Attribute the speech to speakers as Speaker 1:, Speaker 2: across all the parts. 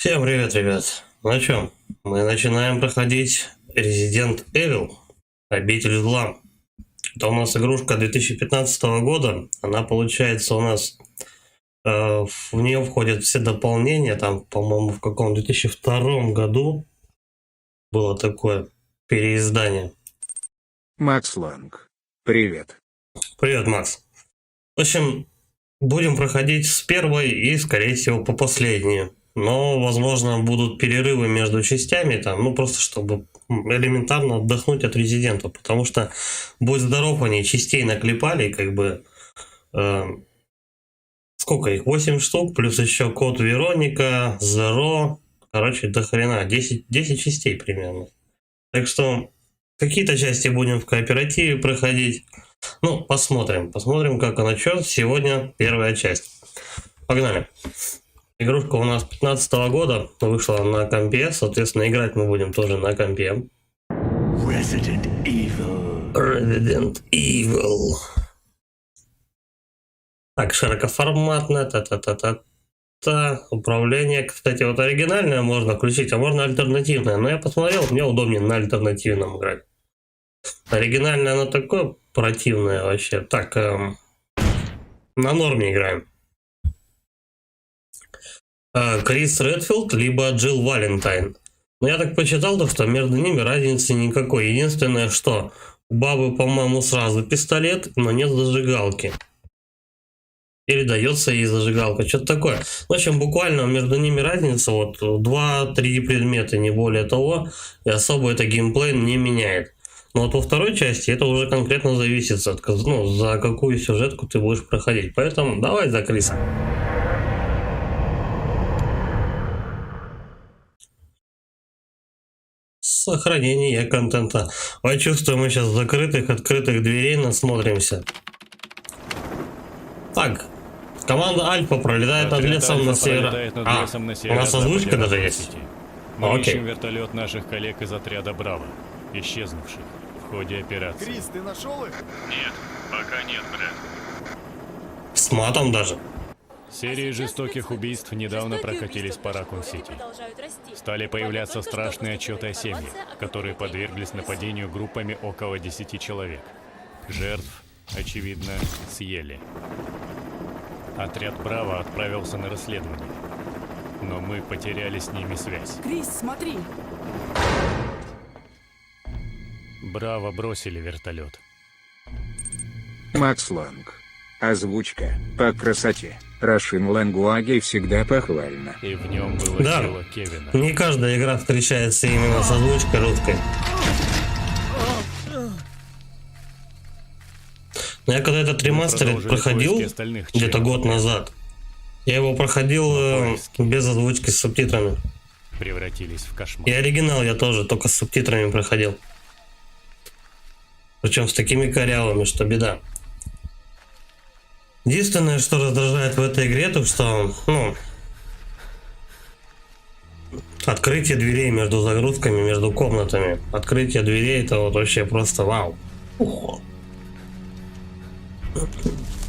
Speaker 1: Всем привет, ребят. Ну чё, мы начинаем проходить Resident Evil, Обитель зла. Это у нас игрушка 2015 года. Она получается у нас, в нее входят все дополнения. Там, по-моему, в каком 2002 году было такое переиздание.
Speaker 2: Макс Ланг. Привет.
Speaker 1: Привет, Макс. В общем, будем проходить с первой и, скорее всего, по последней. Но, возможно, будут перерывы между частями, там, ну, просто чтобы элементарно отдохнуть от Резидента, потому что, будь здоров, они частей наклепали, как бы, сколько их, 8 штук, плюс еще Код Вероника, Зеро, короче, до хрена, 10 частей примерно. Так что, какие-то части будем в кооперативе проходить, ну, посмотрим, как оно что. Сегодня первая часть. Погнали. Игрушка у нас 15 года, вышла на компе, соответственно, играть мы будем тоже на компе.
Speaker 3: Resident Evil.
Speaker 1: Resident Evil. Так, широкоформатное, та-та-та-та-та. Управление, кстати, вот оригинальное можно включить, а можно альтернативное. Но я посмотрел, мне удобнее на альтернативном играть. Оригинальное оно такое противное вообще. Так, на норме играем. Крис Редфилд, либо Джилл Валентайн. Но я так почитал, то, что между ними разницы никакой. Единственное, что у бабы, по-моему, сразу пистолет, но нет зажигалки. Или дается ей зажигалка, что-то такое. В общем, буквально между ними разница, вот 2-3 предмета, не более того, и особо это геймплей не меняет. Но вот во второй части это уже конкретно зависит от, ну, за какую сюжетку ты будешь проходить. Поэтому давай за Криса. Сохранение контента. Я чувствую, мы сейчас открытых дверей насмотримся. Так, команда Альфа пролетает над лесом на север. У нас озвучка даже есть.
Speaker 4: Мы
Speaker 1: Окей.
Speaker 4: ищем вертолет наших коллег из отряда Браво, исчезнувших в ходе операции.
Speaker 5: Крис, ты нашел их?
Speaker 4: Нет, пока нет, Брэд.
Speaker 1: С матом даже.
Speaker 4: Серии жестоких убийств недавно прокатились по Ракун-Сити. Стали появляться страшные отчеты о семьях, которые подверглись нападению группами около 10 человек. Жертв, очевидно, съели. Отряд Браво отправился на расследование, но мы потеряли с ними связь.
Speaker 5: Крис, смотри.
Speaker 4: Браво бросили вертолет.
Speaker 2: Макс Ланг. Озвучка по красоте. Russian Language всегда похвально.
Speaker 4: И в нем было
Speaker 1: Да.
Speaker 4: тело Кевина.
Speaker 1: Не каждая игра встречается именно с озвучкой русской. Но я когда этот ремастер
Speaker 4: продолжили
Speaker 1: проходил,
Speaker 4: поиски остальных
Speaker 1: где-то
Speaker 4: членов
Speaker 1: год назад, я его проходил без озвучки с субтитрами.
Speaker 4: Превратились в кошмар.
Speaker 1: И оригинал я тоже только с субтитрами проходил. Причем с такими корявыми, что беда. Единственное, что раздражает в этой игре, то что, ну, открытие дверей между загрузками, между комнатами. Открытие дверей — это вот вообще просто вау. Ух.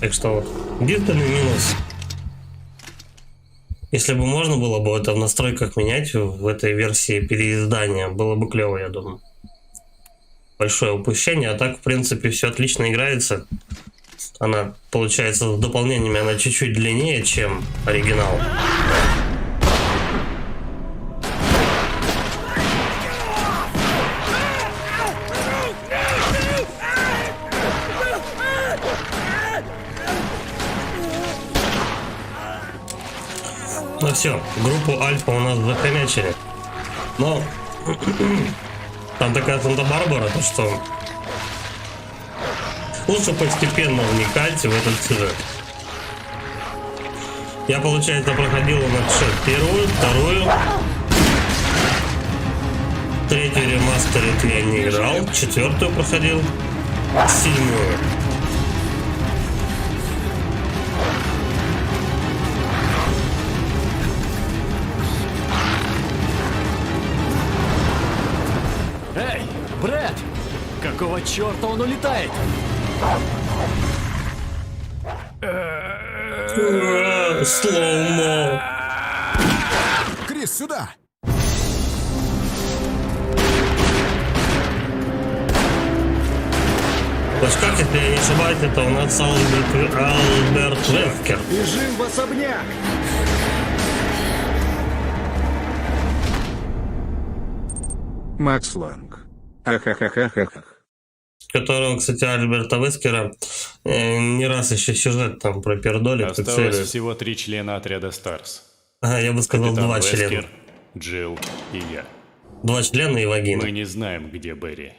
Speaker 1: Так что вот, единственный минус. Если бы можно было бы это в настройках менять в этой версии переиздания, было бы клево, я думаю. Большое упущение, а так, в принципе, все отлично играется. Она, получается, с дополнениями она чуть-чуть длиннее, чем оригинал. Ну все, группу Альфа у нас захомячили. Но там такая Санта-Барбара, то что лучше постепенно вникать в этот сюжет. Я, получается, проходил у нас первую, вторую. Третью ремастерит я не играл. Четвертую проходил. Седьмую.
Speaker 6: Эй, Брэд! Какого черта он улетает?
Speaker 1: Слоумо.
Speaker 5: Крис, сюда!
Speaker 1: То есть как, если я не ошибаюсь, это у нас Альберт Вескер.
Speaker 5: Бежим в особняк!
Speaker 2: Макс Лонг. Ахахахахах.
Speaker 1: Которого, кстати, Альберта Вескера не раз еще сюжет там про пердолик.
Speaker 4: Осталось всего 3 члена отряда Старс.
Speaker 1: Ага, я бы сказал,
Speaker 4: Капитан
Speaker 1: 2
Speaker 4: Вескер,
Speaker 1: члена.
Speaker 4: Джилл и я.
Speaker 1: 2 члена и вагина.
Speaker 4: Мы не знаем, где Берри.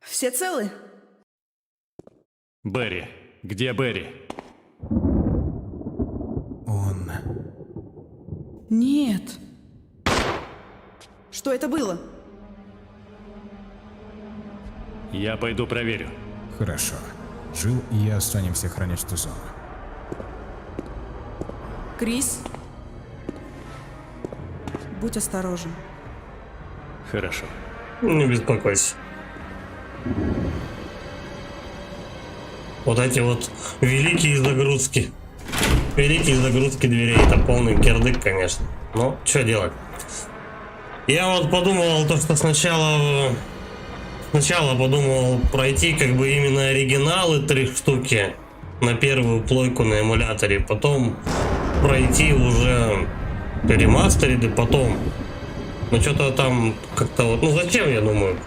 Speaker 7: Все целы?
Speaker 4: Берри, где Берри?
Speaker 5: Он...
Speaker 7: Нет. Что это было?
Speaker 4: Я пойду проверю.
Speaker 5: Хорошо. Джилл и я останемся охранять эту зону.
Speaker 7: Крис? Будь осторожен.
Speaker 4: Хорошо.
Speaker 1: Не беспокойся. Вот эти вот великие загрузки. Великие загрузки дверей. Это полный кирдык, конечно. Но что делать? Я вот подумал, то, что сначала подумал пройти как бы именно оригиналы 3 штуки на первую плойку на эмуляторе. Потом пройти уже ремастериды потом. Но что-то там как-то вот... Ну зачем, я думаю?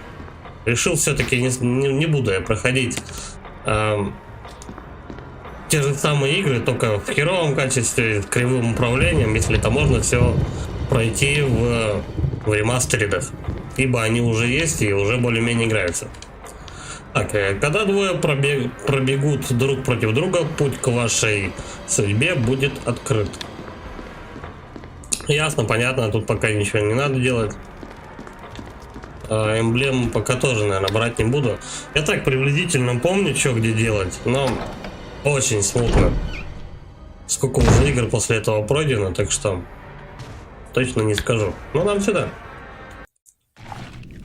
Speaker 1: Решил все-таки не буду я проходить те же самые игры, только в херовом качестве, с кривым управлением, если это можно все пройти в ремастеридах. Ибо они уже есть и уже более-менее играются. Так, когда двое пробегут друг против друга, путь к вашей судьбе будет открыт. Ясно, понятно, тут пока ничего не надо делать. Эмблему пока тоже, наверное, брать не буду. Я так приблизительно помню, что где делать, но очень смутно. Сколько уже игр после этого пройдено, так что точно не скажу. Но нам сюда.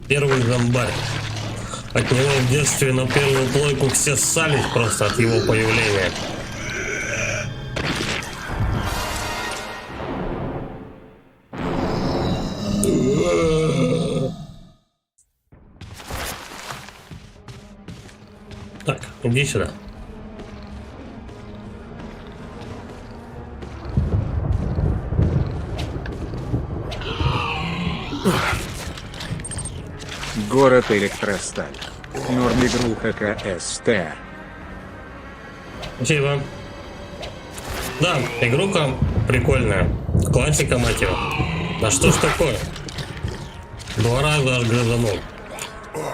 Speaker 1: Первый зомбарь. От него в детстве на первую плойку все ссались просто от его появления. Так, иди сюда.
Speaker 2: Город Электросталь. Норм игруха КСТ.
Speaker 1: Спасибо. Да, игруха прикольная. Классика, мать его. Да что ж такое? 2 раза аж грызанул.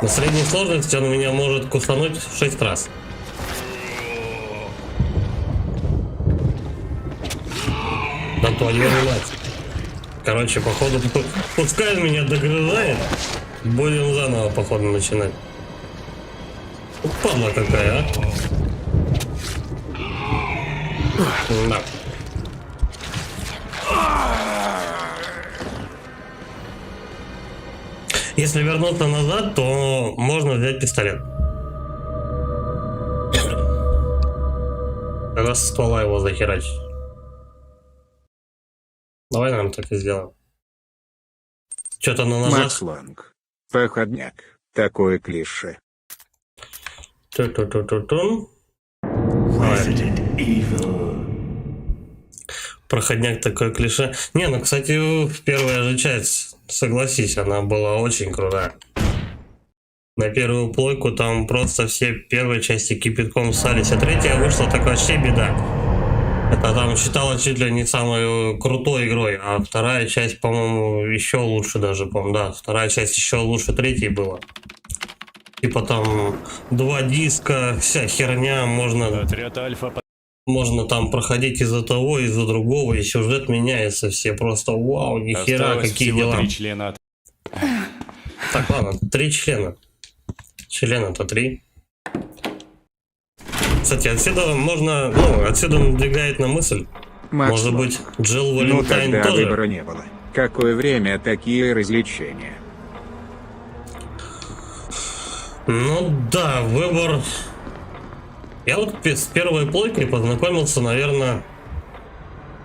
Speaker 1: На средней сложности он меня может кусануть 6 раз. Да твою мать. Короче, походу, пускай он меня догрызает. Будем заново, походу, начинать. Падла какая, а? Да. Если вернуться назад, то можно взять пистолет. Когда со ствола его захерачить. Давай, наверное, так и сделаем. Что-то на ножах.
Speaker 2: Макс Лонг. Походняк. Такое клише.
Speaker 1: Ту-ту-ту-ту-тун.
Speaker 3: Resident Evil.
Speaker 1: Проходняк такое клише. Не, ну, кстати, первая же часть, согласись, она была очень крутая. На первую плойку там просто все первые части кипятком ссались, а третья вышла, так вообще беда. Это там считалось чуть ли не самой крутой игрой, а вторая часть, по-моему, еще лучше даже, по-моему, да. Вторая часть еще лучше третьей была. Типа там 2 диска, вся херня,
Speaker 4: Отряд Альфа.
Speaker 1: можно там проходить из-за того, из-за другого, и сюжет меняется, все просто вау, нихера,
Speaker 4: Осталось
Speaker 1: какие
Speaker 4: всего
Speaker 1: дела.
Speaker 4: 3 члена.
Speaker 1: Так, ладно, 3 члена. Члена-то 3. Кстати, отсюда можно, отсюда надвигает на мысль.
Speaker 2: Макс
Speaker 1: Может
Speaker 2: Лонг.
Speaker 1: быть, Джилл
Speaker 2: Ну
Speaker 1: Валентайн
Speaker 2: тогда
Speaker 1: тоже?
Speaker 2: выбора не было. Какое время, такие развлечения.
Speaker 1: Ну да, выбор. Я вот с первой плойкой познакомился, наверное,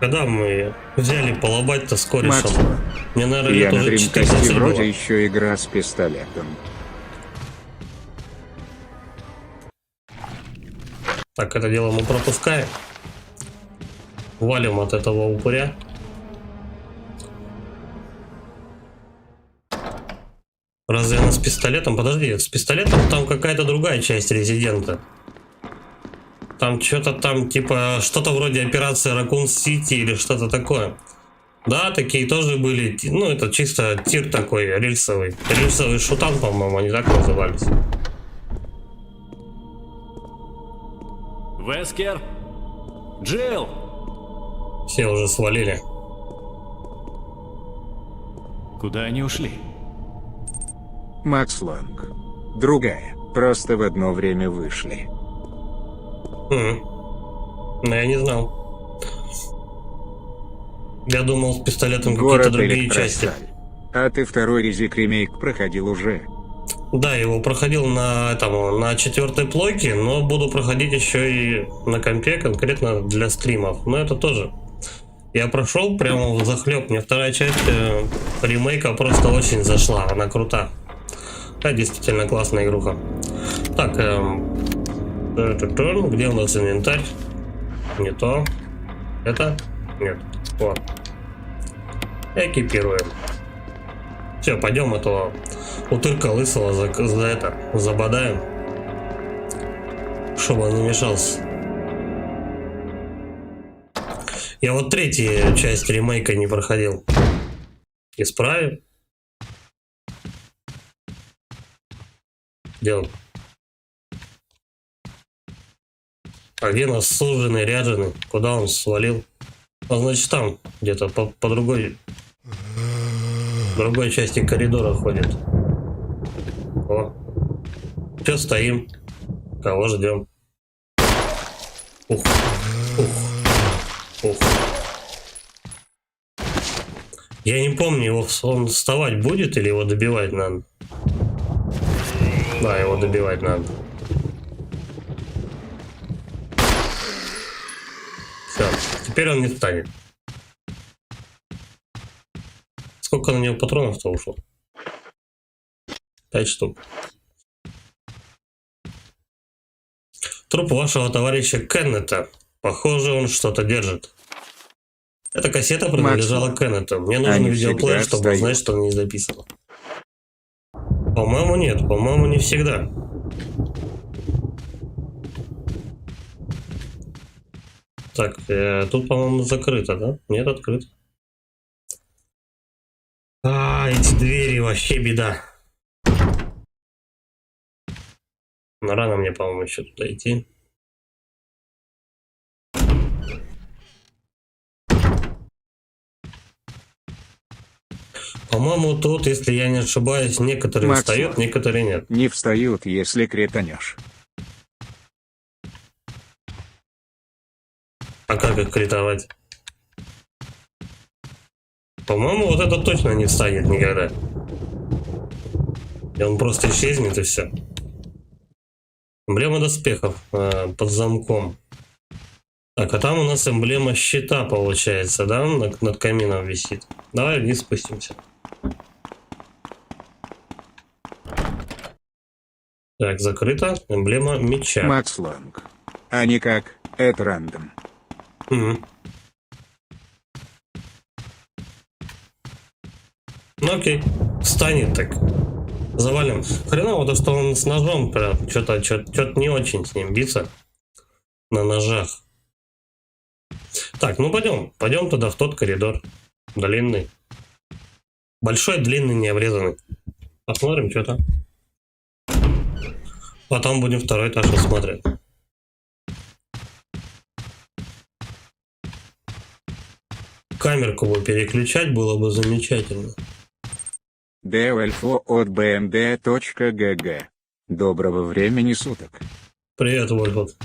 Speaker 1: Когда мы взяли полобать-то с корешем?
Speaker 2: Максвелл.
Speaker 1: Мне, наверное,
Speaker 2: Я
Speaker 1: лет
Speaker 2: на
Speaker 1: уже
Speaker 2: Dreamcast
Speaker 1: 14
Speaker 2: вроде
Speaker 1: было.
Speaker 2: еще игра с пистолетом.
Speaker 1: Так, это дело мы пропускаем. Валим от этого упыря. Разве она с пистолетом? Подожди, с пистолетом там какая-то другая часть Резидента. Там что-то там, типа, что-то вроде операции Raccoon City или что-то такое. Да, такие тоже были. Ну, это чисто тир такой, рельсовый. Рельсовый шутан, по-моему, они так назывались.
Speaker 6: Вескер? Джилл!
Speaker 1: Все уже свалили.
Speaker 6: Куда они ушли?
Speaker 2: Макс Лонг. Другая. Просто в одно время вышли.
Speaker 1: Но я не знал. Я думал, с пистолетом какие-то
Speaker 2: Город
Speaker 1: другие части.
Speaker 2: Электросталь. А ты второй Резик ремейк проходил уже?
Speaker 1: Да, его проходил на 4-й плойке, но буду проходить еще и на компе, конкретно для стримов. Но это тоже. Я прошел прямо в захлеб. Мне вторая часть ремейка просто очень зашла. Она крута. Да, действительно классная игруха. Так, где у нас инвентарь? Не то. Это? Нет. Вот. Экипируем. Все, пойдем этого утырка лысого забодаем. Чтобы он не мешался. Я вот третью часть ремейка не проходил. Исправим. Где он? А где нас суженый, ряженый? Куда он свалил? А значит там, где-то по другой части коридора ходит. О. Че стоим? Кого ждем? Ух. Я не помню, он вставать будет или его добивать надо? Да, его добивать надо. Все, теперь он не встанет. Сколько на него патронов-то ушло? 5 штук. Труп вашего товарища Кеннета. Похоже, он что-то держит. Эта кассета принадлежала Кеннету. Мне нужен
Speaker 2: Они
Speaker 1: видеоплеер,
Speaker 2: всегда
Speaker 1: чтобы узнать,
Speaker 2: встают.
Speaker 1: что на ней записано. По-моему, нет. По-моему, не всегда. Так, тут, по-моему, закрыто, да? Нет, открыто. Эти двери вообще беда. Но рано мне, по-моему, еще туда идти. По-моему, тут, если я не ошибаюсь, некоторые
Speaker 2: Макс,
Speaker 1: встают, некоторые нет.
Speaker 2: Не встают, если кританешь.
Speaker 1: А как их критовать? По-моему, вот это точно не встанет никогда. И он просто исчезнет и все. Эмблема доспехов под замком. Так, а там у нас эмблема щита получается, да? Над камином висит. Давай вниз спустимся. Так, закрыто. Эмблема меча.
Speaker 2: Макс Лонг. А не как Эд Рандом.
Speaker 1: Мгм. Ну окей, встанет так. Завалим. Хреново то, что он с ножом прям что-то не очень с ним биться. На ножах. Так, ну пойдем тогда в тот коридор. Длинный. Большой, длинный, не обрезанный. Посмотрим, что там. Потом будем второй этаж осматривать. Камерку бы переключать было бы замечательно.
Speaker 2: Девельфо от bmd.gg. Доброго времени суток.
Speaker 1: Привет, Вольфот.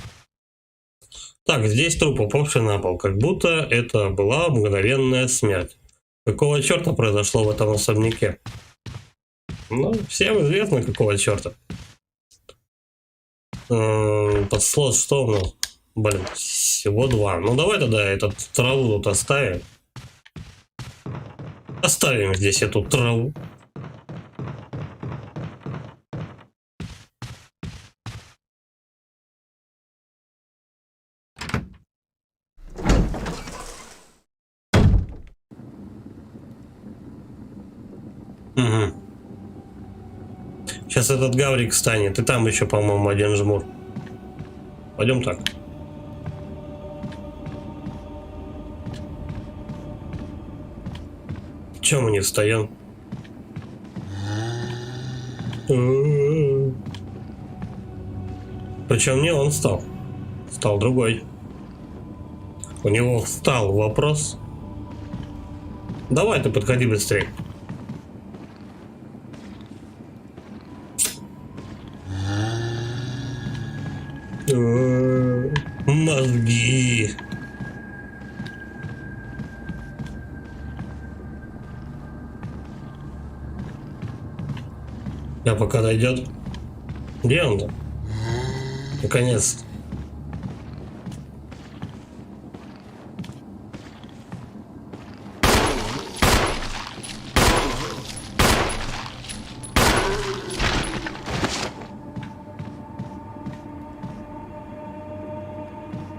Speaker 1: Так, здесь труп упавший на пол, как будто это была мгновенная смерть. Какого черта произошло в этом особняке? Ну, всем известно, какого черта. Подслот, что у нас? Блин, всего 2. Ну давай тогда этот траву тут оставим. Оставим здесь эту траву. Угу. Сейчас этот гаврик станет. И там еще, по-моему, один жмур. Пойдем так. Чем мы не встаем? Причем не он встал. Встал другой. У него встал вопрос. Давай ты подходи быстрее. Мозги. А пока дойдет. Где он-то? Наконец-то.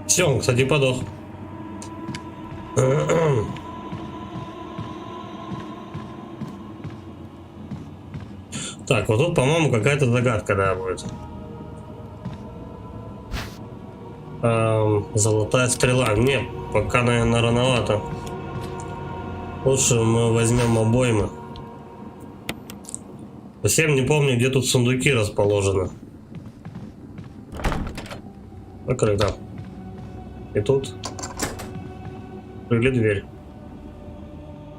Speaker 1: Все, он, кстати, подох. Так, вот тут, по-моему, какая-то загадка, да, будет. Золотая стрела. Не, пока, наверное, рановато. Лучше мы возьмем обоймы. Совсем не помню, где тут сундуки расположены. Закрыто. И тут открыли дверь.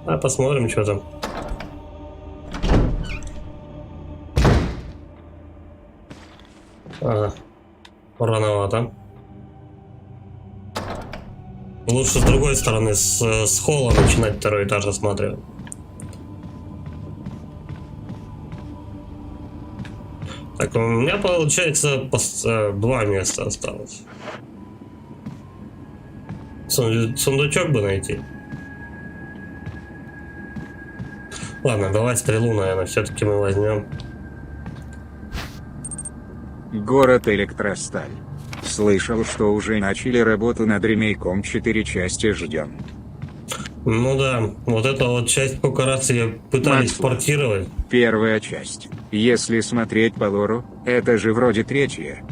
Speaker 1: А посмотрим, что там. Ага. Рановато. Лучше с другой стороны, с холла начинать второй этаж осматривать. Так, у меня получается 2 места осталось. Сундучок бы найти. Ладно, давай стрелу, наверное, все-таки мы возьмем.
Speaker 2: Город Электросталь. Слышал, что уже начали работу над ремейком 4 части ждем.
Speaker 1: Ну да, вот эта вот часть, сколько раз ее пытались
Speaker 2: Масло.
Speaker 1: портировать.
Speaker 2: Первая часть. Если смотреть по лору, это же вроде 3-я.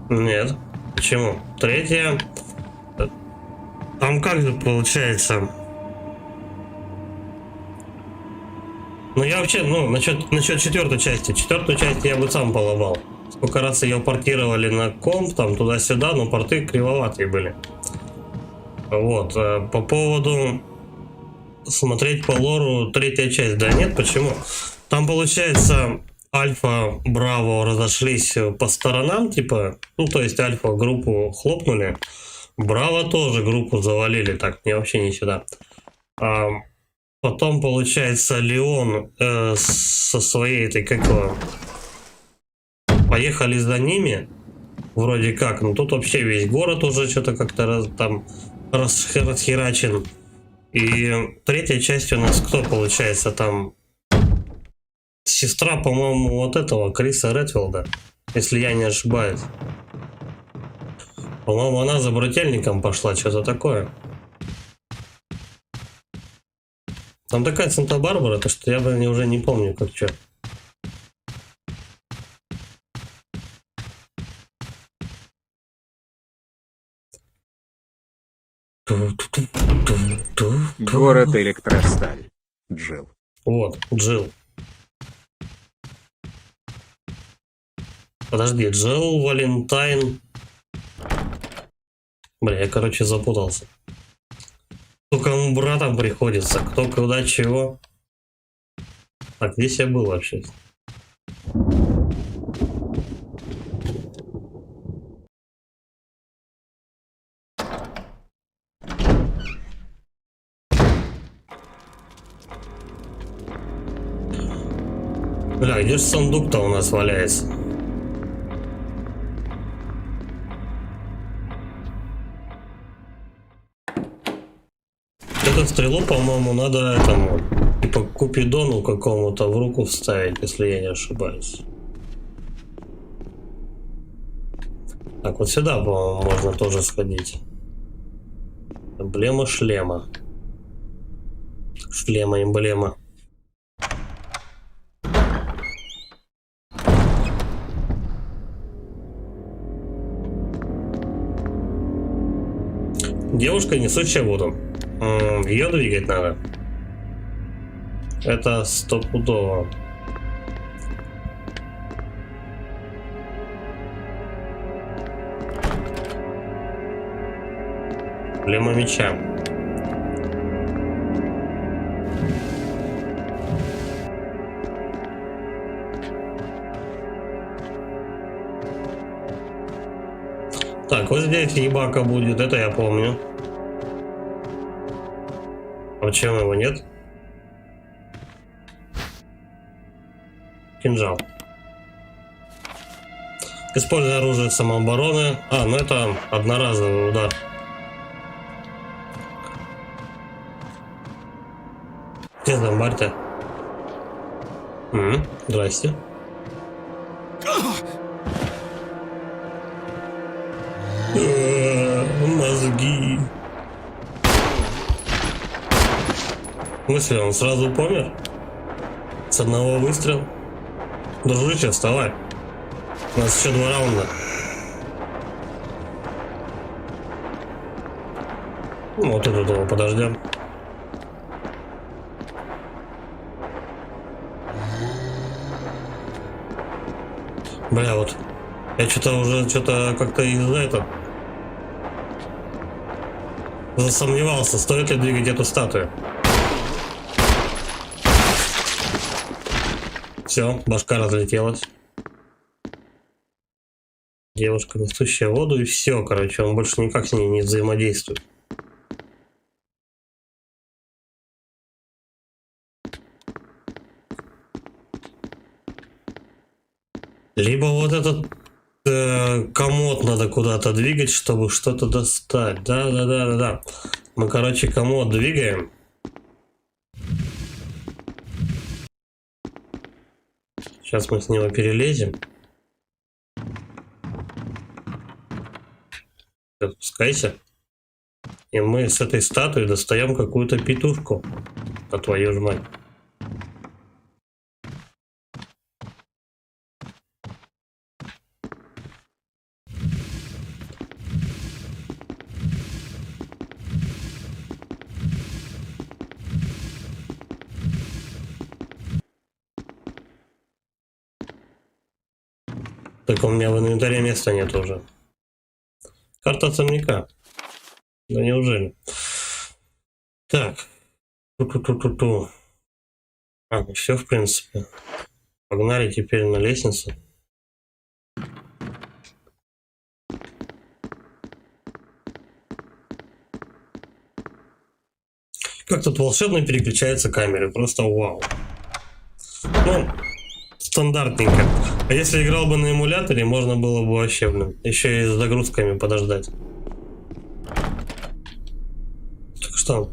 Speaker 1: Нет. Почему? 3-я. Там как же получается? Ну я вообще, насчет 4-й части. 4-ю часть я бы сам поломал. Сколько раз ее портировали на комп, там туда-сюда, но порты кривоватые были. Вот. По поводу смотреть по лору 3-я часть. Да нет, почему? Там получается Альфа, Браво разошлись по сторонам, типа, то есть Альфа группу хлопнули, Браво тоже группу завалили, так, мне вообще не сюда. Потом, получается, Леон со своей этой, как его, поехали за ними, вроде как, но тут вообще весь город уже что-то как-то там расхерачен. И 3-я часть у нас кто получается там? Сестра, по-моему, вот этого Криса Редфилда, если я не ошибаюсь. По-моему, она за брательником пошла, что-то такое. Там такая Санта-Барбара, то что я уже не помню, как что.
Speaker 2: Город Электросталь. Джилл.
Speaker 1: Вот, Джилл. Подожди, Джилл, Валентайн. Бля, я, короче, запутался. Кто кому братом приходится, кто куда чего. Так, здесь я был вообще. Бля, где же сундук-то у нас валяется? Эту стрелу, по-моему, надо этому, типа, Купидону какому-то в руку вставить, если я не ошибаюсь. Так, вот сюда, по-моему, можно тоже сходить. Эмблема шлема. Шлема, эмблема. Девушка, несущая воду. Ее двигать надо. Это стопудово. Эмблема меча. Так, вот здесь ебака будет, это я помню. А почему его нет? Кинжал. Используя оружие самообороны. А, ну это одноразовый удар. Где зомбарь-то? Здрасте. Мозги. В смысле, он сразу помер? С одного выстрела? Дружище, вставай. У нас еще 2 раунда. Ну, вот тут его подождем. Бля, вот. Я что-то как-то из-за этого засомневался, стоит ли двигать эту статую. Все, башка разлетелась. Девушка, несущая воду, и все, короче, он больше никак с ней не взаимодействует. Либо вот этот комод надо куда-то двигать, чтобы что-то достать. Да. Мы, короче, комод двигаем. Сейчас мы с него перелезем. Спускайся. И мы с этой статуи достаем какую-то петушку. А твою ж мать. Так у меня в инвентаре места нет уже. Карта особняка. Да неужели? Так. Ту-ту-ту-ту-ту. А, ну все, в принципе. Погнали теперь на лестницу. Как тут волшебно переключаются камеры. Просто вау. Ну, стандартненько. А если играл бы на эмуляторе, можно было бы вообще, блин, еще и с загрузками подождать. Так что,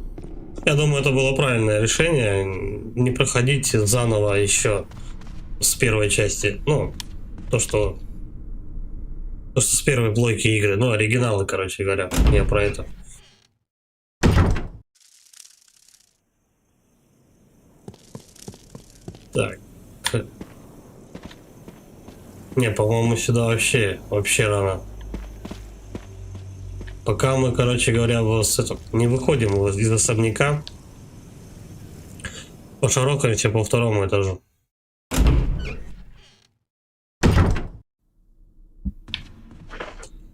Speaker 1: я думаю, это было правильное решение. Не проходить заново еще с первой части. Ну, то, что с первой плойки игры. Ну, оригиналы, короче говоря. Я про это. Так. Не, по-моему, сюда вообще рано. Пока мы, короче говоря, не выходим из особняка, пошарокаемся по 2-му этажу.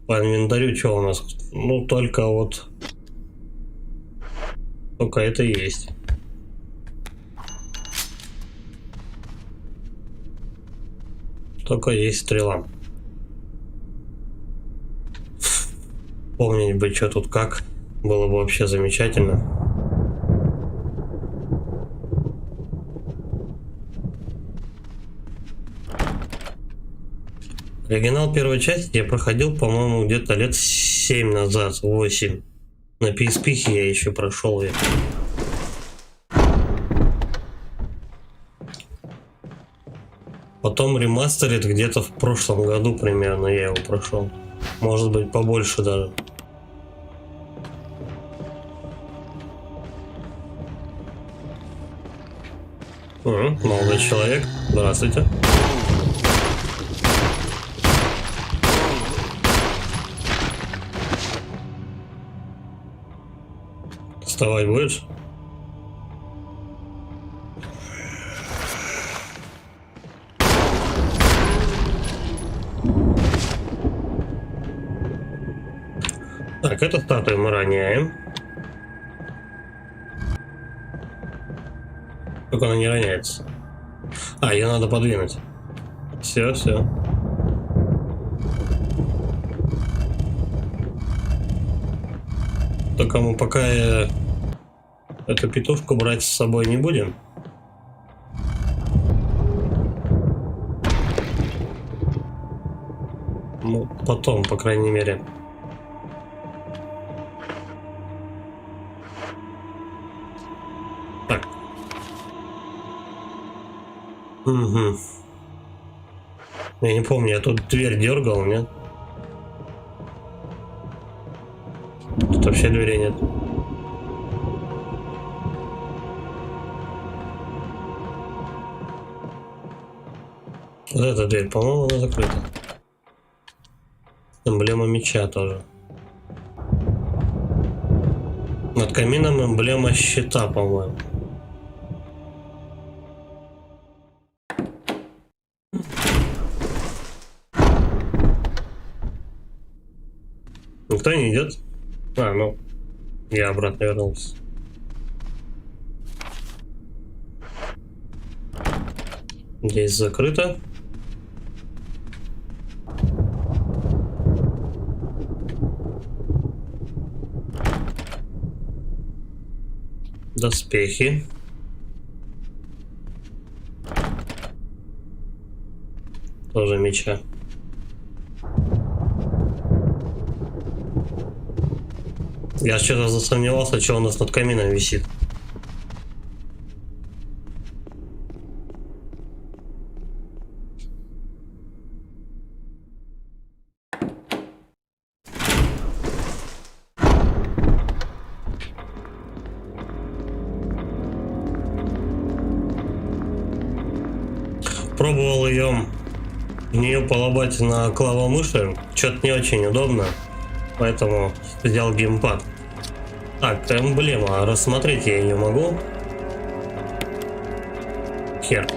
Speaker 1: По инвентарю что у нас? Ну, только это и есть. Только есть стрела. Помнить бы, что тут как. Было бы вообще замечательно. Оригинал первой части я проходил, по-моему, где-то лет 7 назад, 8. На PSP я еще прошел. Потом ремастерит где-то в прошлом году примерно я его прошел. Может быть побольше даже. Молодой человек, здравствуйте. Вставать будешь? Так, эту статую мы роняем. Только она не роняется. А, ее надо подвинуть. Все, все. Только мы пока эту петушку брать с собой не будем. Ну, потом, по крайней мере. Так. Угу. Я не помню, я тут дверь дергал, нет? Тут вообще двери нет. Вот эта дверь, по-моему, она закрыта. Эмблема меча тоже. Над камином эмблема щита, по-моему. Никто не идет? А, ну, я обратно вернулся. Здесь закрыто. Доспехи. Тоже меча. Я что-то засомневался, что у нас над камином висит. Пробовал ее в нее полобать на клавомыши, что-то не очень удобно, поэтому взял геймпад. Так, эмблема, рассмотреть я ее могу. Хер.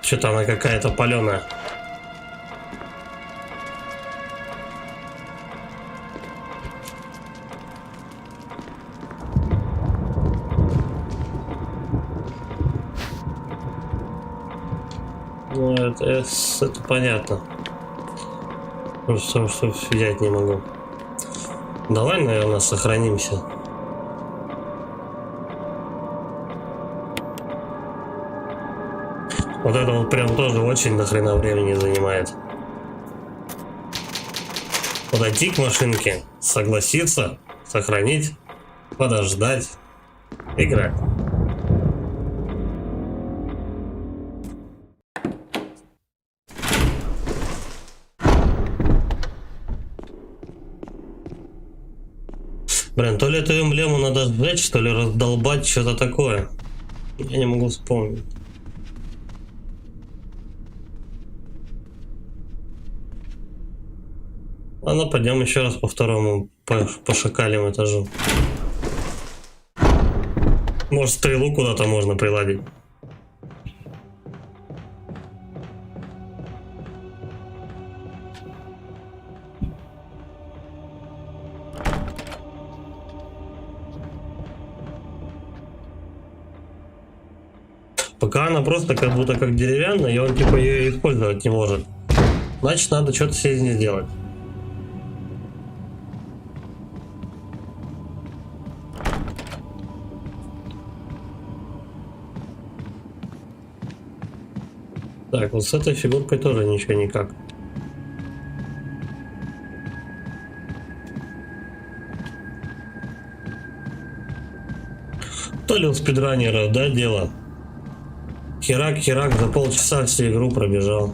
Speaker 1: Что-то она какая-то паленая. Ну, это понятно. Что взять не могу. Давай, наверное, сохранимся. Вот это вот прям тоже очень нахрена времени занимает. Подойти к машинке, согласиться, сохранить, подождать, играть. Блин, то ли эту эмблему надо сжечь, что ли раздолбать, что-то такое. Я не могу вспомнить. Ладно, пойдем еще раз по второму, по шакалям этажу. Может, стрелу куда-то можно приладить. Пока она просто как будто как деревянная, и он типа ее использовать не может. Значит, надо что-то с ней сделать. Так, вот с этой фигуркой тоже ничего никак. То ли у спидранеров, да, дело? Херак, за полчаса всю игру пробежал.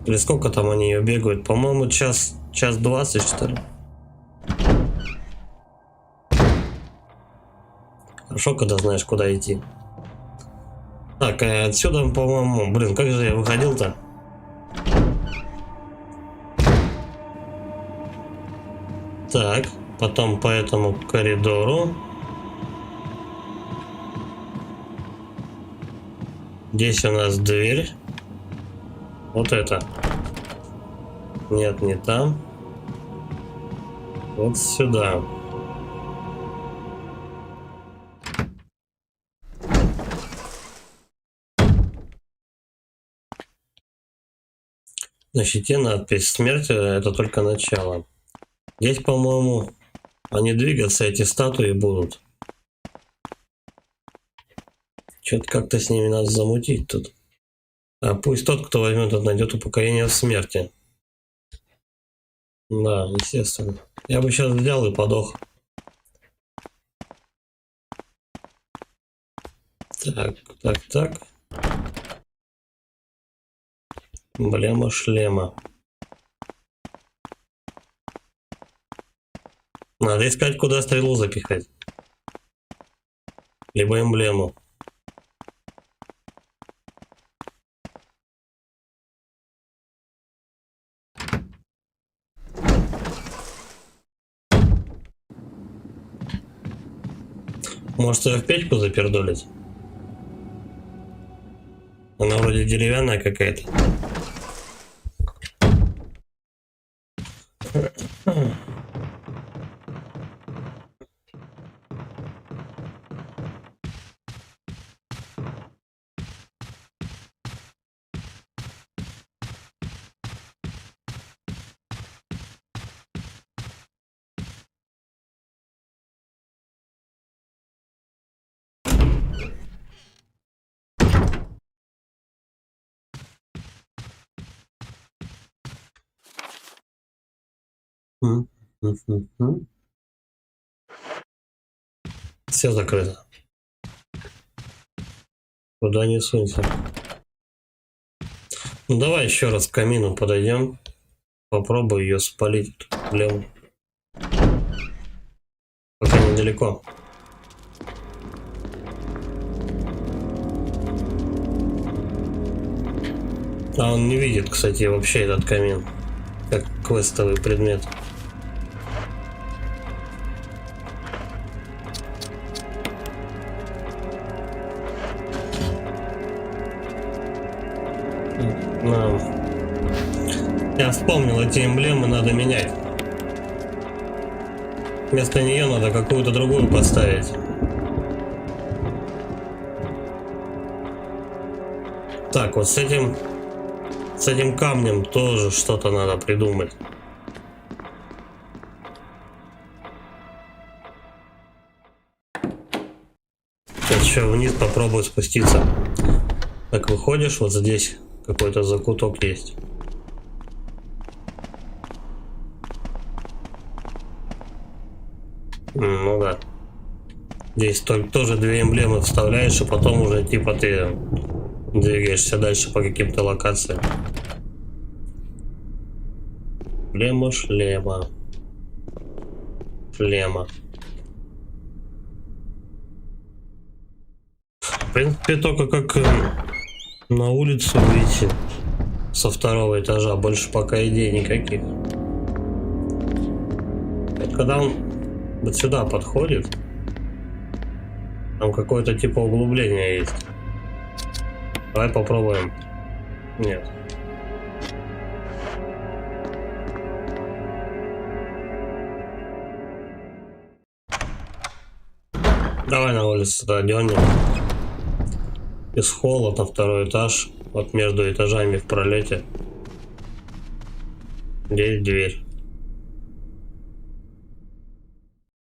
Speaker 1: Или сколько там они ее бегают? По-моему, час 20, что ли? Хорошо, когда знаешь, куда идти. Так, отсюда, по-моему... Блин, как же я выходил-то? Так, потом по этому коридору. Здесь у нас дверь. Вот это. Нет, не там. Вот сюда. На щите надпись «Смерть» — это только начало. Здесь, по-моему, они двигаться, эти статуи будут. Что-то как-то с ними надо замутить тут. А пусть тот, кто возьмет, тот найдет упокоение в смерти. Да, естественно. Я бы сейчас взял и подох. Так. Эмблема шлема. Надо искать, куда стрелу запихать. Либо эмблему. Может, ее в печку запердолить? Она вроде деревянная какая-то. Все закрыто. Куда не сунься. Ну давай еще раз к камину подойдем. Попробую ее спалить, эту проблему. Пока недалеко. А он не видит, кстати, вообще этот камин. Как квестовый предмет. Я вспомнил, эти эмблемы надо менять. Вместо нее надо какую-то другую поставить. Так, вот с этим камнем тоже что-то надо придумать. Сейчас еще вниз попробую спуститься. Так, выходишь, вот здесь какой-то закуток есть. Ну да. Здесь тоже две эмблемы вставляешь, и потом уже типа ты двигаешься дальше по каким-то локациям. Шлема. В принципе, только как на улицу выйти со второго этажа. Больше пока идей никаких. Вот когда он вот сюда подходит, там какое-то типа углубление есть. Давай попробуем. Нет. Давай на улицу туда дёрнем. Из холла на второй этаж. Вот между этажами в пролете. Здесь дверь.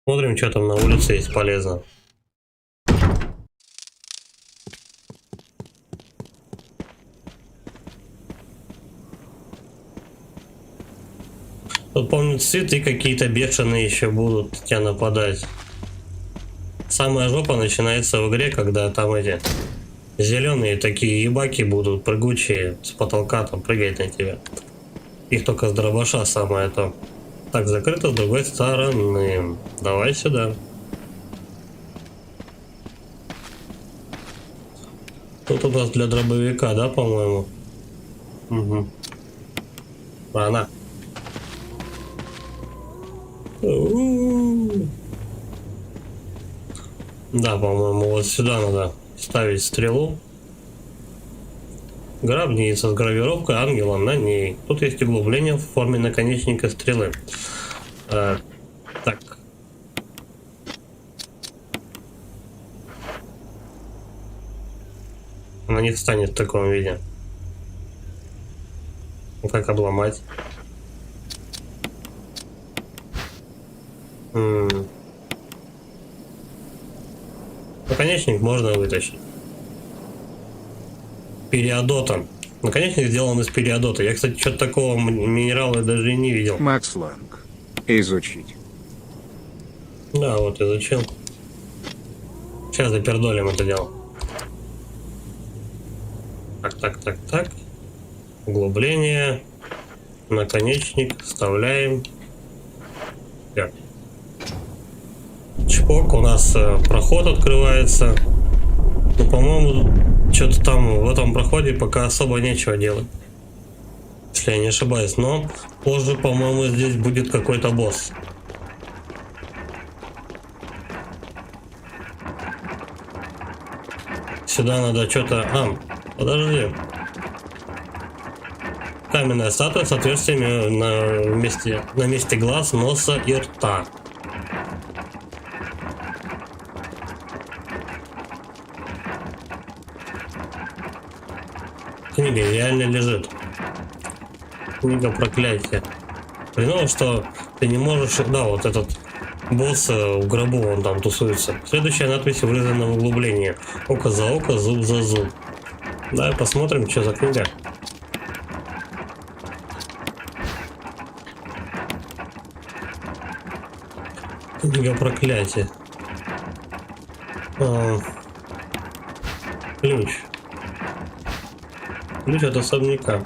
Speaker 1: Смотрим, что там на улице есть полезно. Тут, помню, цветы какие-то бешеные еще будут тебя нападать. Самая жопа начинается в игре, когда там эти зеленые такие ебаки будут прыгучие с потолка там прыгать на тебя. Их только с дробаша самое то. Так, закрыто с другой стороны. Давай сюда. Тут у нас для дробовика, да, по-моему? Угу. Она. Да, по-моему, вот сюда надо ставить стрелу. Гробница с гравировкой ангела на ней. Тут есть углубление в форме наконечника стрелы. Так. Она не встанет в таком виде. Как обломать? Наконечник можно вытащить. Периодота. Наконечник сделан из периодота. Я, кстати, что-то такого минерала даже и не видел.
Speaker 2: Макс Ланг. Изучить.
Speaker 1: Да, вот изучил. Сейчас запердолим это дело. Так. Углубление. Наконечник. Вставляем. Так. Чпок. У нас проход открывается. Ну, по-моему, что-то там в этом проходе пока особо нечего делать. Если я не ошибаюсь. Но позже, по-моему, здесь будет какой-то босс. Сюда надо что-то... подожди. Каменная статуя с отверстиями на месте глаз, носа и рта. Книга реально лежит. Книга проклятия. Хреново, что ты не можешь... Да, вот этот босс в гробу, он там тусуется. Следующая надпись вырезана в углублении. Око за око, зуб за зуб. Давай посмотрим, что за книга. Книга проклятия. Ключ. Ключ от особняка.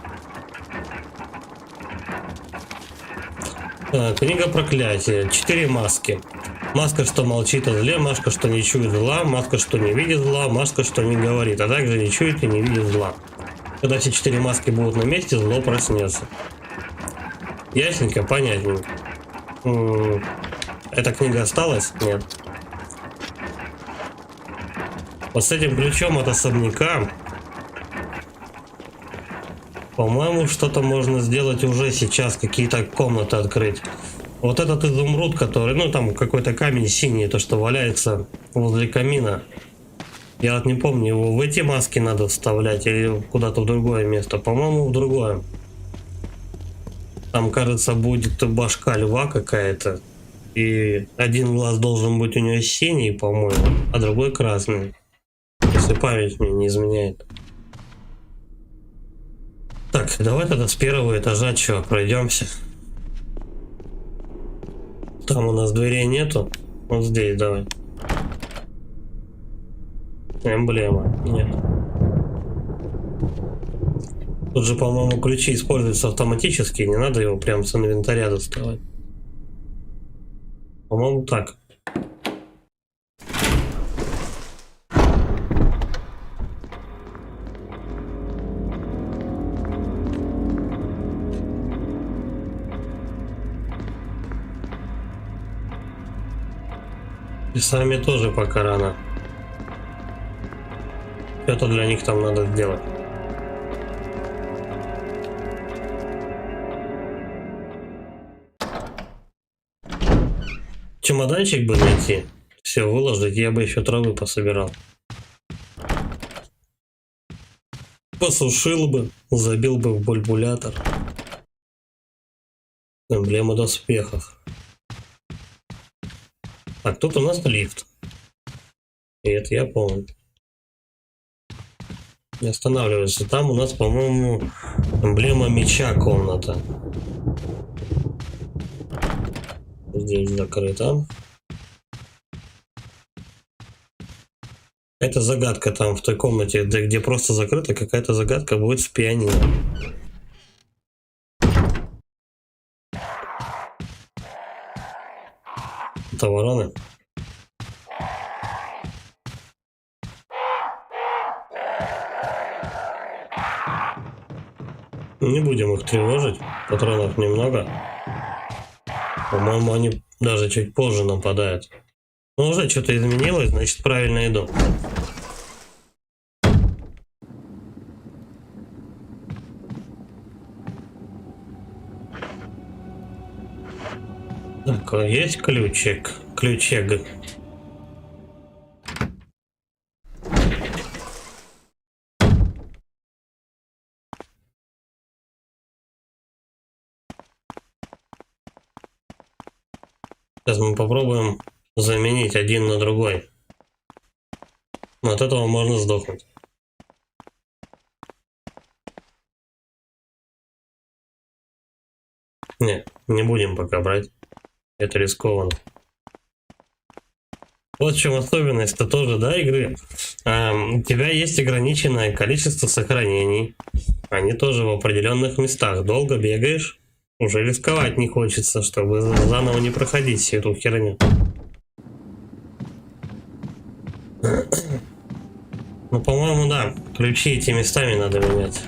Speaker 1: Книга проклятия. 4 маски. Маска, что молчит о зле, маска, что не чует зла, маска, что не видит зла, маска, что не говорит, а также не чует и не видит зла. Когда все 4 маски будут на месте, зло проснется. Ясненько, понятненько. Эта книга осталась? Нет. Вот с этим ключом от особняка, по-моему, что-то можно сделать уже сейчас, какие-то комнаты открыть. Вот этот изумруд, который, ну там какой-то камень синий, то что валяется возле камина. Я вот не помню, его в эти маски надо вставлять или куда-то в другое место. По-моему, в другое. Там, кажется, будет башка льва какая-то. И один глаз должен быть у нее синий, по-моему, а другой красный. Если память мне не изменяет. Так, давай тогда с первого этажа что, пройдемся. Там у нас дверей нету. Вот здесь давай. Эмблема. Нет. Тут же, по-моему, ключи используются автоматически. Не надо его прям с инвентаря доставать. По-моему, так. И сами тоже пока рано. Что-то для них там надо сделать. Чемоданчик бы найти. Все выложить, я бы еще травы пособирал. Посушил бы, забил бы в бульбулятор. Эмблема доспехов. Так, тут у нас лифт. И это я помню. Не останавливайся. Там у нас, по-моему, эмблема меча комната. Здесь закрыто. Какая-то загадка там в той комнате, где просто закрыто, какая-то загадка будет с пианино. Это вороны. Не будем их тревожить, патронов немного. По-моему, они даже чуть позже нападают. Но уже что-то изменилось, значит, правильно иду. Так, есть ключик? Ключег. Сейчас мы попробуем заменить один на другой. Но от этого можно сдохнуть. Не будем пока брать. Это рискованно. Вот в чем особенность-то тоже, да, игры. У тебя есть ограниченное количество сохранений. Они тоже в определенных местах. Долго бегаешь, уже рисковать не хочется, чтобы заново не проходить всю эту херню. Ну, по-моему, да. Ключи эти местами надо менять.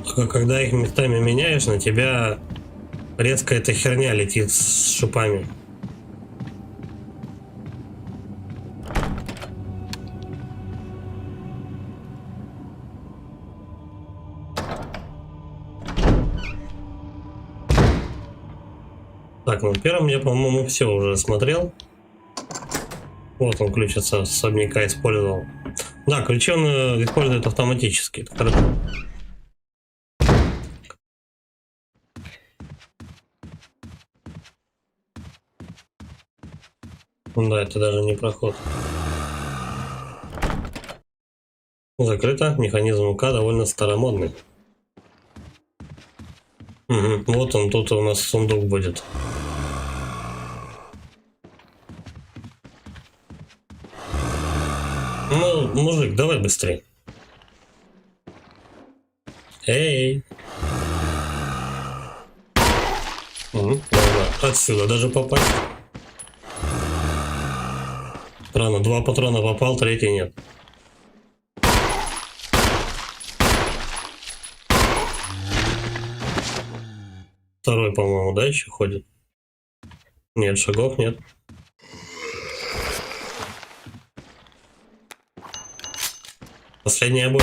Speaker 1: Только когда их местами меняешь, на тебя резко эта херня летит с шипами. Так, ну первым я, по-моему, все уже смотрел. Вот он ключ от особняка использовал. Да, ключи он использует автоматически. Это хорошо. Да, это даже не проход. Закрыто. Механизм УК довольно старомодный. Угу. Вот он, тут у нас сундук будет. Ну, мужик, давай быстрее. Эй! Угу. Ладно, отсюда даже попасть. Странно, 2 патрона попал, 3 нет. Второй, по-моему, да, еще ходит? Нет, шагов нет. Последняя боль.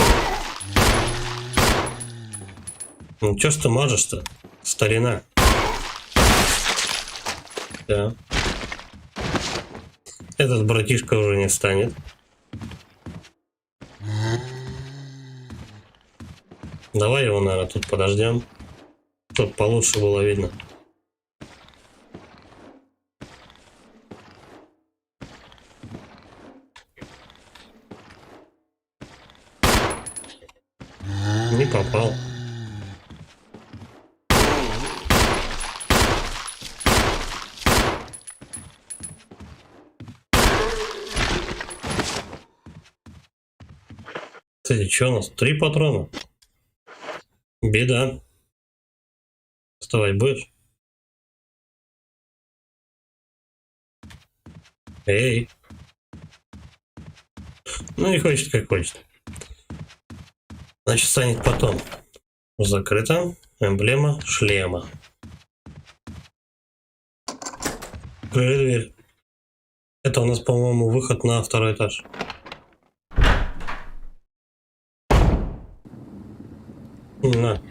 Speaker 1: Ну, чё ж ты мажешь-то, старина? Да. Этот братишка уже не станет. Давай его, наверное, тут подождем. Тут получше было видно. Не попал. Кстати, что у нас? 3 патрона. Беда. Вставать будешь? Эй. Ну не хочет, как хочет. Значит, станет потом. Закрыто. Эмблема шлема. Открыли дверь. Это у нас, по-моему, выход на 2-й этаж. На.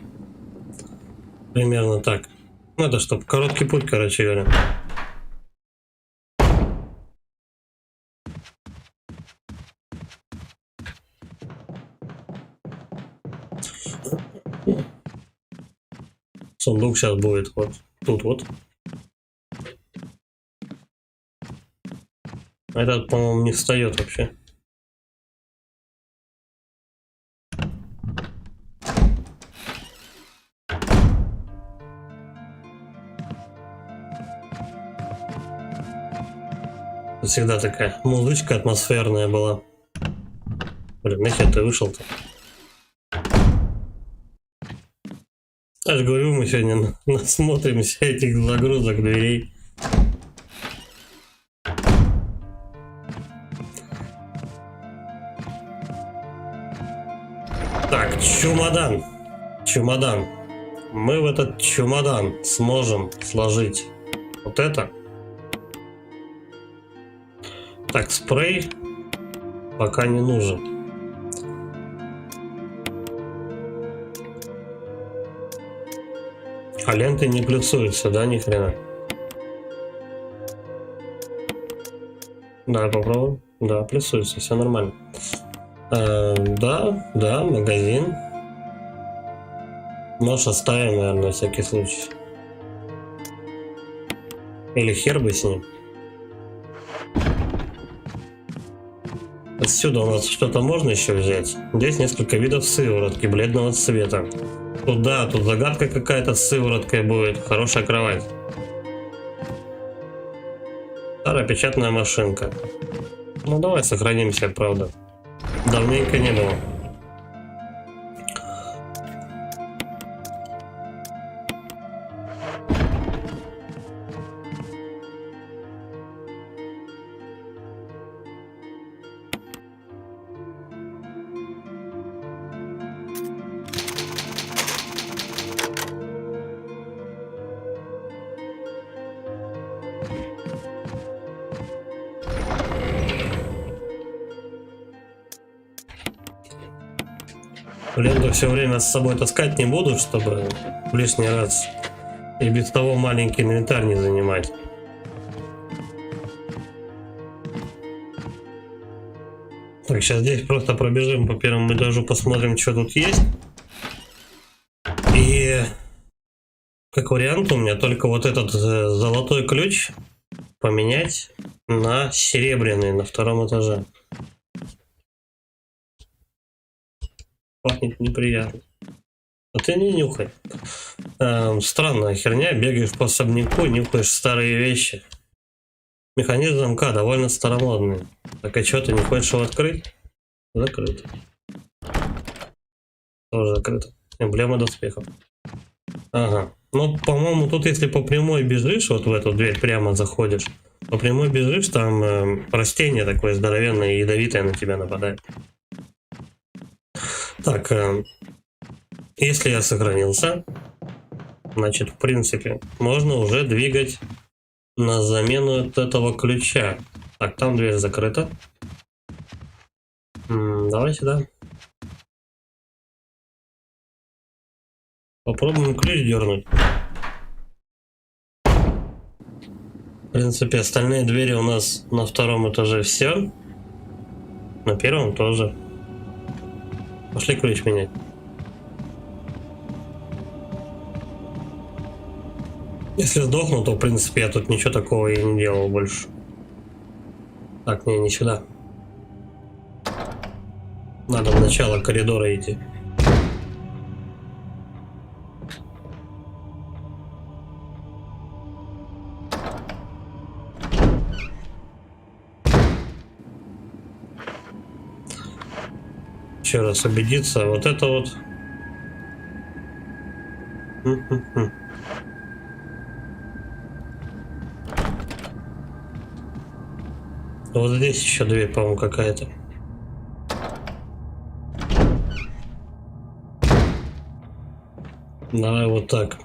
Speaker 1: Примерно так. Ну, это чтоб короткий путь, короче говоря. Сундук сейчас будет вот тут вот. Этот, по-моему, не встает вообще. Всегда такая музычка атмосферная была. Блин, нахер ты вышел-то? Я же говорю, мы сегодня насмотримся этих загрузок дверей. Так, чемодан. Чемодан. Мы в этот чемодан сможем сложить вот это. Так, спрей пока не нужен. А ленты не плюсуются, да, ни хрена? Да, попробуем. Да, плюсуется, все нормально. Да, магазин. Нож оставим, наверное, на всякий случай. Или хер бы с ним. Отсюда у нас что-то можно еще взять. Здесь несколько видов сыворотки бледного цвета. Тут загадка какая-то с сывороткой будет. Хорошая кровать. Старая печатная машинка. Ну давай сохранимся, правда. Давненько не было. Ленту все время с собой таскать не буду, чтобы лишний раз и без того маленький инвентарь не занимать. Так, сейчас здесь просто пробежим по первому этажу, посмотрим, что тут есть. И как вариант у меня только вот этот золотой ключ поменять на серебряный на втором этаже. Пахнет неприятно. А ты не нюхай. Странная херня, бегаешь по особняку, нюхаешь старые вещи. Механизм замка довольно старомодный. Так а что, ты не хочешь его открыть? Закрыто. Тоже закрыто. Эмблема доспехов. Ага. Ну, по-моему, тут если по прямой бежишь, вот в эту дверь прямо заходишь, по прямой бежишь, там растение такое здоровенное и ядовитое на тебя нападает. Так, если я сохранился, значит, в принципе, можно уже двигать на замену от этого ключа. Так, там дверь закрыта. Давай сюда. Попробуем ключ дернуть. В принципе, остальные двери у нас на втором этаже все. На первом тоже. Пошли ключ менять. Если сдохну, то в принципе я тут ничего такого и не делал больше. Так, не сюда. Надо в начало коридора идти. Еще раз убедиться, вот это вот. Вот здесь еще дверь, по-моему, какая-то. Давай вот так.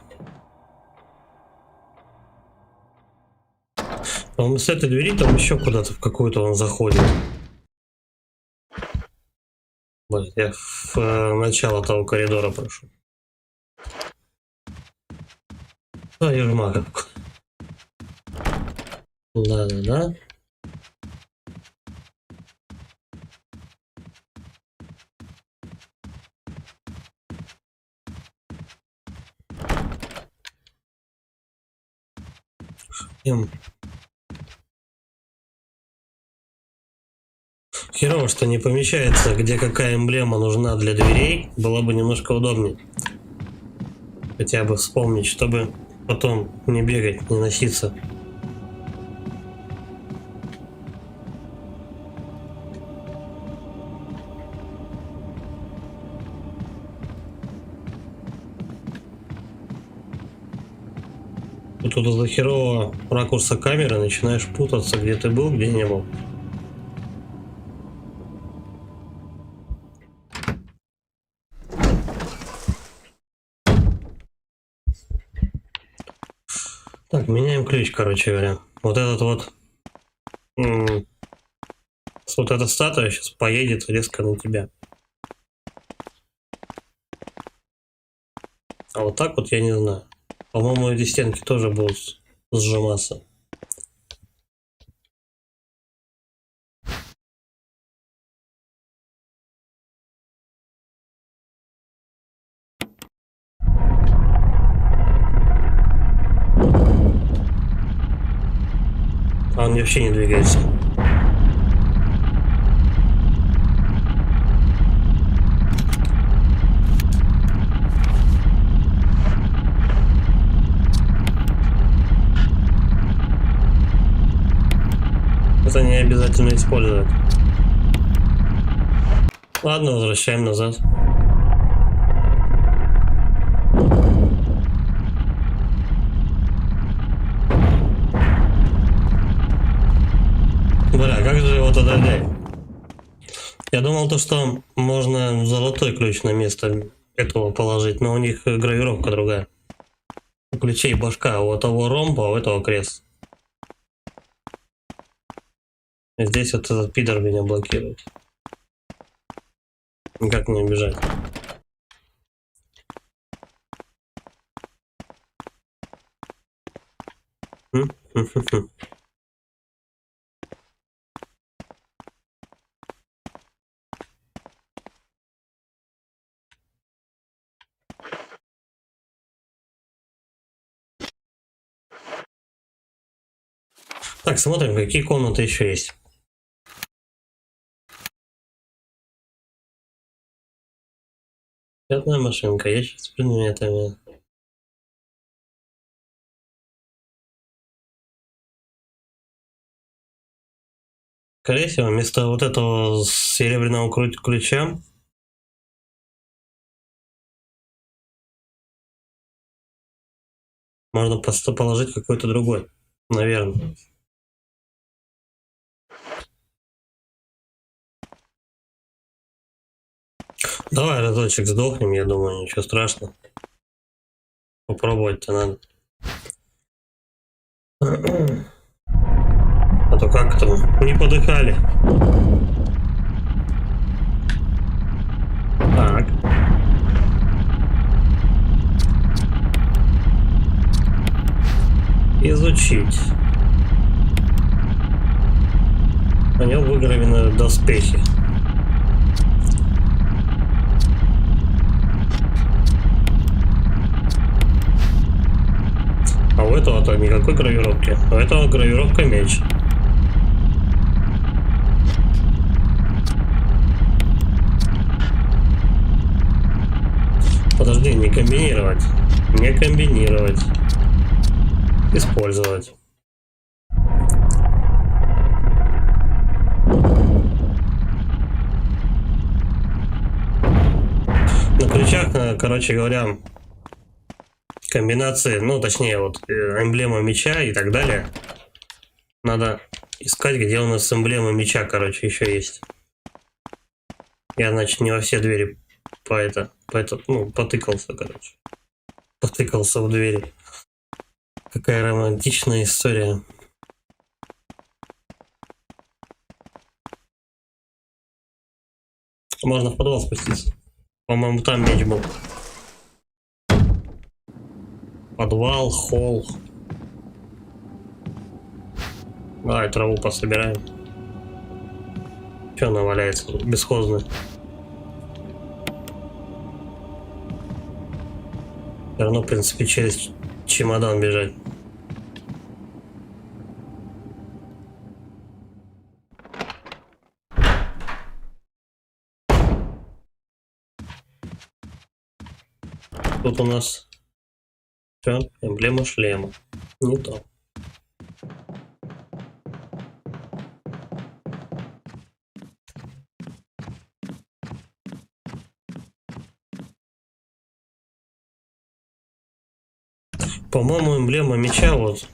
Speaker 1: По-моему, с этой двери там еще куда-то в какую-то он заходит. Блин, я в начало того коридора прошу. Твою ж маковку. Да. Херово, что не помещается, где какая эмблема нужна для дверей, было бы немножко удобнее. Хотя бы вспомнить, чтобы потом не бегать, не носиться. Тут из-за херового ракурса камеры начинаешь путаться, где ты был, где не был. Так, меняем ключ, короче говоря. Вот этот вот... вот эта статуя сейчас поедет резко на тебя. А вот так вот я не знаю. По-моему, эти стенки тоже будут сжиматься. А он вообще не двигается. Это не обязательно использовать. Ладно, возвращаем назад. Бля, как же его тогда взять? Я думал, то, что можно золотой ключ на место этого положить, но у них гравировка другая. У ключей башка, у того ромба, а у этого крест. Здесь вот этот пидор меня блокирует. Как мне бежать? Так, смотрим, какие комнаты еще есть. Пятная машинка, ящик с предметами. Скорее всего, вместо вот этого серебряного ключа можно просто положить какой-то другой, наверное. Давай разочек сдохнем, я думаю, ничего страшного. Попробовать-то надо. А то как там, не подыхали. Так. Изучить. На нем выгравлены доспехи. А у этого-то никакой гравировки. У этого гравировка меч. Подожди, не комбинировать. Не комбинировать. Использовать. На ключах, короче говоря, комбинации, ну точнее вот эмблема меча и так далее. Надо искать, где у нас эмблема меча, короче, еще есть. Я, значит, не во все двери потыкался, короче. Потыкался в двери. Какая романтичная история. Можно в подвал спуститься. По-моему, там меч был. Подвал, холл. Давай траву пособираем. Че она валяется? Бесхозная. Все равно, в принципе, через чемодан бежать. тут у нас? Что? Эмблема шлема. Не то. По-моему, эмблема меча вот.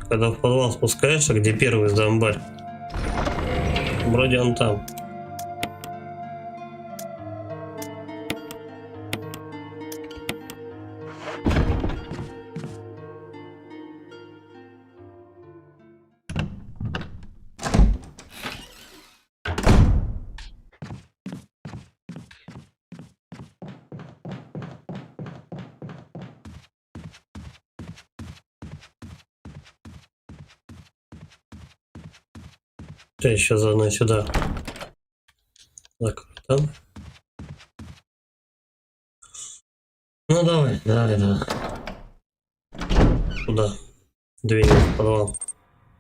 Speaker 1: Когда в подвал спускаешься, где первый зомбарь. Вроде он там. Я еще заодно сюда. Так, там. Ну давай. Куда? Двинем в подвал.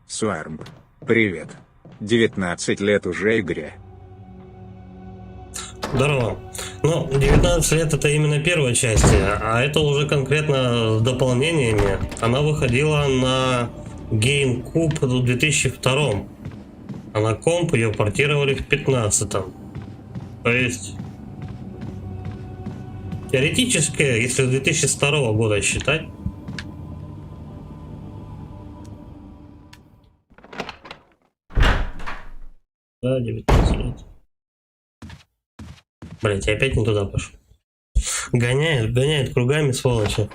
Speaker 2: Суармб, привет. 19 лет уже игре.
Speaker 1: Здорово. Ну, 19 лет это именно первая часть, а это уже конкретно с дополнениями. Она выходила на GameCube в 2002. А на комп ее портировали в 15-м. То есть теоретически, если с 2002 года считать, да, 19 лет. Блять, я опять не туда пошел. Гоняет кругами, сволочи.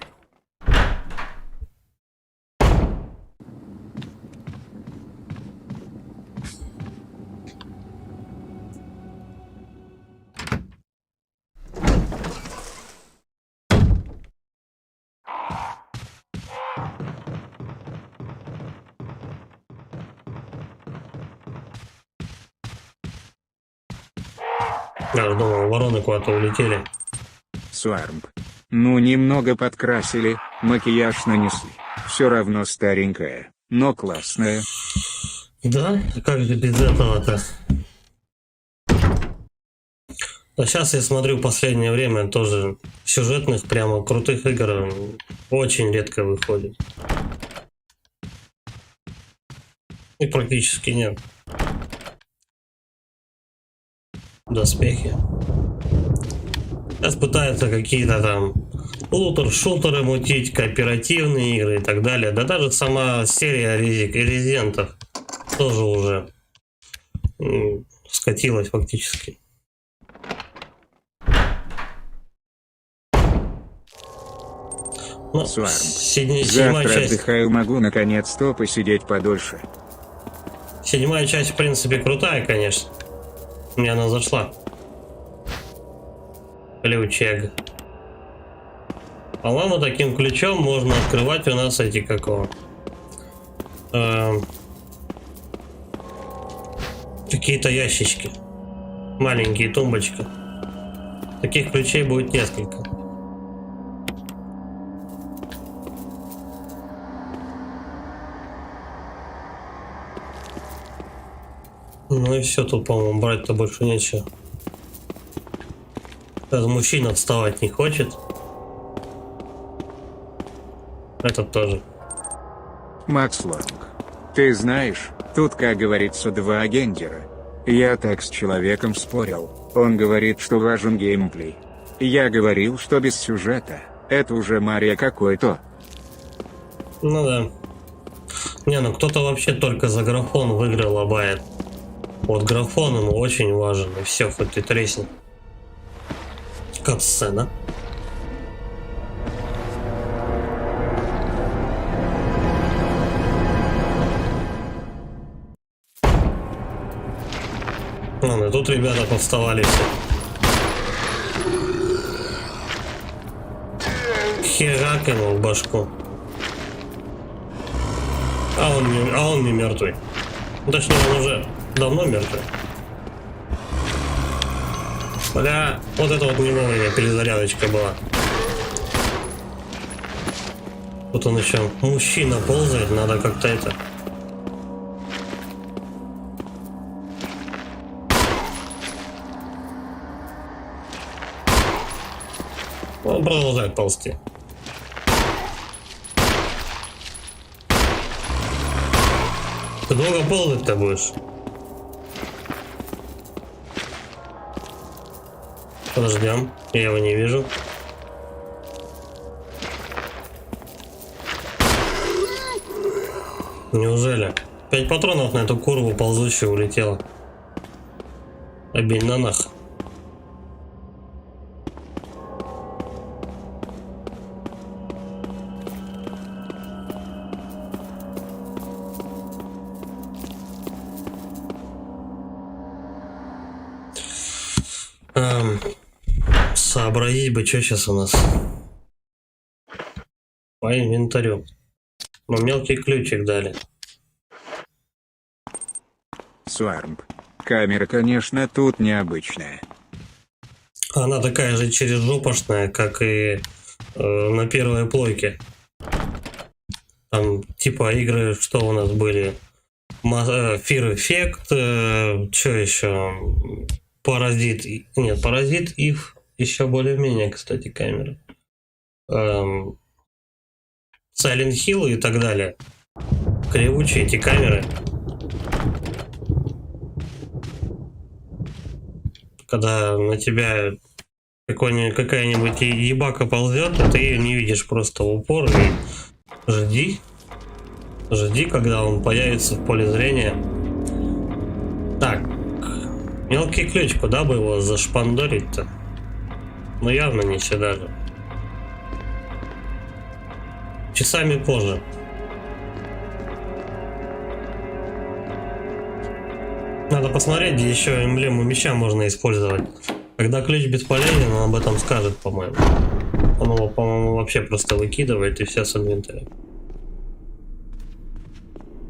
Speaker 1: Я думал, вороны куда-то улетели.
Speaker 2: Суармб. Ну немного подкрасили, макияж нанесли. Все равно старенькая, но классная.
Speaker 1: Да? Как же без этого-то? А сейчас я смотрю в последнее время тоже сюжетных, прямо крутых игр очень редко выходит. И практически нет. Доспехи. Сейчас пытаются какие-то там лутер-шутеры мутить, кооперативные игры и так далее. Да даже сама серия резидентов тоже уже скатилась фактически. Ну,
Speaker 2: Суармб.
Speaker 1: седьмая
Speaker 2: Завтра
Speaker 1: часть.
Speaker 2: отдыхаю, могу наконец-то посидеть подольше.
Speaker 1: Седьмая часть, в принципе, крутая, конечно. Мне она зашла. Ключег. По-моему, таким ключом можно открывать у нас эти какого. Какие-то ящички. Маленькие тумбочки. Таких ключей будет несколько. Ну и все, тут, по-моему, брать-то больше нечего. Этот мужчина отставать не хочет. Этот тоже.
Speaker 2: Макс Лонг. Ты знаешь, тут, как говорится, два гендера. Я так с человеком спорил. Он говорит, что важен геймплей. Я говорил, что без сюжета. Это уже Мария какой-то.
Speaker 1: Ну да. Не, ну кто-то вообще только за графон в игры лобает. Вот графон ему очень важен, и все, хоть ты тресни. Катсцена. Ладно, тут ребята повставали все. Херак ему в башку. А он не мертвый. Точнее, он уже давно мертвый. Бля, вот это вот не вовремя перезарядочка была. Тут он еще мужчина ползает, надо как-то это. Он продолжает ползти. Ты долго ползать-то будешь? Подождем, я его не вижу. Неужели? 5 патронов на эту курву ползущую улетело. Обень на нах. Сообразить бы, что сейчас у нас по инвентарю. Ну, мелкий ключик дали.
Speaker 2: Свармп. Камера, конечно, тут необычная.
Speaker 1: Она такая же черезжопошная, как и на первой плойке. Там типа игры, что у нас были? Fear Effect, что еще? Паразит. Нет, Паразит Ив еще более-менее, кстати, камера. Silent Hill и так далее. Кривучие эти камеры. Когда на тебя какая-нибудь ебака ползет, а ты ее не видишь просто в упор и жди. Жди, когда он появится в поле зрения. Так. Мелкий ключ, куда бы его зашпандорить-то? Ну явно не сюда же. Часами позже. Надо посмотреть, где еще эмблему меча можно использовать. Когда ключ бесполезен, он об этом скажет, по-моему. Он его, по-моему, вообще просто выкидывает и все с инвентаря.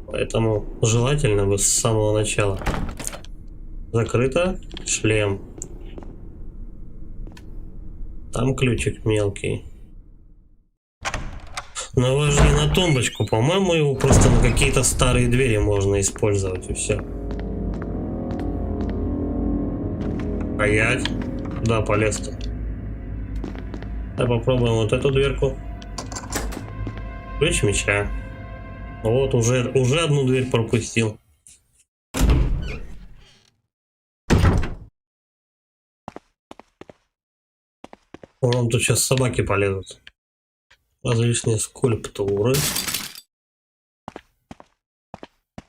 Speaker 1: Поэтому желательно бы с самого начала. Закрыто. Шлем. Там ключик мелкий. Но его же не на тумбочку. По-моему, его просто на какие-то старые двери можно использовать и все. Стоять. Да, полез-то. Давай попробуем вот эту дверку. Ключ меча. Вот, уже одну дверь пропустил. Вон тут сейчас собаки полезут. Различные скульптуры.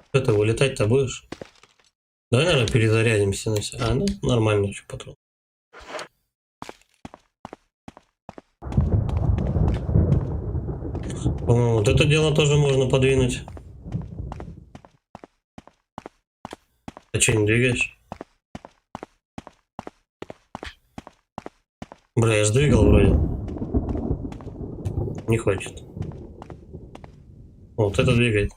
Speaker 1: Что ты, вылетать-то будешь? Давай, наверное, перезарядимся на себя. А, ну, нормально еще патрон. По-моему, вот это дело тоже можно подвинуть. А че не двигаешь? Бля, я же двигал вроде. Не хочет. Вот это двигает.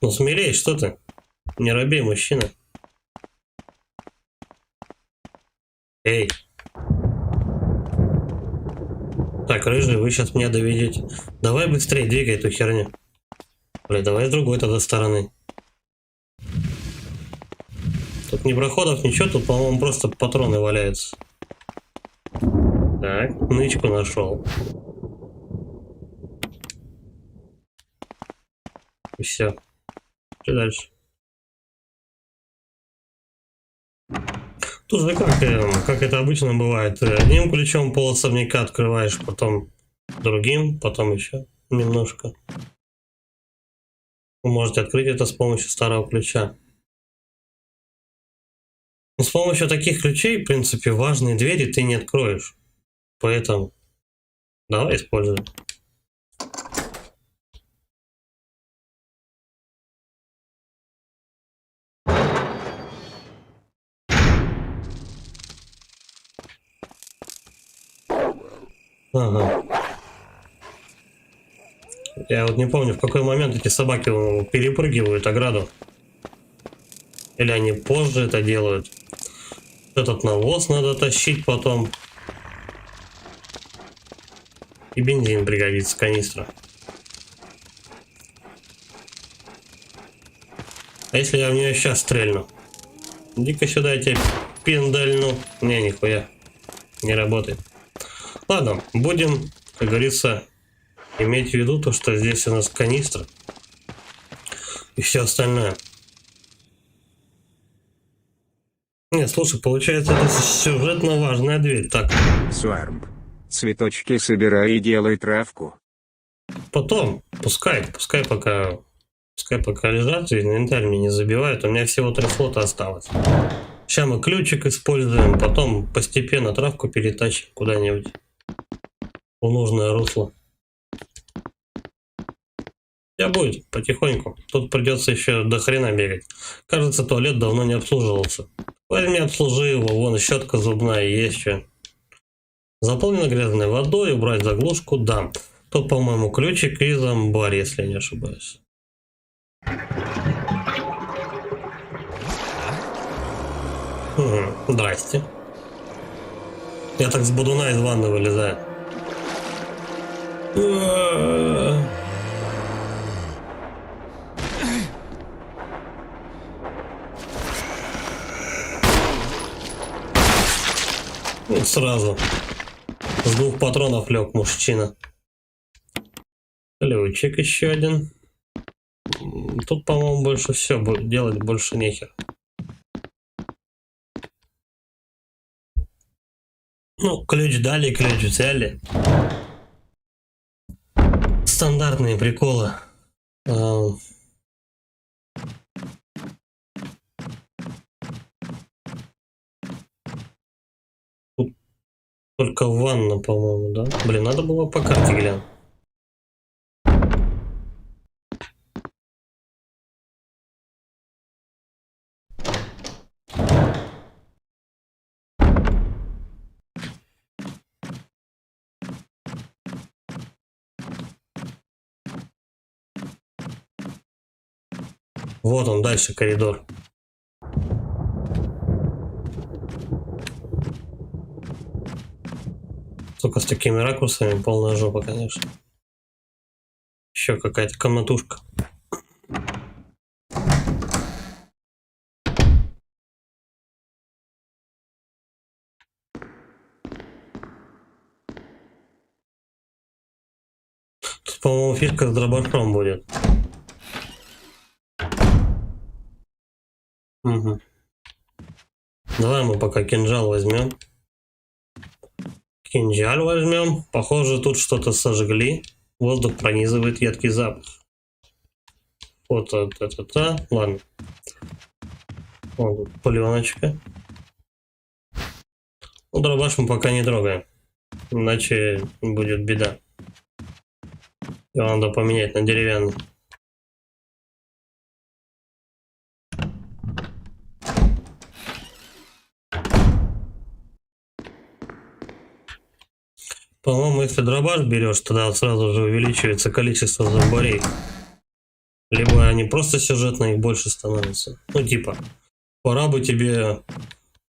Speaker 1: Ну смелей, что ты? Не робей, мужчина. Эй. Так, рыжий, вы сейчас меня доведете. Давай быстрее двигай эту херню. Бля, давай с другой тогда стороны. Тут ни проходов, ничего, тут, по-моему, просто патроны валяются. Так, нычку нашел. И все. Что дальше? Тут же как это обычно бывает. Одним ключом пол особняка открываешь, потом другим, потом еще немножко. Вы можете открыть это с помощью старого ключа. Но с помощью таких ключей, в принципе, важные двери ты не откроешь. Поэтому давай используем. Ага. Я вот не помню, в какой момент эти собаки перепрыгивают ограду. Или они позже это делают. Этот навоз надо тащить потом. И бензин пригодится, канистра. А если я в нее сейчас стрельну? Иди-ка сюда, я тебе пиндальну. Не, нихуя. Не работает. Ладно, будем, как говорится, иметь в виду то, что здесь у нас канистра и все остальное. Не, слушай, получается, это сюжетно важная дверь. Так,
Speaker 2: Свармп. Цветочки собирай и делай травку.
Speaker 1: потом, пускай пока лежат, и инвентарь мне не забивают. У меня всего 3 слота осталось. Сейчас мы ключик используем, потом постепенно травку перетащим куда-нибудь в нужное русло. Я будет потихоньку. Тут придется еще до хрена бегать. Кажется, туалет давно не обслуживался. Возьми, обслужи его, вон щетка зубная есть что. Заполнена грязной водой, убрать заглушку, да. Тут, по-моему, ключик из амбар, если я не ошибаюсь. Здрасте. Я так с будуна из ванны вылезаю. Вот сразу. С 2 патронов лег мужчина. Ключик еще один. Тут, по-моему, больше все. Делать больше нехер. Ну, ключ дали, ключ взяли. Стандартные приколы. Тут только ванна, по-моему, да? Блин, надо было по карте глянуть. Вот он, дальше коридор. Только с такими ракурсами полная жопа, конечно. Еще какая-то комнатушка. Тут, по-моему, фишка с дробашом будет. Угу. Давай мы пока кинжал возьмем. Кинжал возьмем. Похоже, тут что-то сожгли. Воздух пронизывает едкий запах. Вот это. Ладно. Вот пленочка. Ну, дробаш мы пока не трогаем. Иначе будет беда. Его надо поменять на деревянный. По-моему, если дробаш берешь, тогда сразу же увеличивается количество зомбарей. Либо они просто сюжетно их больше становятся. Ну типа, пора бы тебе,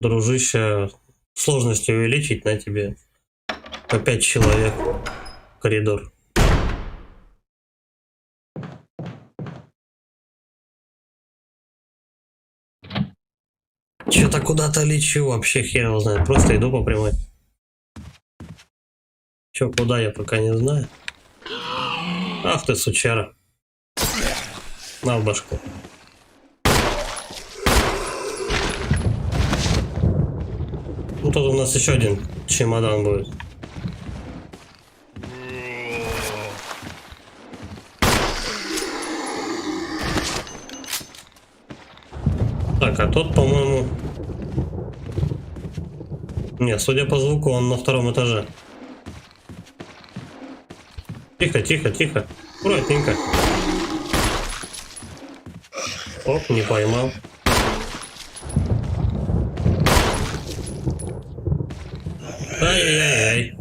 Speaker 1: дружище, сложности увеличить, на тебе по 5 человек в коридор. Че-то куда-то лечу, вообще хер его знает. Просто иду по прямой. Че, куда, я пока не знаю. Ах ты, сучара. На в башку. Ну тут у нас еще один чемодан будет. Так, а тот, по-моему... Не, судя по звуку, он на 2-м этаже. Тихо, тихо, тихо. Аккуратненько. Оп, не поймал. Ай-яй-яй.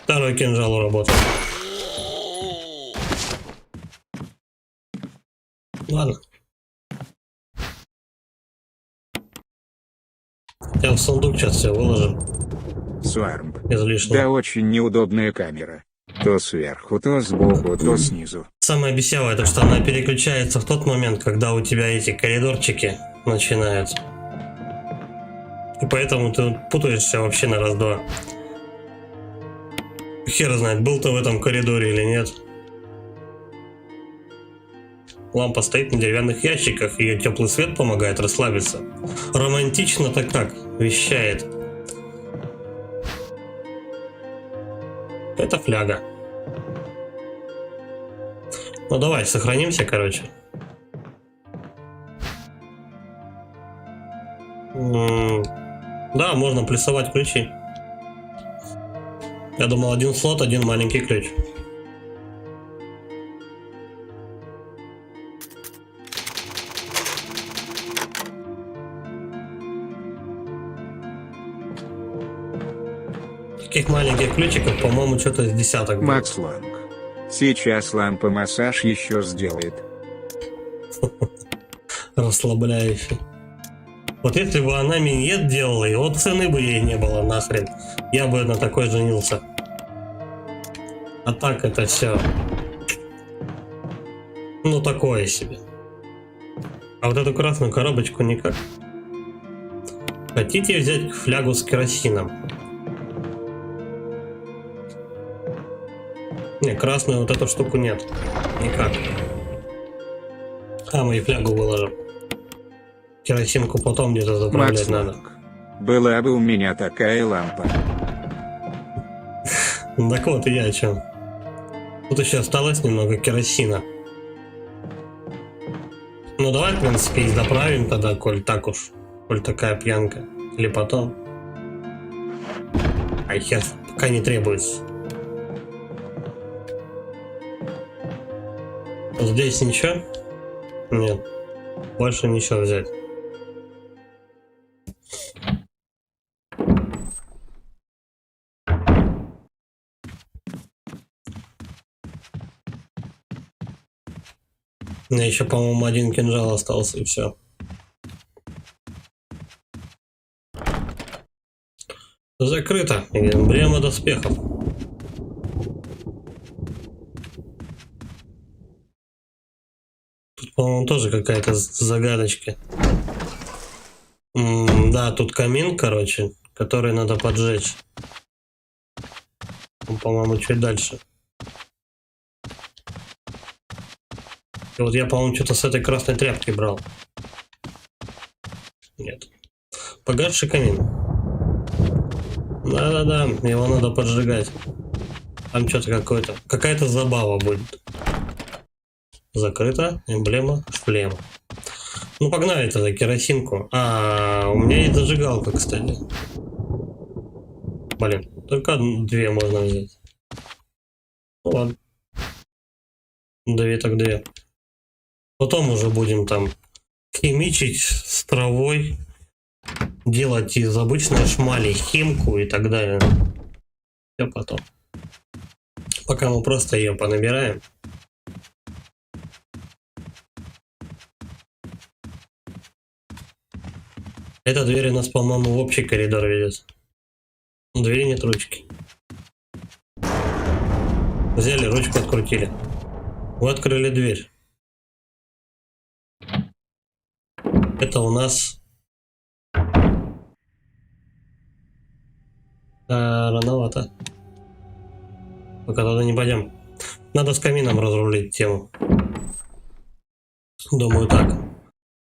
Speaker 1: Второй кинжал работает. Ладно. Я в сундук сейчас все выложим.
Speaker 2: Свармп.
Speaker 1: Излишне.
Speaker 2: Да, очень неудобная камера. То сверху, то сбоку, то снизу.
Speaker 1: Самое бесявое, то что она переключается в тот момент, когда у тебя эти коридорчики начинаются. И поэтому ты путаешься вообще на раз-два. Хер знает, был ты в этом коридоре или нет. Лампа стоит на деревянных ящиках, ее теплый свет помогает расслабиться. Романтично-то как, вещает. Это фляга. Ну давай, сохранимся, короче. Да, можно плюсовать ключи. Я думал, один слот, один маленький ключ. Таких маленьких ключиков, по-моему, что-то с десяток.
Speaker 2: Макс Ланг. Сейчас лампа массаж еще сделает.
Speaker 1: Расслабляющий. Вот если бы она миньет делала, и вот цены бы ей не было нахрен, я бы на такой женился. А так это все. Ну такое себе. А вот эту красную коробочку никак. Хотите взять флягу с керосином? Не, красную вот эту штуку нет. Никак. А, мы и флягу выложим. Керосинку потом где-то заправлять
Speaker 2: Макс
Speaker 1: надо.
Speaker 2: Ланг. Была бы у меня такая лампа.
Speaker 1: Так вот и я о чем. Тут еще осталось немного керосина. Ну давай, в принципе, и заправим тогда, коль так уж. Коль такая пьянка. Или потом. Ай, хер, пока не требуется. Здесь ничего? Нет. Больше ничего взять. У меня еще, по-моему, один кинжал остался, и все. Закрыто. Эмблема доспехов. Тут, по-моему, тоже какая-то загадочка. Да, тут камин, короче, который надо поджечь. Он, по-моему, чуть дальше. И вот я, по-моему, что-то с этой красной тряпки брал. Нет. Погасший камин. Да-да-да, его надо поджигать. Там что-то какое-то. Какая-то забава будет. Закрыто. Эмблема шлема. Ну, погнали тогда керосинку. А, у меня есть зажигалка, кстати. Блин, только две можно взять. Ну ладно. Две так две. Потом уже будем там химичить с травой, делать из обычной шмали химку и так далее. Все потом. Пока мы просто ее понабираем. Эта дверь у нас, по-моему, в общий коридор ведет. У двери нет ручки. Взяли, ручку открутили. Вы открыли дверь. Это у нас... рановато. Пока туда не пойдем. Надо с камином разрулить тему. Думаю так.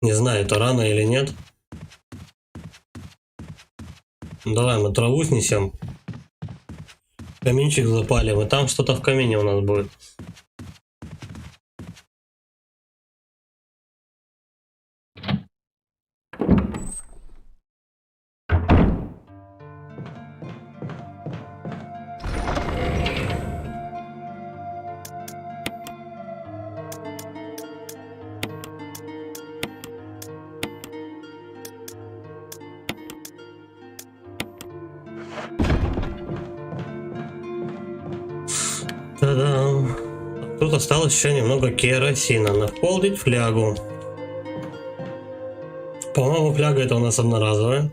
Speaker 1: Не знаю, это рано или нет. Давай мы траву снесем. Каминчик запалим. И там что-то в камине у нас будет. Та-дам. Тут осталось еще немного керосина. Наполнить флягу. По-моему, фляга это у нас одноразовая.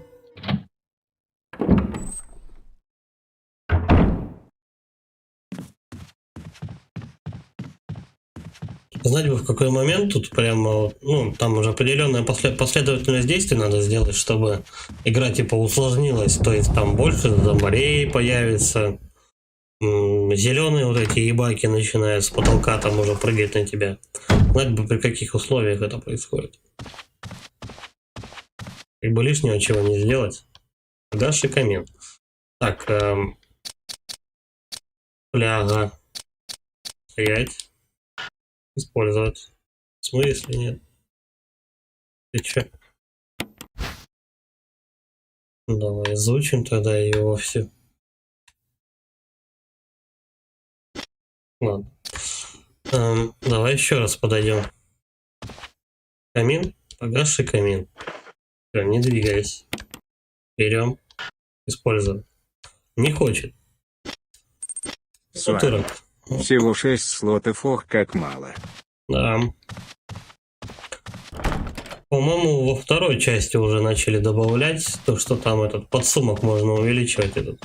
Speaker 1: знать бы в какой момент тут прямо, ну, там уже определенная последовательность действий надо сделать, чтобы игра типа усложнилась. То есть там больше зомбарей появится, зеленые вот эти ебаки начинают с потолка там уже прыгать на тебя. Знать бы при каких условиях это происходит. Как бы лишнего чего не сделать. Гаш и камин. Так, фляга. Стоять. Использовать. В смысле нет? Ты чё? Давай изучим тогда его все. Ладно. Давай еще раз подойдем. Камин. Погасший камин. Все, не двигайся. Берем. Используем. Не хочет.
Speaker 2: Слава.
Speaker 1: Утырок.
Speaker 2: Всего 6 слотов, ох, как мало.
Speaker 1: Да. По-моему, во второй части уже начали добавлять то, что там этот подсумок можно увеличивать этот.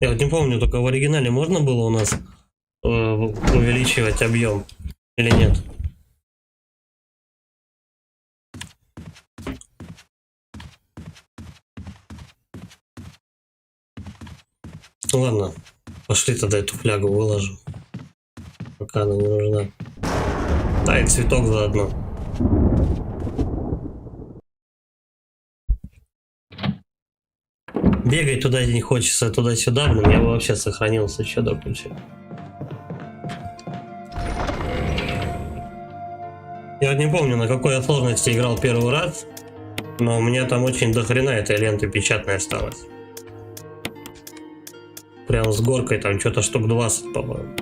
Speaker 1: Я вот не помню, только в оригинале можно было у нас увеличивать объем или нет? Ладно, пошли тогда эту флягу выложим, пока она не нужна. Да, и цветок заодно. Бегать туда не хочется, туда-сюда, блин, я бы вообще сохранился еще до кучи. Я не помню, на какой я сложности играл первый раз, но у меня там очень дохрена этой ленты печатной осталось. Прям с горкой там что-то штук 20, по-моему.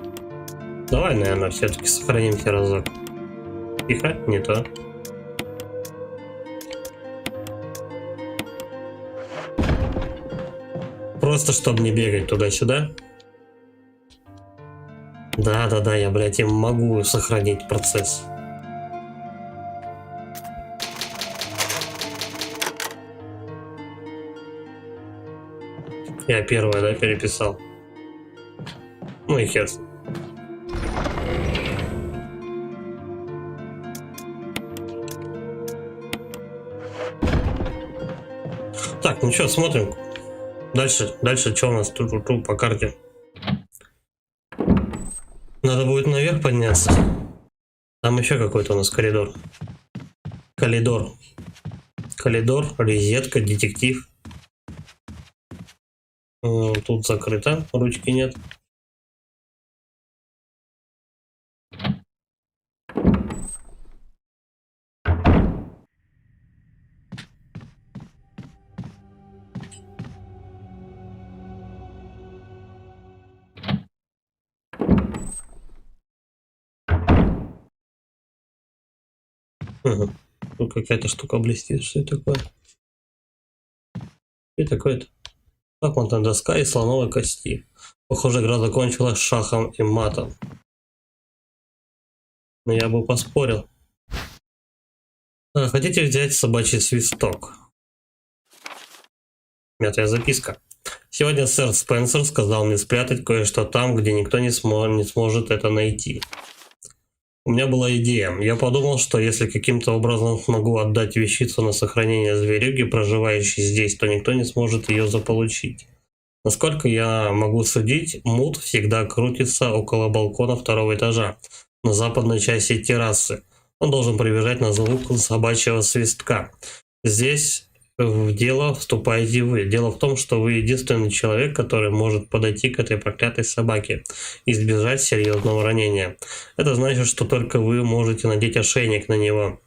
Speaker 1: Давай, наверное, все-таки сохранимся разок. Тихо, не то. Просто чтобы не бегать туда-сюда. Да, я, блядь, им могу сохранить процесс. Я первое, да, переписал. Ну и хер. Так, ну что, смотрим. Дальше что у нас тут по карте? Надо будет наверх подняться. Там еще какой-то у нас коридор. Коридор, розетка, детектив. Тут закрыто, ручки нет. Угу. Тут какая-то штука блестит. Что это такое? Что такое-то? Шахматная доска и слоновой кости. Похоже, игра закончилась шахом и матом. Но я бы поспорил. Хотите взять собачий свисток? Мятая записка. Сегодня сэр Спенсер сказал мне спрятать кое-что там, где никто не сможет это найти. У меня была идея. Я подумал, что если каким-то образом смогу отдать вещицу на сохранение зверюги, проживающей здесь, то никто не сможет ее заполучить. Насколько я могу судить, Мут всегда крутится около балкона второго этажа, на западной части террасы. Он должен прибежать на звук собачьего свистка. Здесь в дело вступаете вы. Дело в том, что вы единственный человек, который может подойти к этой проклятой собаке и избежать серьезного ранения. Это значит, что только вы можете надеть ошейник на него.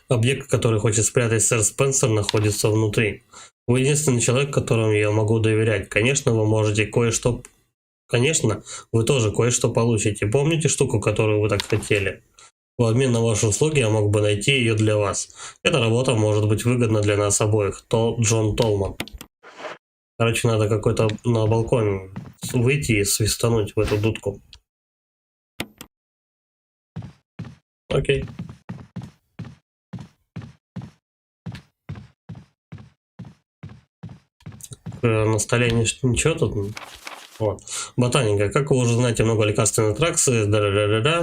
Speaker 1: Объект, который хочет спрятать сэр Спенсер, находится внутри. Вы единственный человек, которому я могу доверять. Конечно, вы можете кое-что... Конечно, вы тоже кое-что получите. Помните штуку, которую вы так хотели? В обмен на ваши услуги я мог бы найти ее для вас. Эта работа может быть выгодна для нас обоих. Джон Толман. Короче, надо какой-то на балкон выйти и свистануть в эту дудку. Окей. На столе ничего тут. Вот. Ботаника. Как вы уже знаете, много лекарственных тракций. Да-да-да-да-да.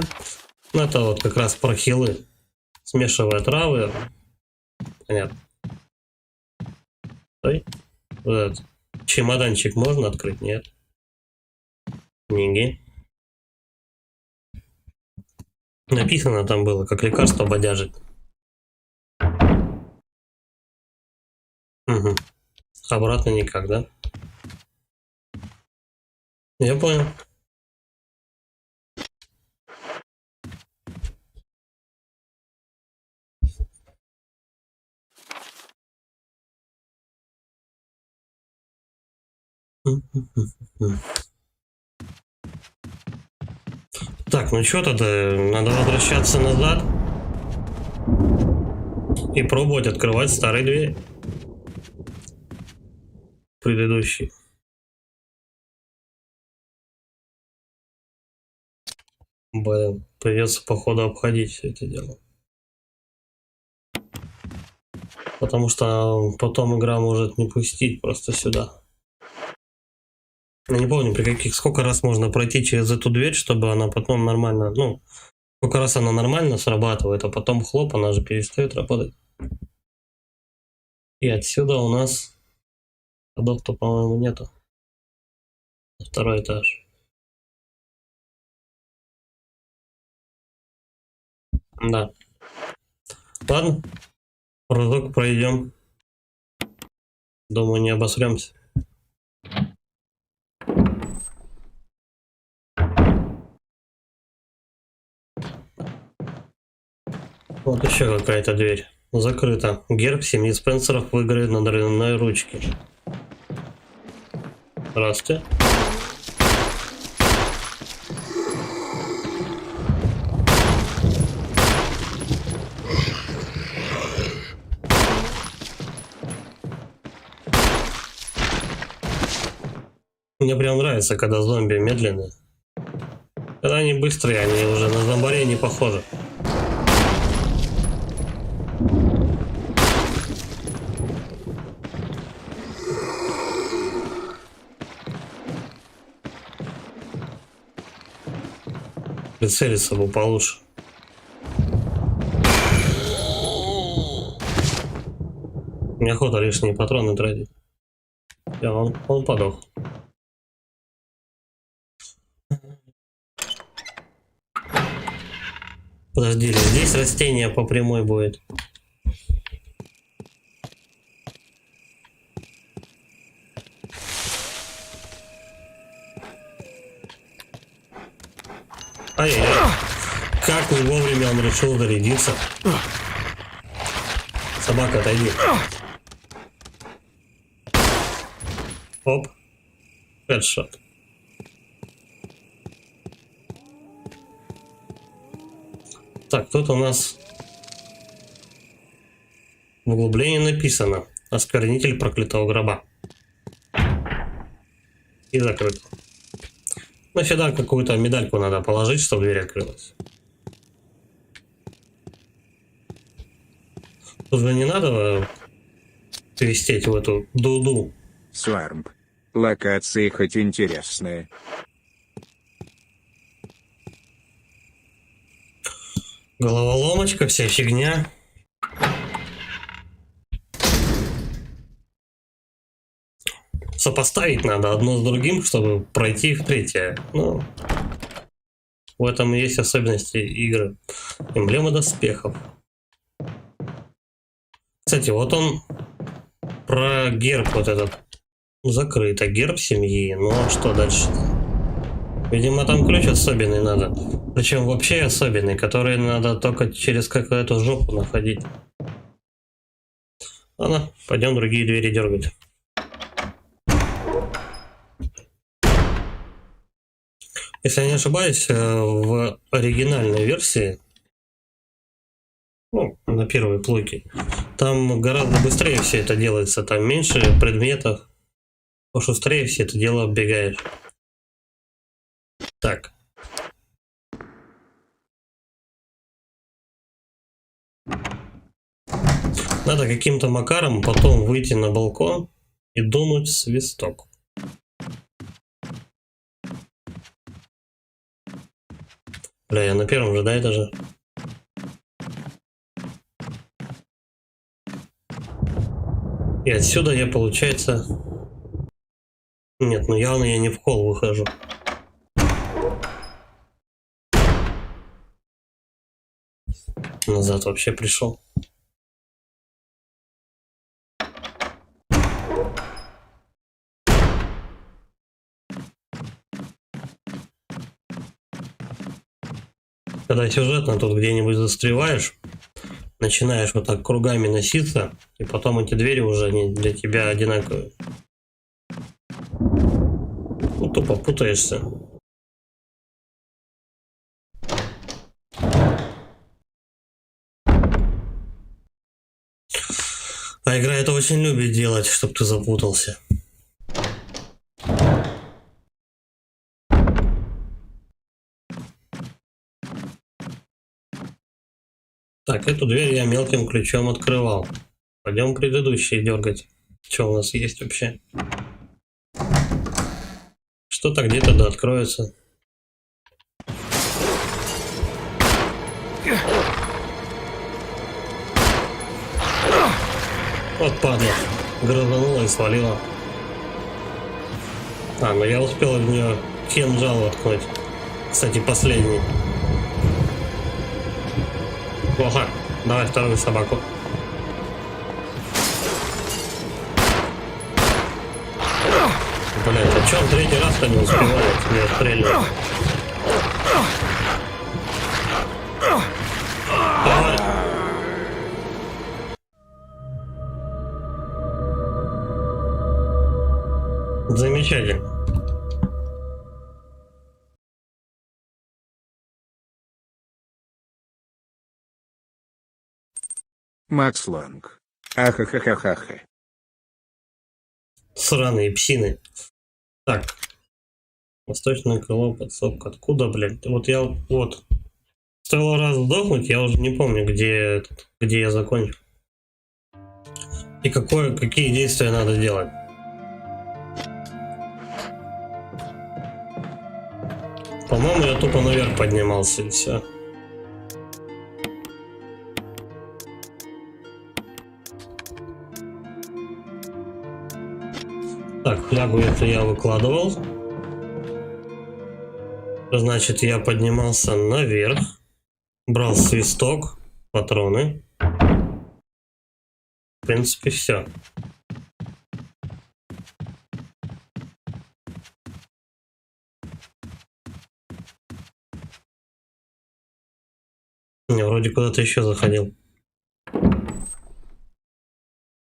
Speaker 1: Ну, это вот как раз про хилы. Смешивая травы. Понятно. Ой. Вот этот чемоданчик можно открыть? Нет. Книги. Написано там было, как лекарство бодяжит. Угу. Обратно никак, да? Я понял. Так, ну что тогда? Надо возвращаться назад и пробовать открывать старые двери. Предыдущий. Блин, придется походу обходить все это дело. Потому что потом игра может не пустить просто сюда. Я не помню, сколько раз можно пройти через эту дверь, чтобы она потом нормально, ну, сколько раз она нормально срабатывает, а потом хлоп, она же перестает работать. И отсюда у нас ходов-то, по-моему, нету. Второй этаж. Да. Ладно. Разок пройдем. Думаю, не обосремся. Вот еще какая-то дверь. Закрыта. Герб семьи Спенсеров выиграет на дрянной ручке. Здравствуйте. Мне прям нравится, когда зомби медленные. Когда они быстрые, они уже на зомбарей не похожи. Прицелиться бы получше. Неохота лишние патроны тратить. Он подох. Подожди, здесь растение по прямой будет. Ай-яй-яй. Как не вовремя он решил зарядиться. Собака, отойди. Оп. Хедшот. Так, тут у нас в углублении написано «Осквернитель проклятого гроба». И закрыто. Ну, сюда какую-то медальку надо положить, чтобы дверь открылась. Тут же не надо свистеть в эту дуду.
Speaker 2: Свармп. Локации хоть интересные.
Speaker 1: Головоломочка, вся фигня. Сопоставить надо одно с другим, чтобы пройти в третье. Ну, в этом и есть особенности игры. Эмблема доспехов. Кстати, вот он про герб вот этот закрыт, а герб семьи. Ну а что дальше-то? Видимо, там ключ особенный надо. Причем вообще особенный, который надо только через какую-то жопу находить. Ладно, пойдем другие двери дергать. Если я не ошибаюсь, в оригинальной версии, ну, на первой плойке, там гораздо быстрее все это делается. Там меньше предметов, пошустрее все это дело оббегаешь. Так. Надо каким-то макаром потом выйти на балкон и дунуть в свисток. Бля, я на первом же, да, этаже? И отсюда я, получается... Нет, ну явно я не в холл выхожу. Назад вообще пришел. Когда сюжетно тут где-нибудь застреваешь, начинаешь вот так кругами носиться, и потом эти двери уже не для тебя одинаковые. Ну, тупо путаешься. А игра это очень любит делать, чтобы ты запутался. Так, эту дверь я мелким ключом открывал. Пойдем предыдущие дергать. Что у нас есть вообще? Что-то где-то да откроется. Вот падла. Грызанула и свалила. А, ну я успел в нее кинжал воткнуть. Кстати, последний. Плохо. Давай вторую собаку. Блять, а чё он третий раз-то не успевает меня стрельнуть? Давай. Замечательно.
Speaker 2: Макс Лонг. Ахахахахаха.
Speaker 1: Сраные псины. Так. Восточное крыло, подсобка. Откуда, блядь? Вот я вот. Стоило раз сдохнуть, я уже не помню, где я закончил. И какие действия надо делать. По-моему, я тупо наверх поднимался и все. Так, флягу эту я выкладывал. Значит, я поднимался наверх. Брал свисток, патроны. В принципе, все. Я вроде куда-то еще заходил.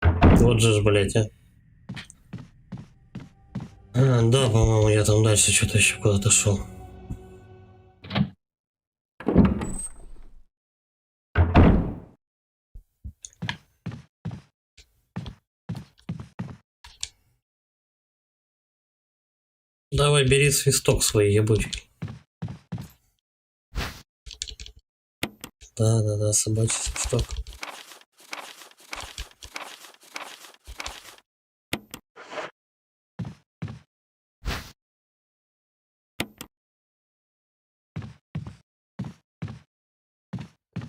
Speaker 1: Вот же ж, блять, а. Да, по-моему, я там дальше что-то еще куда-то шел. Давай, бери свисток свой ебучий. Да, собачий свисток.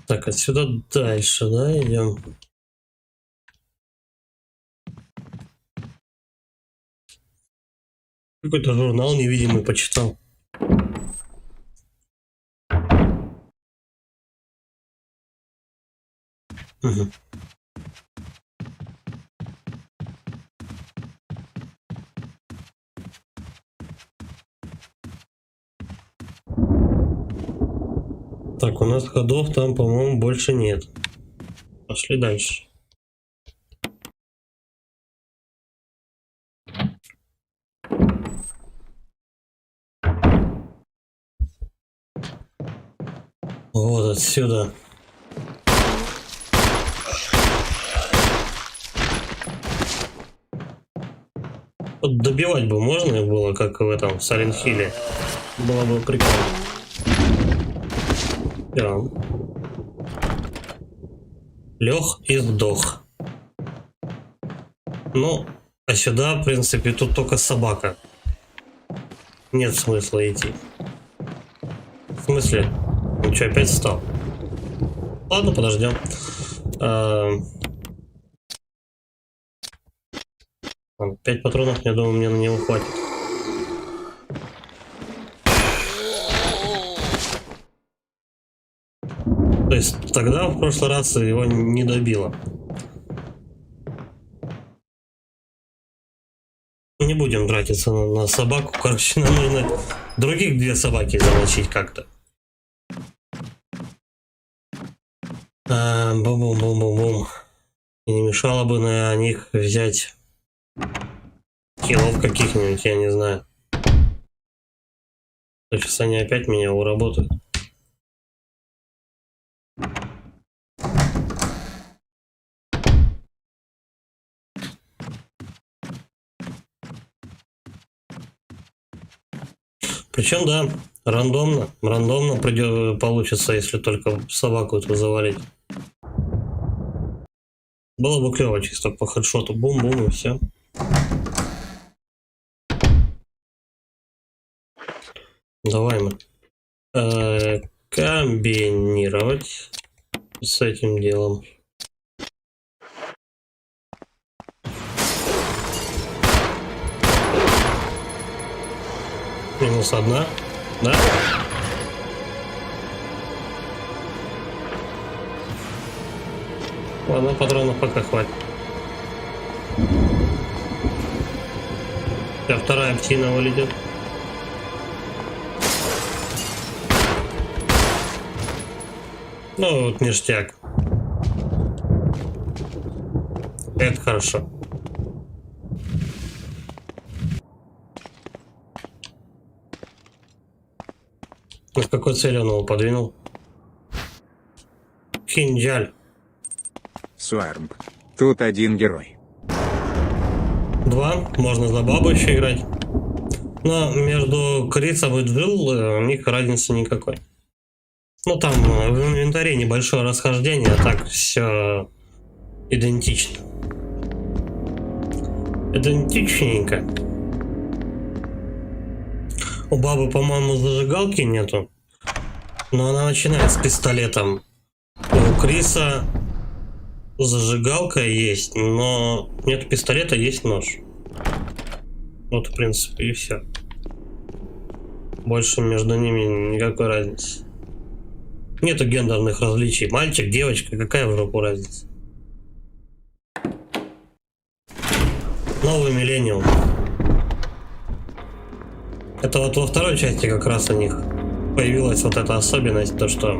Speaker 1: Так, отсюда дальше, да, идем. Какой-то журнал невидимый почитал. Угу. Так, у нас ходов там, по-моему, больше нет. Пошли дальше. Вот отсюда. Вот добивать бы можно было, как в этом в Silent Hill'е. Было бы прикольно. Прям. Лег и сдох. Ну, А сюда, в принципе, тут только собака. Нет смысла идти. В смысле? Ну что, опять встал? Ладно, подождем. 5 патронов, я думаю, мне на него хватит. То есть тогда в прошлый раз его не добило. Не будем тратиться на собаку. Короче, нам нужно других 2 собаки замочить как-то. Бум-бум-бум-бум-бум. И не мешало бы на них взять киллов каких-нибудь, я не знаю. Сейчас они опять меня уработают. Причем, да, рандомно получится, если только собаку эту завалить. Было бы клево, чисто по хедшоту. Бум-бум и все. Давай мы комбинировать с этим делом. Минус 1, да? Ладно, патронов пока хватит. Сейчас 2-я птина вылетит. Ну, вот ништяк. Это хорошо. С какой целью он его подвинул? Кинджаль.
Speaker 2: Свармп. Тут 1 герой.
Speaker 1: 2. Можно за бабу еще играть. Но между Крисом и Джилл у них разницы никакой. Ну там в инвентаре небольшое расхождение, а так все идентично. Идентичненько. У бабы, по-моему, зажигалки нету. Но она начинает с пистолетом. У Криса зажигалка есть, но нет пистолета, есть нож. Вот, в принципе, и все. Больше между ними никакой разницы. Нету гендерных различий. Мальчик, девочка, какая в жопу разница? Новый миллениум. Это вот во 2-й части как раз у них появилась вот эта особенность, то что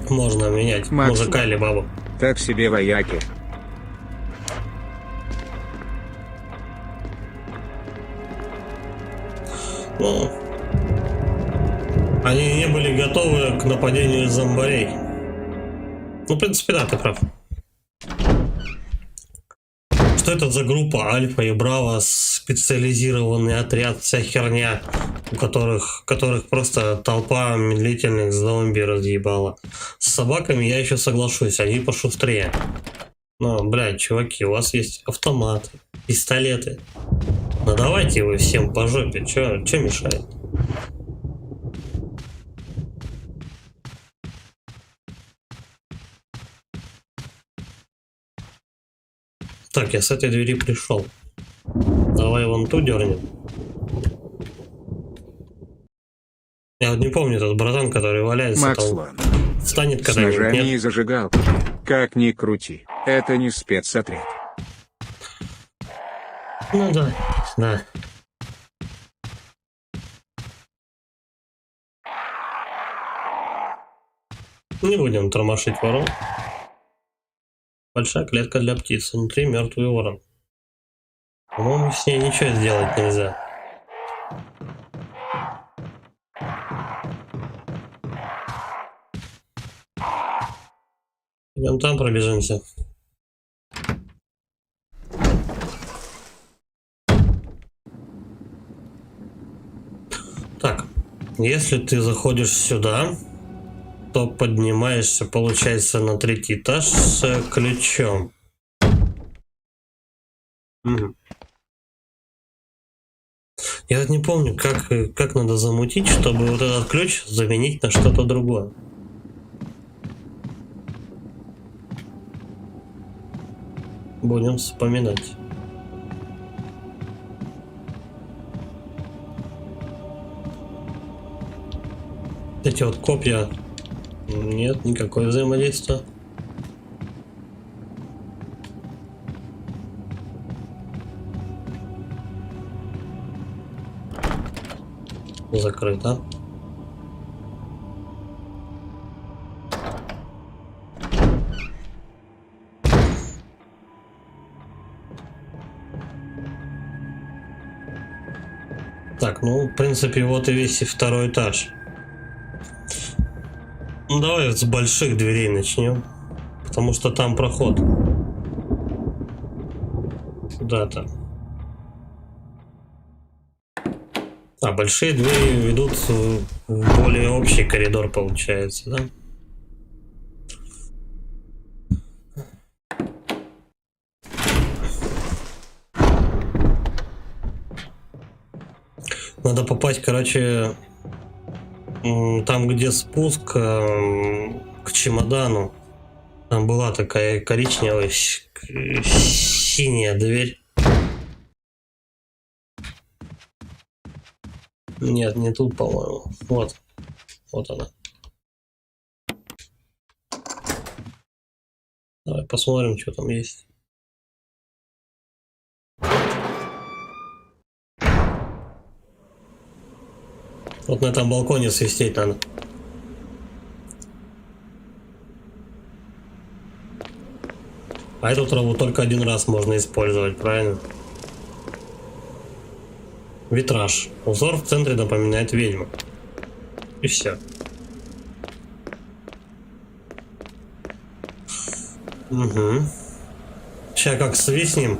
Speaker 1: можно менять
Speaker 2: Макс,
Speaker 1: мужика или бабу.
Speaker 2: Так себе вояки.
Speaker 1: Ну, они не были готовы к нападению зомбарей. Ну, в принципе, да, ты прав. Что это за группа Альфа и Браво, специализированный отряд, вся херня, у которых просто толпа медлительных зомби разъебала. С собаками я еще соглашусь, они пошустрее. Но, блядь, чуваки, у вас есть автоматы, пистолеты. Ну давайте вы всем по жопе, чё мешает? Так, я с этой двери пришел. Давай вон ту дернем. Я вот не помню этот братан, который валяется
Speaker 2: Макслан.
Speaker 1: там. Встанет
Speaker 2: С
Speaker 1: когда-нибудь,
Speaker 2: ножами и
Speaker 1: нет?
Speaker 2: зажигалками. Как ни крути. Это не спецотряд.
Speaker 1: Ну да, да. Не будем тормошить ворон. Большая клетка для птиц, внутри мертвый ворон. По-моему, с ней ничего сделать нельзя. Идем там пробежимся. Так, если ты заходишь сюда, то поднимаешься, получается, на 3-й этаж с ключом. Мгм. Я вот не помню, как надо замутить, чтобы вот этот ключ заменить на что-то другое. Будем вспоминать. Эти вот копья. Нет, никакое взаимодействия. Закрыто. Так, ну, в принципе, вот и весь и второй этаж. Ну, давай с больших дверей начнем, потому что там проход. Куда-то. А большие двери ведут в более общий коридор, получается, да? Надо попасть, короче, там, где спуск к чемодану. Там была такая коричневая синяя дверь. Нет, не тут, по-моему. Вот. Вот она. Давай посмотрим, что там есть. Вот на этом балконе свистеть надо. А эту траву только один раз можно использовать, правильно? Витраж. Узор в центре напоминает ведьму. И все. Угу. Сейчас как свистнем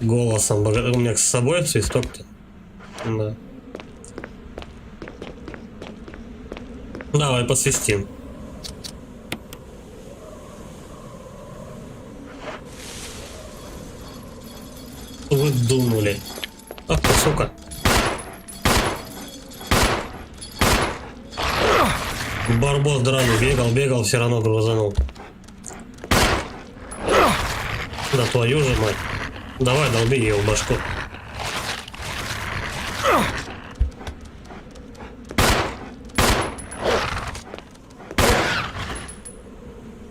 Speaker 1: голосом. У меня с собой свисток-то. Да. Давай посвистим. Вы думали. Ах ты, сука. Барбос драный бегал, все равно грузанул. Да твою же мать. Давай, долби ее в башку.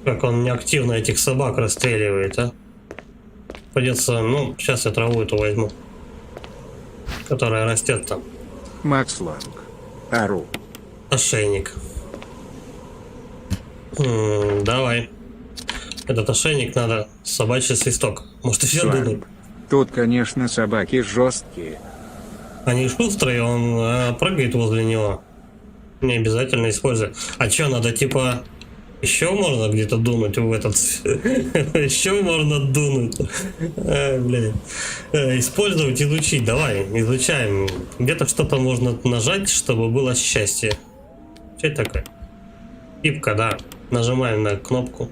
Speaker 1: Как он неактивно этих собак расстреливает, а? Придется, ну, сейчас я траву эту возьму, которая растет там.
Speaker 2: Макс Ланг. Ару.
Speaker 1: Ошейник. Давай. Этот ошейник надо, собачий свисток. Может, еще дудут.
Speaker 2: Сланг. Тут, конечно, собаки жесткие.
Speaker 1: Они шустрые, он прыгает возле него. Не обязательно использовать. А что, надо типа... Еще можно где-то дунуть в этот... Еще можно дунуть. Блин. Использовать, изучить. Давай, изучаем. Где-то что-то можно нажать, чтобы было счастье. Что это такое? Пипка, да. Нажимаем на кнопку.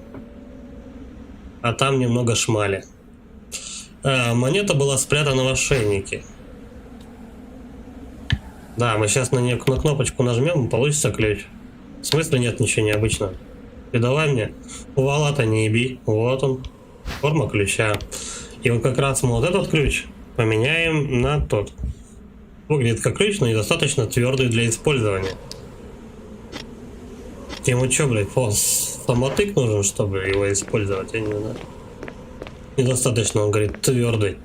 Speaker 1: А там немного шмали. Монета была спрятана в ошейнике. Да, мы сейчас на нее на кнопочку нажмем, получится ключ. В смысле нет ничего необычного. Ты давай мне. Вала-то не еби. Вот он. Форма ключа. И вот как раз мы вот этот ключ поменяем на тот. Выглядит как ключ, но недостаточно твердый для использования. Ему что, блядь, самотык нужен, чтобы его использовать? Я не знаю. Недостаточно, он говорит, твердый.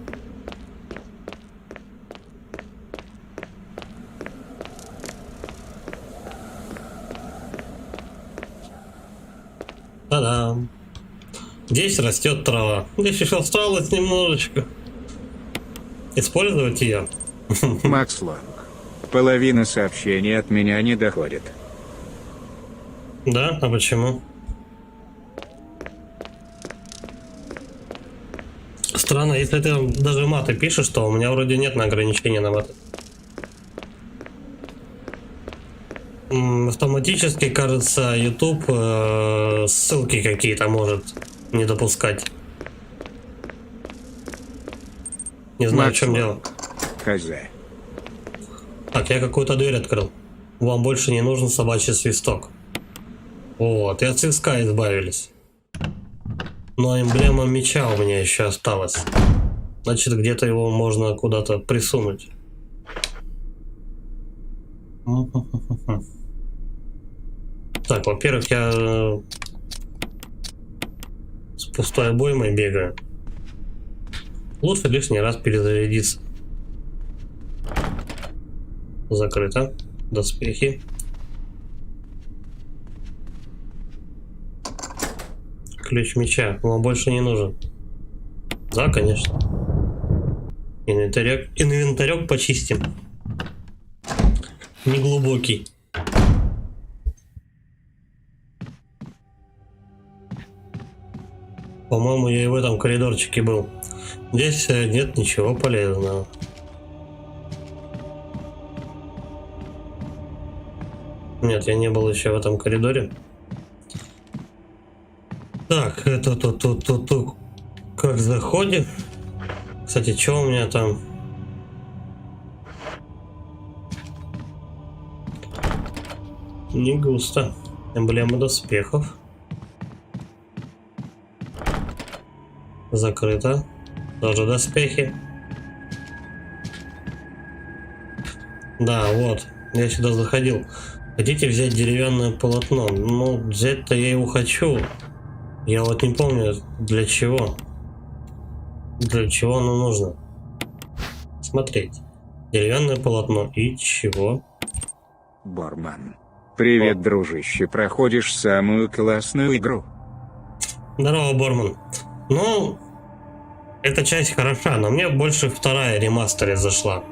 Speaker 1: Та-дам. Здесь растет трава. Здесь еще осталось немножечко. Использовать ее.
Speaker 2: Макс Ланг. Половина сообщений от меня не доходит.
Speaker 1: Да? А почему? Странно, если ты даже маты пишешь, то у меня вроде нет на ограничения на маты. Автоматически, кажется, YouTube ссылки какие-то может не допускать. Не знаю, в чем дело.
Speaker 2: Хз.
Speaker 1: Так, я какую-то дверь открыл. Вам больше не нужен собачий свисток. Вот, и от свистка избавились. Но эмблема меча у меня еще осталась. Значит, где-то его можно куда-то присунуть. Так, во-первых, я с пустой обоймой бегаю. Лучше лишний раз перезарядиться. Закрыто. Доспехи. Ключ меча. Вам больше не нужен. Да, конечно. Инвентарек почистим. Неглубокий. По-моему, я и в этом коридорчике был. Здесь нет ничего полезного. Нет, я не был еще в этом коридоре. Так, это тут. Как заходим? Кстати, что у меня там? Не густо. Эмблема доспехов. Закрыто. Тоже доспехи. Да, вот. Я сюда заходил. Хотите взять деревянное полотно? Ну, взять-то я его хочу. Я вот не помню, для чего. Для чего оно нужно. Смотреть. Деревянное полотно. И чего?
Speaker 2: Борман. Привет, дружище. Проходишь самую классную игру.
Speaker 1: Здорово, Борман. Ну, эта часть хороша, но мне больше вторая ремастере зашла.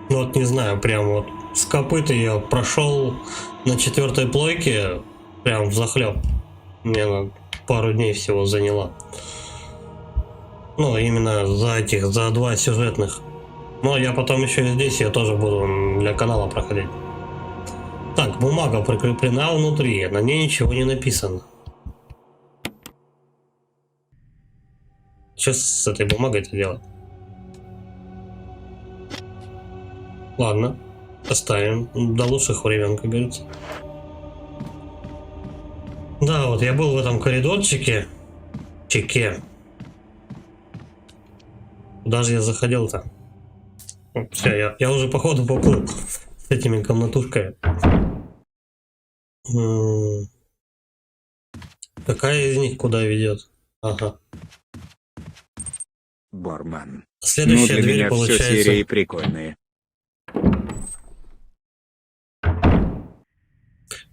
Speaker 1: Ну вот не знаю, прям вот с копыта я прошел на 4-й плойке, прям взахлеб. Мне на пару дней всего заняла. Ну, именно за 2 сюжетных. Но я потом еще и здесь я тоже буду для канала проходить. Так, бумага прикреплена внутри, на ней ничего не написано. Что с этой бумагой-то делать? Ладно, оставим. До лучших времен, как говорится. Да, вот я был в этом коридорчике. Куда же я заходил-то? Все, я уже походу поплыл с этими комнатушками. Какая из них куда ведет? Ага.
Speaker 2: Борман.
Speaker 1: Следующая
Speaker 2: для
Speaker 1: дверь
Speaker 2: меня
Speaker 1: получается.
Speaker 2: все серии прикольные.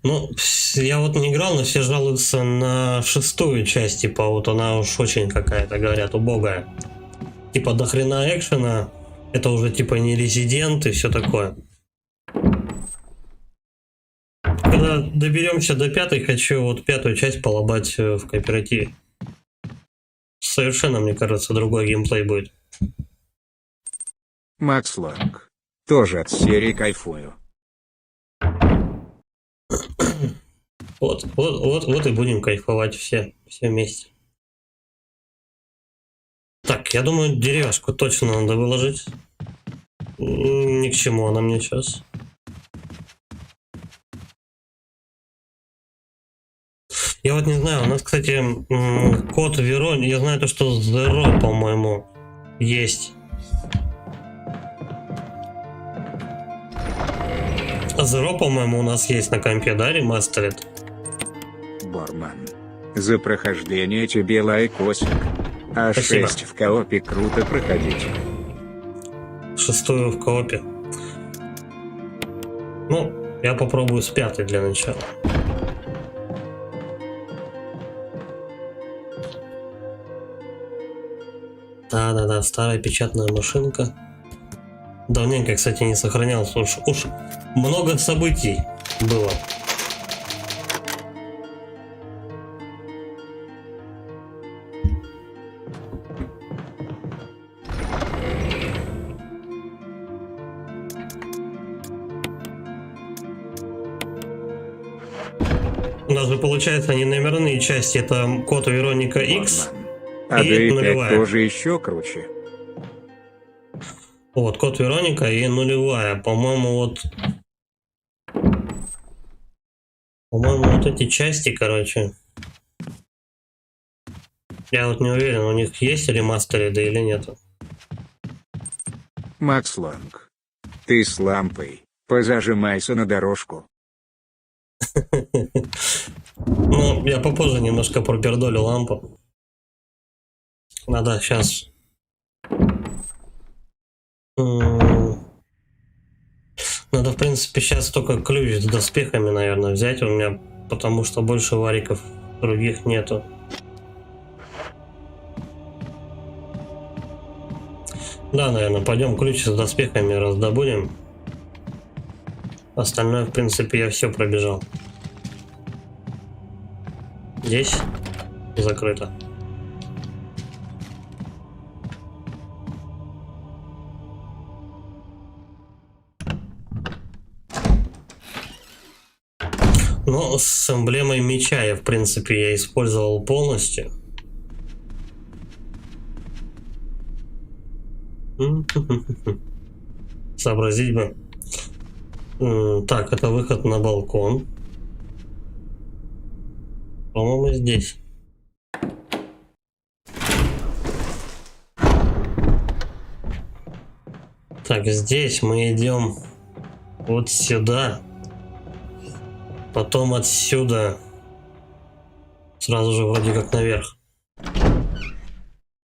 Speaker 1: Ну, я вот не играл, но все жалуются на 6-ю часть, типа вот она уж очень какая-то, говорят, убогая. Типа до хрена экшена, это уже типа не Резидент и все такое. Когда доберемся до 5-й, хочу вот 5-ю часть полобать в кооперативе. Совершенно, мне кажется, другой геймплей будет.
Speaker 2: Макс Лонг. Тоже от серии кайфую.
Speaker 1: Вот и будем кайфовать все вместе. Так, я думаю, деревяшку точно надо выложить. Ни к чему она мне сейчас. Я вот не знаю, у нас, кстати, код Верони, я знаю то, что Zero, по-моему, есть. Zero, по-моему, у нас есть на компе, да, ремастерит?
Speaker 2: Борман. За прохождение тебе лайкосик. А
Speaker 1: Спасибо.
Speaker 2: 6 в коопе круто проходить.
Speaker 1: 6-ю в коопе. Ну, я попробую с 5-й для начала. Да, старая печатная машинка. Давненько, кстати, не сохранялся. Уж много событий было. У нас же получается не номерные части, это код Вероника X.
Speaker 2: Борман. А
Speaker 1: И
Speaker 2: да и
Speaker 1: нулевая.
Speaker 2: так тоже еще круче.
Speaker 1: Вот, код Вероника и нулевая. По-моему, вот эти части, короче. Я вот не уверен, у них есть ремастеры, да или нет.
Speaker 2: Макс Лонг. Ты с лампой. Позажимайся на дорожку.
Speaker 1: Ну, я попозже немножко пропердолю лампу. Надо сейчас... Надо, в принципе, сейчас только ключ с доспехами, наверное, взять у меня, потому что больше вариков других нету. Да, наверное, пойдем ключ с доспехами раздобудем. Остальное, в принципе, я все пробежал. Здесь закрыто. Но с эмблемой меча я, в принципе, я использовал полностью. Сообразить бы. Так, это выход на балкон. По-моему, здесь. Так, здесь мы идем вот сюда. Потом отсюда. Сразу же вроде как наверх.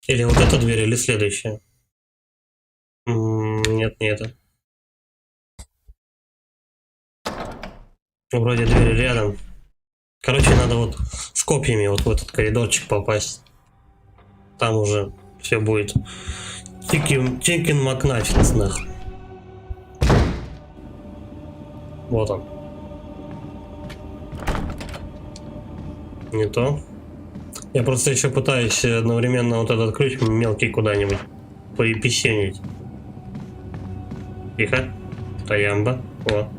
Speaker 1: Или вот эта дверь, или следующая. Нет, не это. Вроде двери рядом. Короче, надо вот с копьями вот в этот коридорчик попасть. Там уже все будет. Чикен Макнафтс, нахуй. Вот он. Не то. Я просто еще пытаюсь одновременно вот этот ключ мелкий куда-нибудь поеписенить. Тихо. Таямба. О.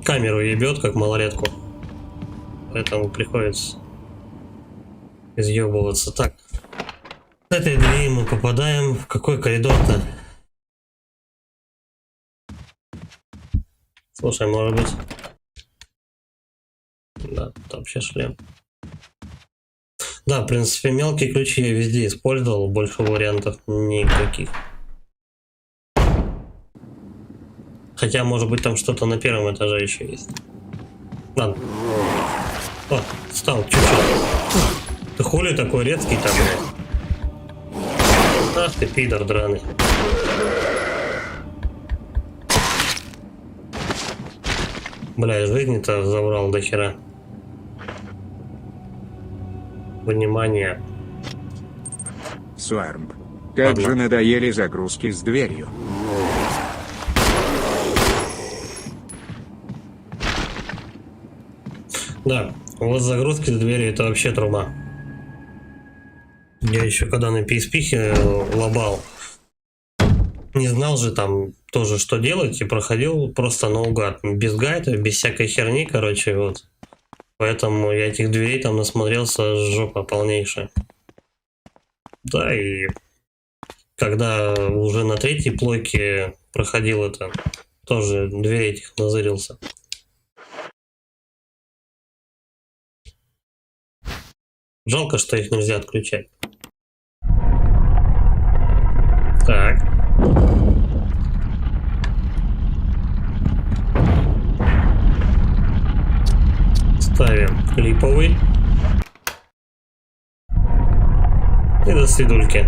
Speaker 1: Камеру ебет, как малолетку. Поэтому приходится изъебываться. Так. С этой двери мы попадаем в какой коридор-то? Слушай, может быть... Да, тут вообще шлем. Да, в принципе, мелкие ключи я везде использовал, больше вариантов никаких. Хотя, может быть, там что-то на первом этаже еще есть. Ладно. О, встал чуть-чуть. Ты хули такой резкий там? Ах ты, пидор драный. Бля, жизни-то забрал до хера. Внимание.
Speaker 2: Свармб. Как
Speaker 1: Ладно.
Speaker 2: же надоели загрузки с дверью.
Speaker 1: Да, вот загрузки с двери это вообще труба. Я еще когда на PSP лобал, не знал же там тоже что делать и проходил просто наугад, без гайда, без всякой херни, короче, вот. Поэтому я этих дверей там насмотрелся, жопа полнейшая. Да, и когда уже на третьей плойке проходил это, тоже дверей этих назырился. Жалко, что их нельзя отключать. Так. Ставим клиповый. И до свидульки.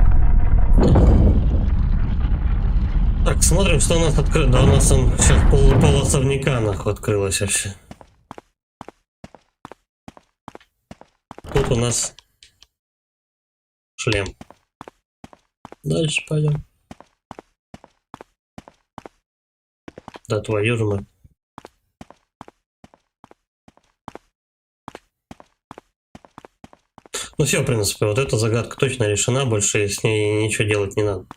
Speaker 1: Так, смотрим, что у нас открыто. Да, у нас там сейчас пол особняка нахуй открылось вообще. Тут у нас шлем. Дальше пойдем. Да твою же мать. Ну все, в принципе, вот эта загадка точно решена, больше с ней ничего делать не надо.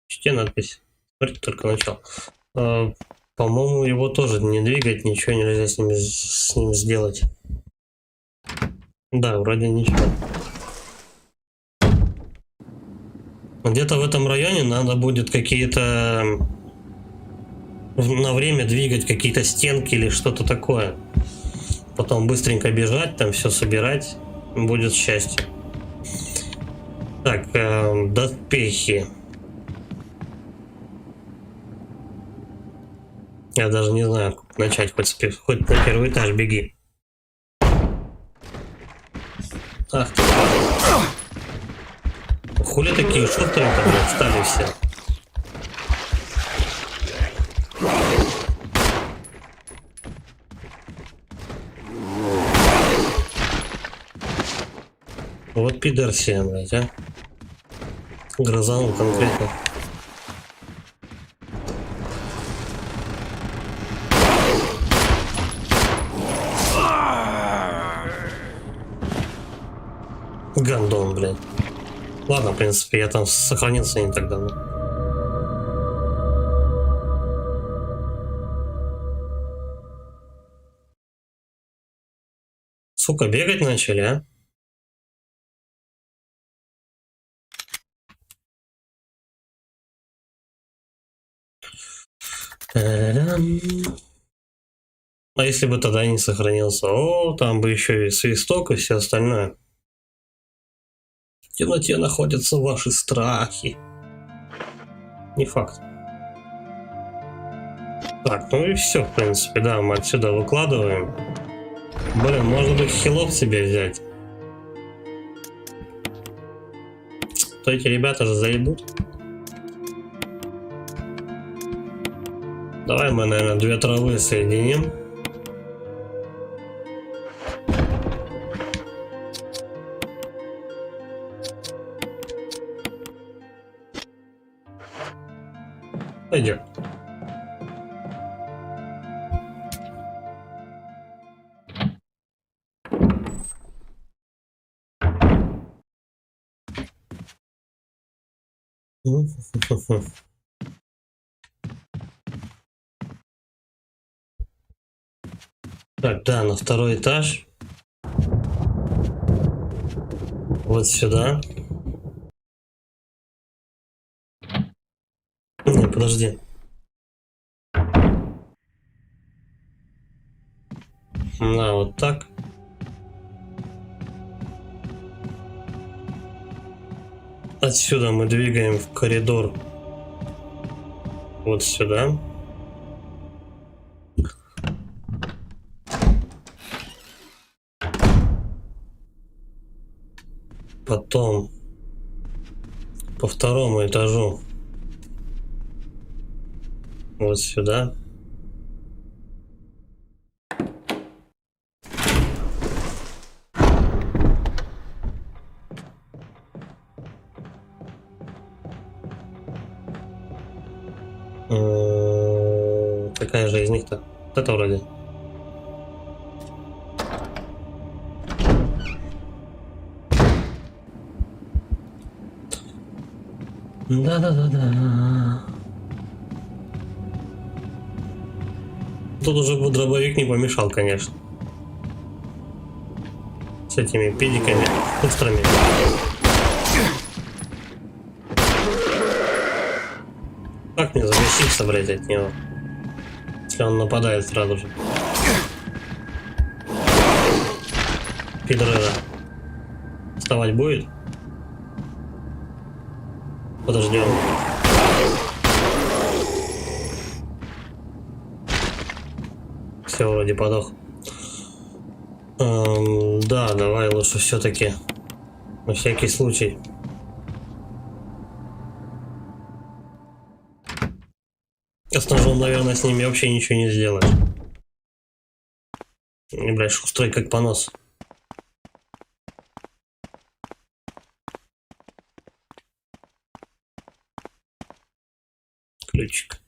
Speaker 1: Чти надпись. Смотрите, только начал. По-моему, его тоже не двигать, ничего нельзя с ним сделать. Да, вроде ничего. Где-то в этом районе надо будет какие-то на время двигать какие-то стенки или что-то такое. Потом быстренько бежать, там все собирать. Будет счастье. Так, доспехи. Я даже не знаю, как начать. Хоть на первый этаж беги. Ах ты. Хули такие шустрые-то, блядь, стали все. Вот пидорсия, блядь, а. Грозанул конкретно. Гандон, блядь. Ладно, в принципе, я там сохранился не так давно. Сука, бегать начали, а? А если бы тогда не сохранился? О, там бы еще и свисток и все остальное. В темноте находятся ваши страхи. Не факт. Так, ну и все, в принципе, да, мы отсюда выкладываем. Блин, можно бы хилов себе взять. То эти ребята же заебут. Давай мы, наверное, 2 травы соединим. Пойдет. Так, да, на 2-й этаж. Вот сюда. Не, подожди. Да, вот так. Отсюда мы двигаем в коридор. Вот сюда. Потом по 2-му этажу. Вот сюда. Какая же из них-то? Вот это вроде. Да-да-да-да. Тут уже бы дробовик не помешал, конечно. С этими педиками острыми. Как мне защититься, блядь, от него? Если он нападает сразу же. Пидоры. Вставать будет? Подождем. Все, вроде подох. Да, давай лучше все-таки на всякий случай. А с ножом, наверное, с ними вообще ничего не сделаешь. Не, блядь, шустрый как понос. Ключик.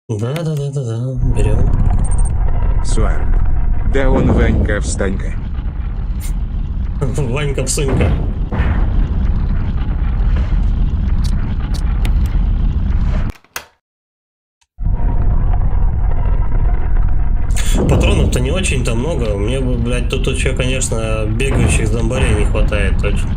Speaker 1: Да, берем.
Speaker 2: Суарм. Да он Ванька встанька.
Speaker 1: Ванька всунька. Патронов Мобов-то не очень-то много. Мне бы, блядь, тут еще, конечно, бегающих зомбарей не хватает точно.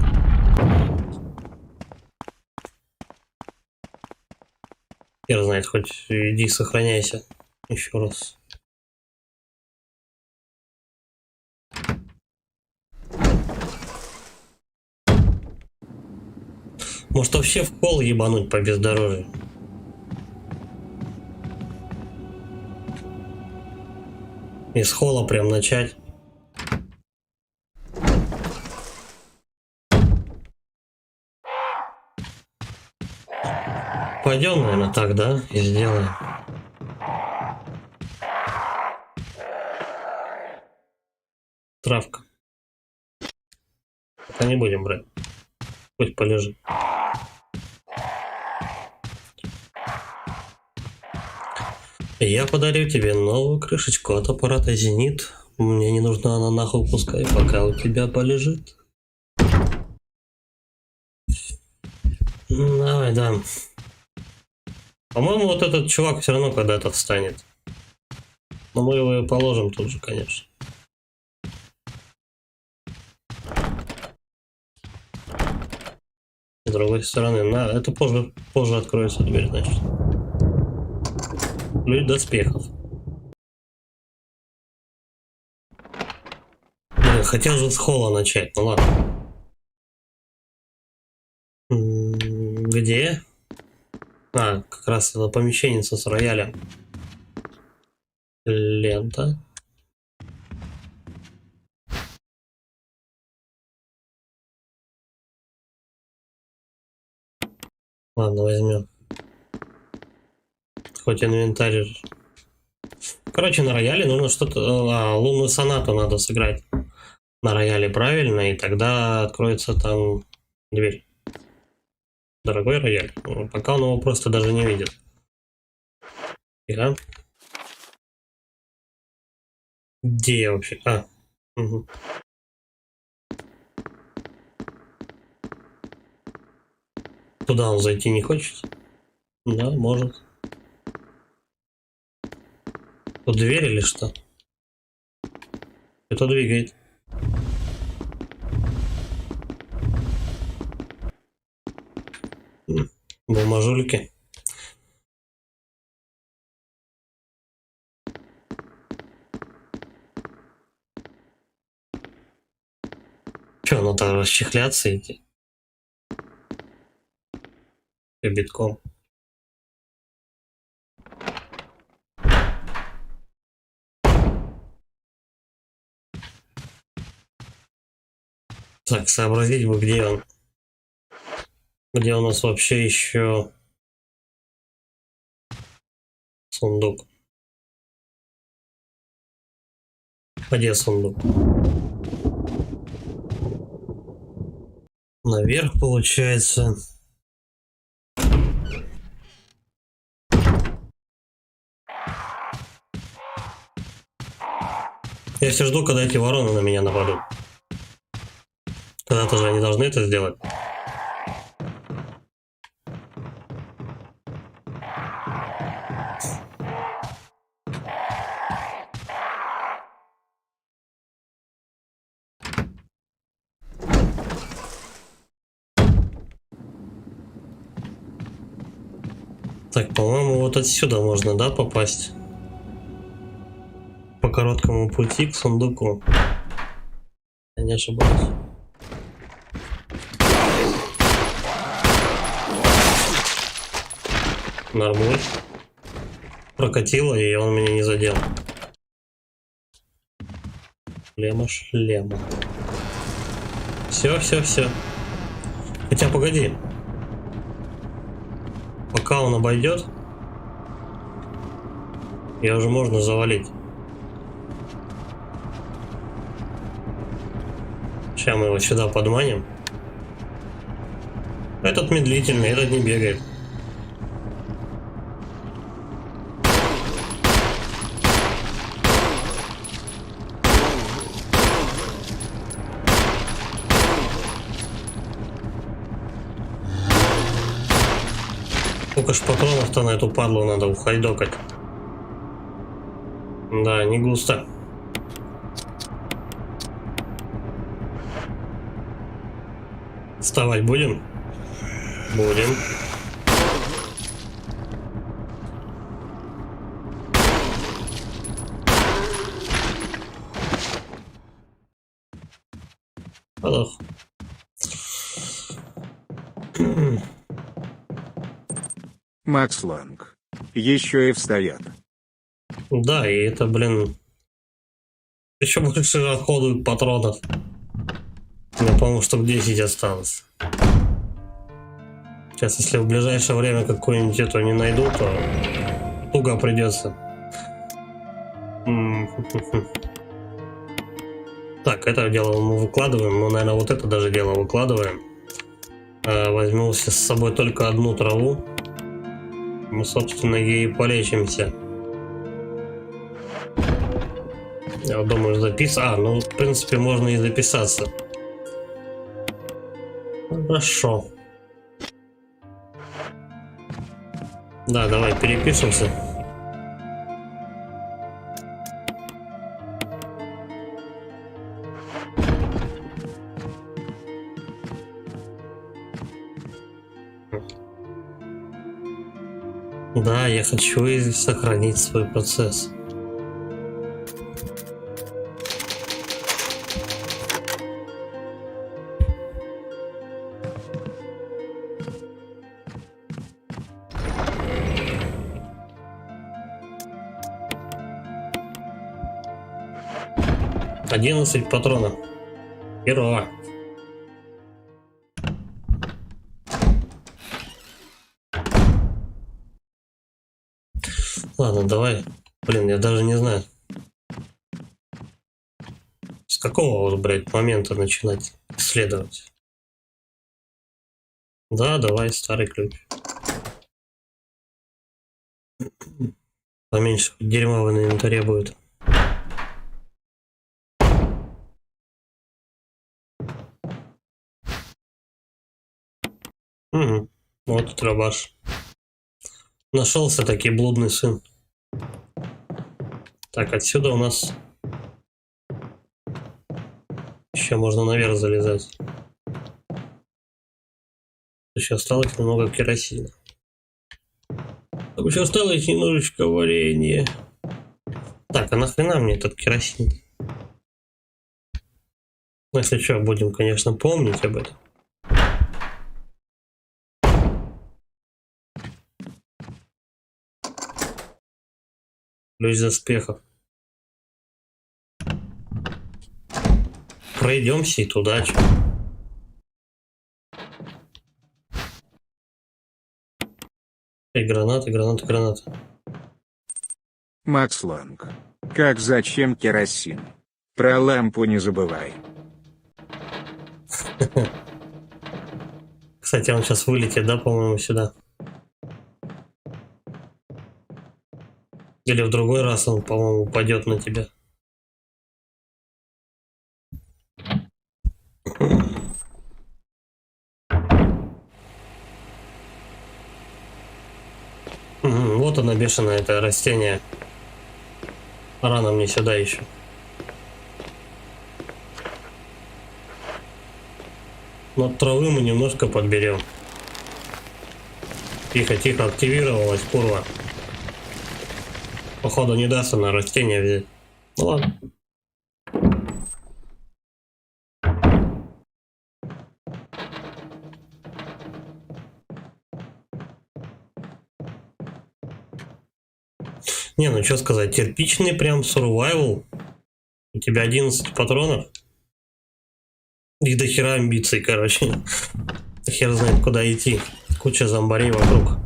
Speaker 1: Хер знает, хоть иди сохраняйся. Еще раз. Может вообще в холл ебануть по бездорожью? Из холла прям начать. Пойдем, наверное, так, да? И сделаем. Травка. Пока не будем брать. Пусть полежит. Я подарю тебе новую крышечку от аппарата «Зенит». Мне не нужна она нахуй, пускай пока у тебя полежит. Давай, да. По-моему, вот этот чувак все равно когда-то встанет. Но мы его и положим тут же, конечно. С другой стороны, это позже откроется дверь, значит. Ключ доспехов. Блин, хотел же с холла начать, ну ладно. Где? А, как раз это помещение с роялем. Лента. Ладно, возьмем. Хоть инвентарь. Короче, на рояле нужно что-то... лунную сонату надо сыграть на рояле правильно, и тогда откроется там дверь. Дорогой рояль. Пока он его просто даже не видит. Тихо. Где я вообще? Угу. Туда он зайти не хочет? Да, может. Тут дверь или что? Это двигает. Бумажульки. Че, надо расчехляться идти? И битком. Так, сообразить бы, где он. Где у нас вообще еще сундук? Где сундук? Наверх, получается. Я все жду, когда эти вороны на меня нападут. Когда-то же они должны это сделать. Так, по-моему, вот отсюда можно, да, попасть? По короткому пути к сундуку. Я не ошибаюсь. Нормуль. Прокатило, и он меня не задел. Шлема. Все. Хотя, погоди. Пока он обойдет, я уже можно завалить. Сейчас мы его сюда подманим. Этот медлительный, этот не бегает. Сколько ж патронов-то на эту падлу надо ухайдокать. Да, не густо. Вставать будем? Будем. Подох.
Speaker 2: Макс Лонг. Еще и встает.
Speaker 1: Да, и это, блин, еще больше расходует патронов. У меня, по-моему, штук 10 осталось. Сейчас, если в ближайшее время какую-нибудь эту не найду, то туго придется. Так, это дело мы выкладываем. Ну, наверное, вот это даже дело выкладываем. Возьму с собой только одну траву. Мы, собственно, ей полечимся. Я думаю, ну, в принципе, можно и записаться. Хорошо. Да, давай перепишемся. Да, я хочу и сохранить свой процесс. $11 патронов. Херово. Ладно, давай. Блин, я даже не знаю. С какого вот, блядь, момента начинать исследовать? Да, давай, старый ключ. Поменьше дерьма в инвентаре будет. Угу. Вот дробаш. Нашелся таки блудный сын. Так, отсюда у нас еще можно наверх залезать. Еще осталось немного керосина. Еще осталось немножечко варенья. Так, а нахрена мне этот керосин? Ну, если что, будем, конечно, помнить об этом. Ключ доспехов. Пройдемся и туда. Чё. И гранаты, гранаты, гранаты.
Speaker 2: Макс Лонг. Как зачем керосин? Про лампу не забывай.
Speaker 1: Кстати, он сейчас вылетит, да, по-моему, сюда. Или в другой раз он, по-моему, упадет на тебя. Вот оно, бешеное это растение. Рано мне сюда еще. Но травы мы немножко подберем. Тихо, тихо, активировалась, курва. Походу не даст она растения взять. Ну ладно. Не, ну что сказать, кирпичный прям survival. У тебя 11 патронов. И до хера амбиций, короче. Хер знает, куда идти. Куча зомбарей вокруг.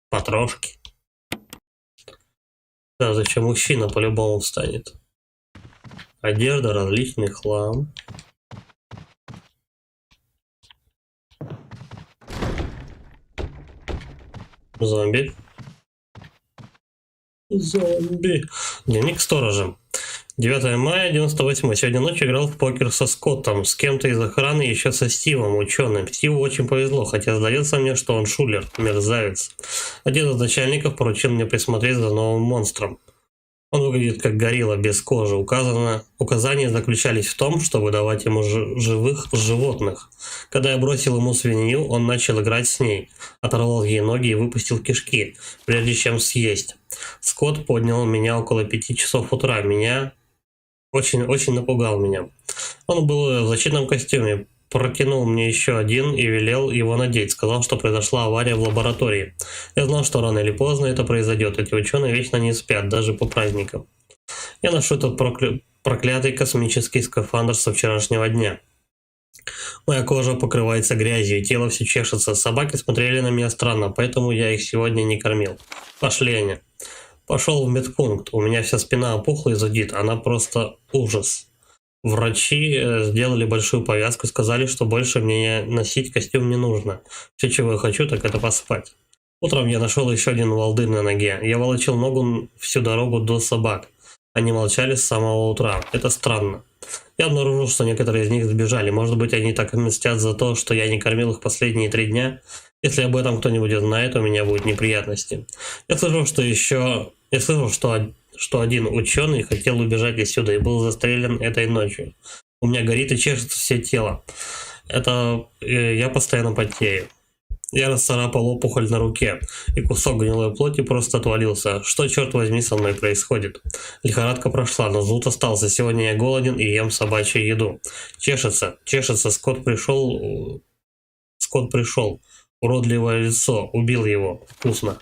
Speaker 1: Потрошки. Да, зачем мужчина по-любому встанет? Одежда, различный хлам. Зомби. Зомби. Дневник сторожа. 9 мая 98. Сегодня ночью играл в покер со Скоттом, с кем-то из охраны, еще со Стивом, ученым. Стиву очень повезло, хотя сдается мне, что он шулер, мерзавец. Один из начальников поручил мне присмотреть за новым монстром. Он выглядит как горилла без кожи. Указания заключались в том, чтобы давать ему живых животных. Когда я бросил ему свинью, он начал играть с ней, оторвал ей ноги и выпустил кишки, прежде чем съесть. Скотт поднял меня около 5 часов утра. Меня очень напугал меня. Он был в защитном костюме, протянул мне еще один и велел его надеть. Сказал, что произошла авария в лаборатории. Я знал, что рано или поздно это произойдет. Эти ученые вечно не спят, даже по праздникам. Я ношу этот проклятый космический скафандр со вчерашнего дня. Моя кожа покрывается грязью, и тело все чешется. Собаки смотрели на меня странно, поэтому я их сегодня не кормил. Пошли они. Пошел в медпункт. У меня вся спина опухла и зудит. Она просто ужас. Врачи сделали большую повязку и сказали, что больше мне носить костюм не нужно. Все, чего я хочу, так это поспать. Утром я нашел еще один волдырь на ноге. Я волочил ногу всю дорогу до собак. Они молчали с самого утра. Это странно. Я обнаружил, что некоторые из них сбежали. Может быть, они так мстят за то, что я не кормил их последние 3 дня? Если об этом кто-нибудь узнает, у меня будут неприятности. Я слышал, что один ученый хотел убежать отсюда и был застрелен этой ночью. У меня горит и чешется все тело. Я постоянно потею. Я расцарапал опухоль на руке, и кусок гнилой плоти просто отвалился. Что, черт возьми, со мной происходит? Лихорадка прошла, но зуд остался. Сегодня я голоден и ем собачью еду. Чешется. Скотт пришел. Уродливое лицо. Убил его. Вкусно.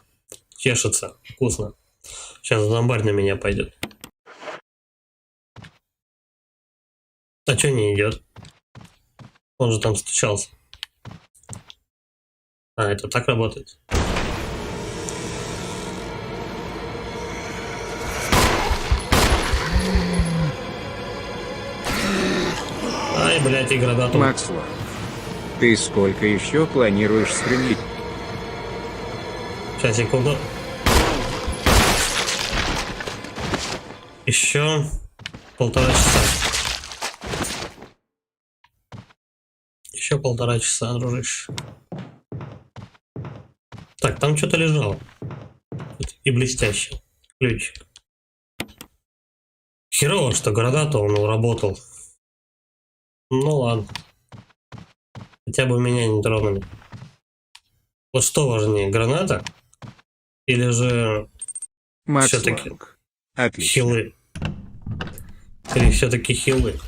Speaker 1: Чешется. Вкусно. Сейчас зомбарь на меня пойдет. А чё не идет? Он же там стучался. А, это так работает. Ай, блядь, и гранату.
Speaker 2: Макслок, ты сколько еще планируешь стримить?
Speaker 1: Сейчас, секунду. Еще 1,5 часа. Еще 1,5 часа, дружище. Так, там что-то лежало. И блестяще. Ключик. Херово, что гранату он работал. Ну ладно. Хотя бы меня не тронули. Вот что важнее, граната? Или же все-таки
Speaker 2: Макслок, отлично.
Speaker 1: хилы? Или все-таки хилы?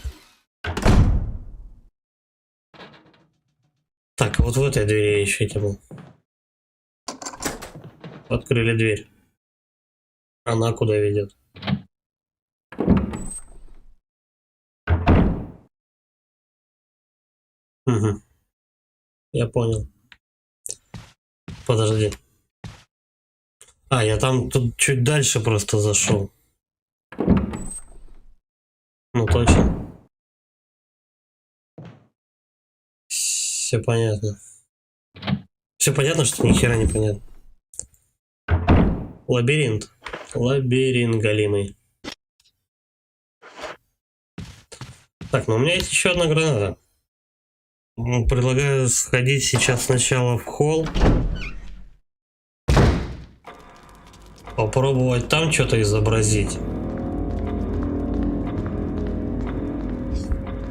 Speaker 1: Так, вот в этой двери я еще тянул. Открыли дверь. Она куда ведет? Угу. Я понял. Подожди. А, я там тут чуть дальше просто зашел. Ну точно. Все понятно. Все понятно, что ни хера не понятно. Лабиринт. Лабиринт голимый. Так, ну у меня есть еще одна граната. Предлагаю сходить сейчас сначала в холл. Попробовать там что-то изобразить.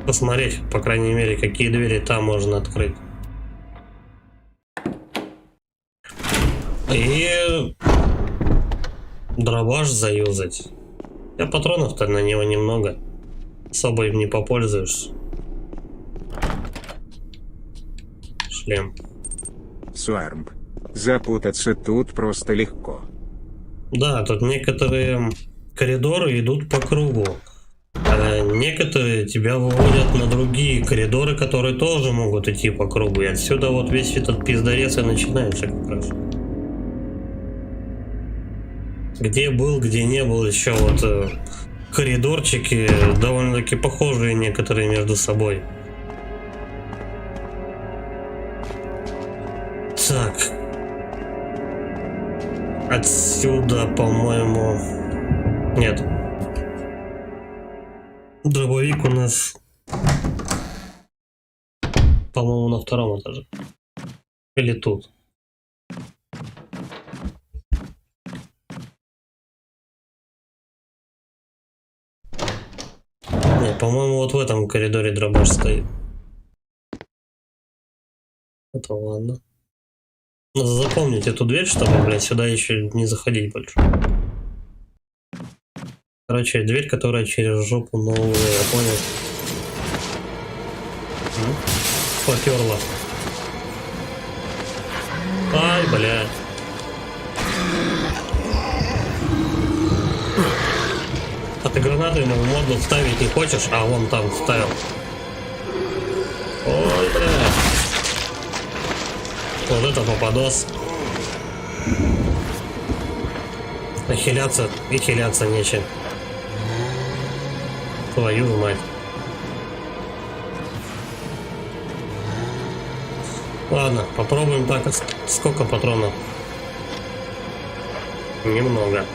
Speaker 1: Посмотреть, по крайней мере, какие двери там можно открыть. И дробаш заюзать. Я патронов-то на него немного. Особо им не попользуешься. Шлем.
Speaker 2: Суармб, запутаться тут просто легко.
Speaker 1: Да, тут некоторые коридоры идут по кругу. А некоторые тебя выводят на другие коридоры, которые тоже могут идти по кругу. И отсюда вот весь этот пиздорез и начинается как раз. Где был, где не был, еще вот коридорчики довольно-таки похожие некоторые между собой. Так. Отсюда, по-моему... Нет. Дробовик у нас, по-моему, на 2-м этаже. Или тут. по-моему, вот в этом коридоре дробаш стоит. Это ладно. Надо запомнить эту дверь, чтобы, блядь, сюда еще не заходить больше. Короче, дверь, которая через жопу новую, я понял. Поперла. Ай, блядь. А ты гранату ему в морду ставить не хочешь, а вон там ставил. Ой, блядь. Вот это попадос. И хиляться нечем. Твою мать. Ладно, попробуем так. Сколько патронов? Немного.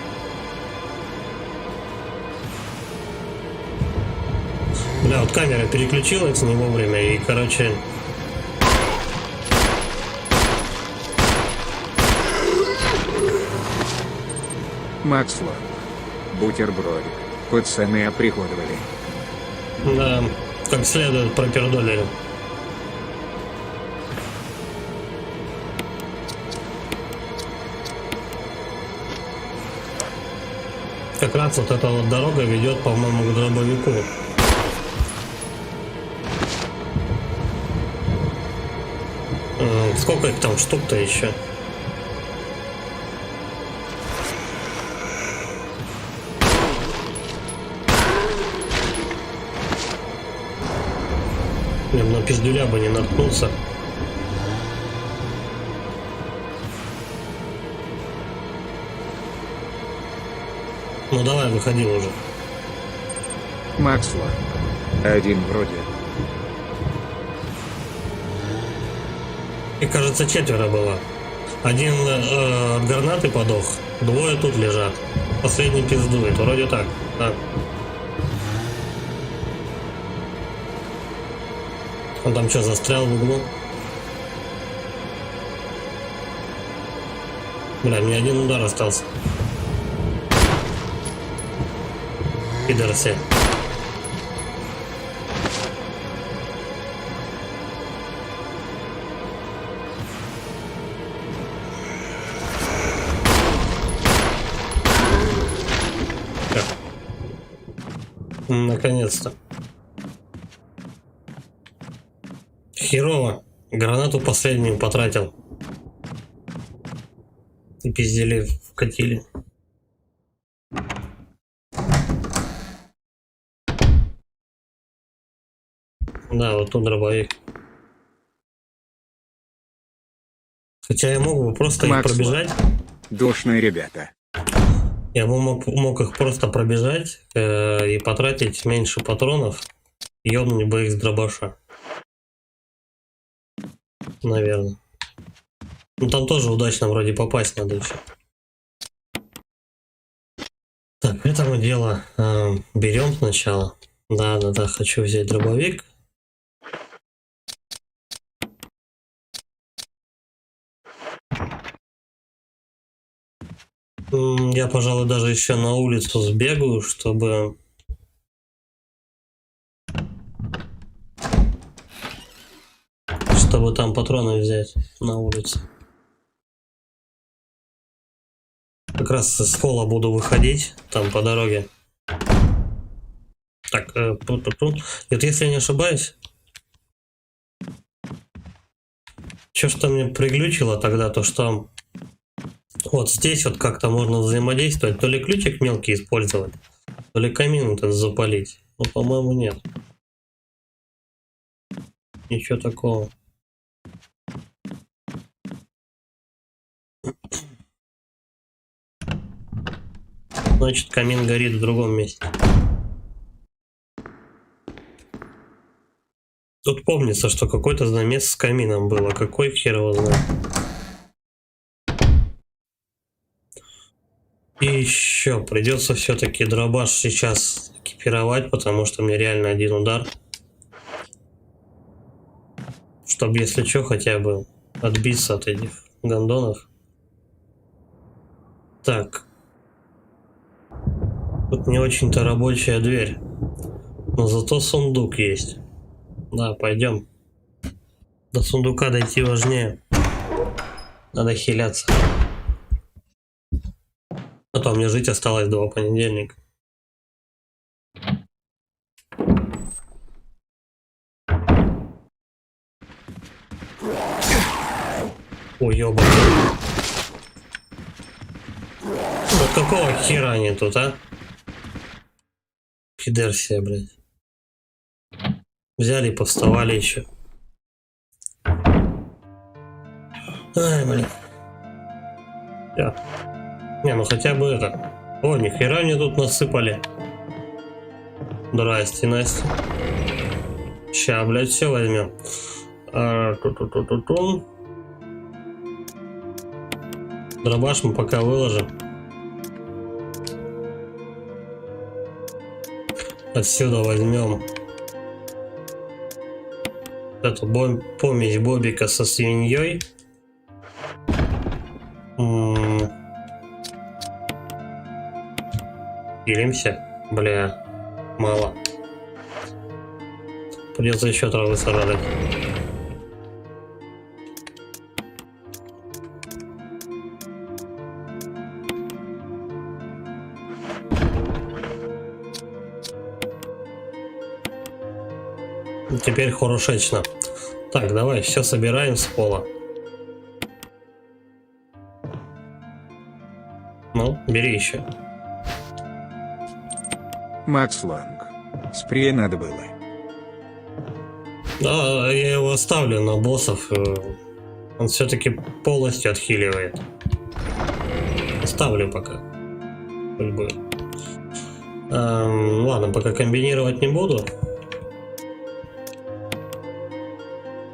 Speaker 1: Бля, вот камера переключилась не вовремя и, короче...
Speaker 2: Макслок. Бутербродик. Пацаны оприходовали.
Speaker 1: Да, как следует пропердолили. Как раз вот эта вот дорога ведет, по-моему, к дробовику. Сколько их там штук-то еще? Блин, на пиздюля бы не наткнулся. Ну давай, выходи уже.
Speaker 2: Макслок. Один вроде.
Speaker 1: И кажется, 4 было. Один от гранаты подох, 2 тут лежат. Последний пиздует, вроде так. Да. Он там что, застрял в углу? Бля, мне один удар остался. Пидорси. Наконец-то. Херово. Гранату последнюю потратил. И пиздели вкатили. Да, вот тут дробовик. Хотя я мог бы просто их
Speaker 2: Макслок.
Speaker 1: пробежать.
Speaker 2: Душные ребята.
Speaker 1: Я бы мог их просто пробежать и потратить меньше патронов. Ёбнуть бы их с дробаша. Наверное. Ну там тоже удачно вроде попасть надо еще. Так, это мы дело берем сначала. Да, хочу взять дробовик. Я, пожалуй, даже еще на улицу сбегаю, чтобы там патроны взять на улице. Как раз с холла буду выходить, там по дороге. Так, нет, если я не ошибаюсь. Что мне приглючило тогда, то что вот здесь вот как-то можно взаимодействовать, то ли ключик мелкий использовать, то ли камин этот запалить. Ну, по-моему, нет. Ничего такого. Значит, камин горит в другом месте. Тут помнится, что какой-то замес с камином было. Какой хер его знает. И еще придется все-таки дробаш сейчас экипировать, потому что мне реально один удар. Чтобы, если что, хотя бы отбиться от этих гондонов. Так. Тут не очень-то рабочая дверь. Но зато сундук есть. Да, пойдем. До сундука дойти важнее. Надо хиляться. А то мне жить осталось 2 понедельника. Ой, ёбаный. Вот какого хера они тут, а? Пидерсия, блядь. Взяли и повставали еще. Ай, блин. Не, ну хотя бы это. О, нихера мне тут насыпали. Здрасте, Настя. Ща, блядь, все возьмем. Ту-ту-ту-ту-ту. Дробаш мы пока выложим. Отсюда возьмем эту помесь бобика со свиньей. Делимся. Бля, мало. Придется еще травы сажать. Теперь хорошечно. Так, давай, все собираем с пола. Ну, бери еще.
Speaker 2: Макс Ланг. Спрей надо было.
Speaker 1: Да, я его оставлю на боссов. Он все-таки полностью отхиливает. Оставлю пока. Хоть бы. Ладно, пока комбинировать не буду.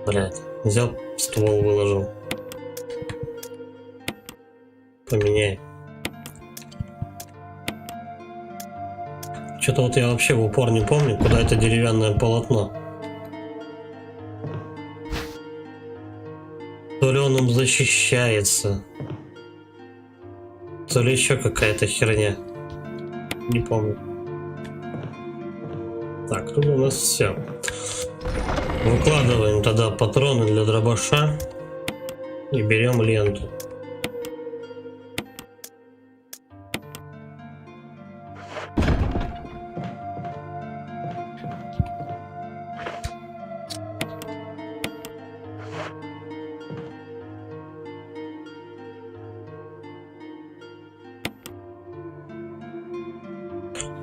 Speaker 1: Блять, взял ствол, выложил. Поменяй. Что-то вот я вообще в упор не помню, куда это деревянное полотно. То ли он им защищается, то ли еще какая-то херня. Не помню. Так, тут у нас все. Выкладываем тогда патроны для дробаша и берем ленту.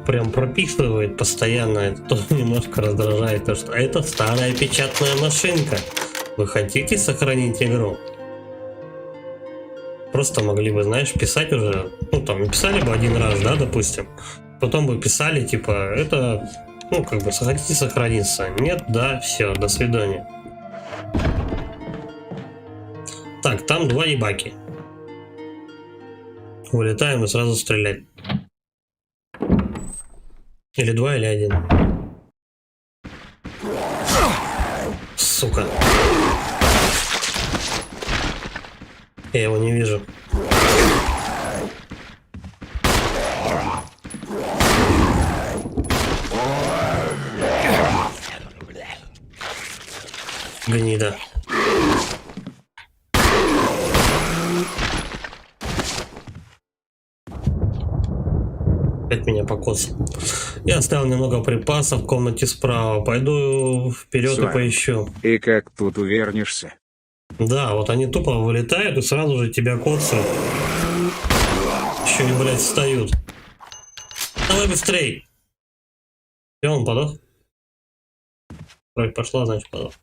Speaker 1: Прям прописывает постоянно, это тоже немножко раздражает, то что это старая печатная машинка. Вы хотите сохранить игру? Просто могли бы, знаешь, писать уже, ну там писали бы один раз, да, допустим, потом бы писали типа это, ну как бы хотите сохраниться, нет, да, все, до свидания. Так, там 2 ебаки. Вылетаем и сразу стрелять. Или 2, или 1. Сука. Я его не вижу. Гнида. Опять меня покосил. Я оставил немного припасов в комнате справа. Пойду вперед и поищу.
Speaker 2: И как тут увернешься?
Speaker 1: Да, вот они тупо вылетают и сразу же тебя коцают. Еще и, блядь, встают. Давай быстрей. Все, он подох? Кровь пошла, значит подох.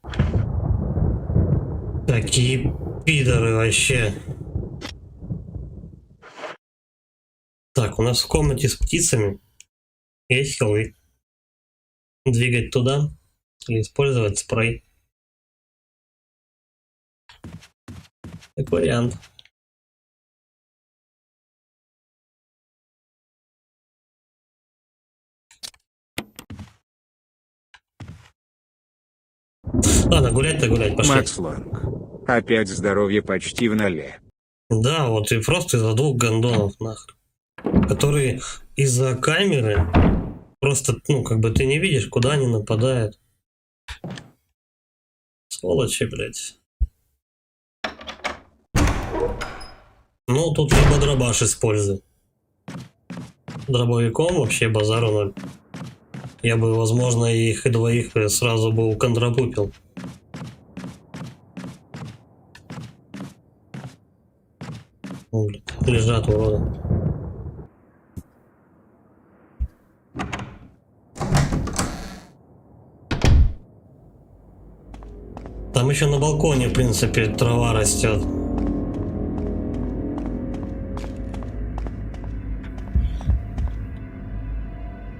Speaker 1: Такие пидоры вообще. Так, у нас в комнате с птицами есть хилы. Двигать туда или использовать спрей. Как вариант. Ладно, гулять-то гулять, пошли.
Speaker 2: Макс Ланг. Опять здоровье почти в ноле.
Speaker 1: Да, вот и просто из-за 2 гондонов нахрен. Которые из-за камеры Просто, ну, как бы ты не видишь, куда они нападают. Сволочи, блядь. Ну, тут либо дробаш используй. Дробовиком вообще базару ноль. Я бы, возможно, их и двоих сразу бы уконтрапупил. О, блядь, лежат уроды. Там еще на балконе, в принципе, трава растет.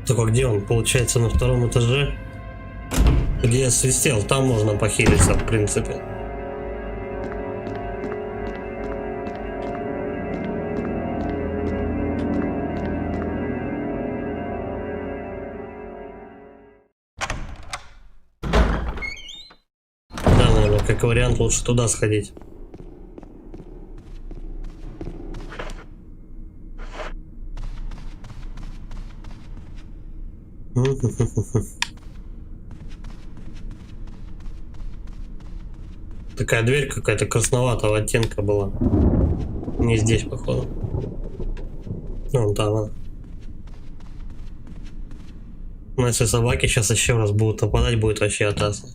Speaker 1: Только где он? Получается, на втором этаже? Где я свистел, там можно похилиться, в принципе. Да, наверное, как вариант, лучше туда сходить. Такая дверь какая-то красноватого оттенка была. Не здесь, походу. Ну, там она. Но если собаки сейчас еще раз будут нападать, будет вообще опасно.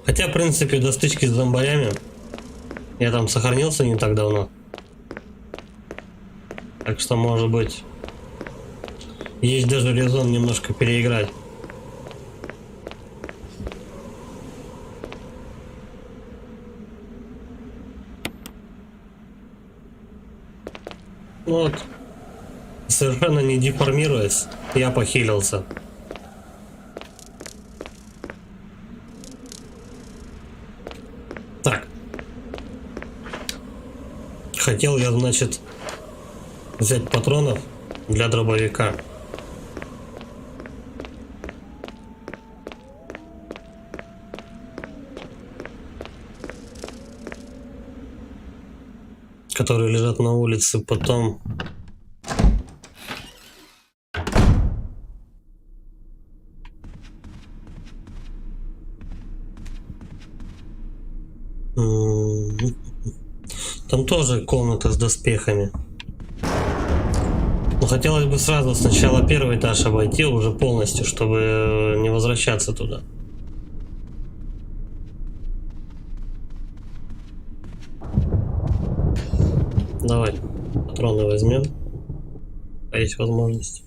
Speaker 1: Хотя, в принципе, до стычки с зомбарями я там сохранился не так давно. Так что, может быть, есть даже резон немножко переиграть. Вот. Совершенно не деформируясь, я похилился. Так. Хотел я, значит, взять патронов для дробовика. Которые лежат на улице, потом там тоже комната с доспехами. Но хотелось бы сразу сначала первый этаж обойти уже полностью, чтобы не возвращаться туда. Давай, патроны возьмем. А есть возможность.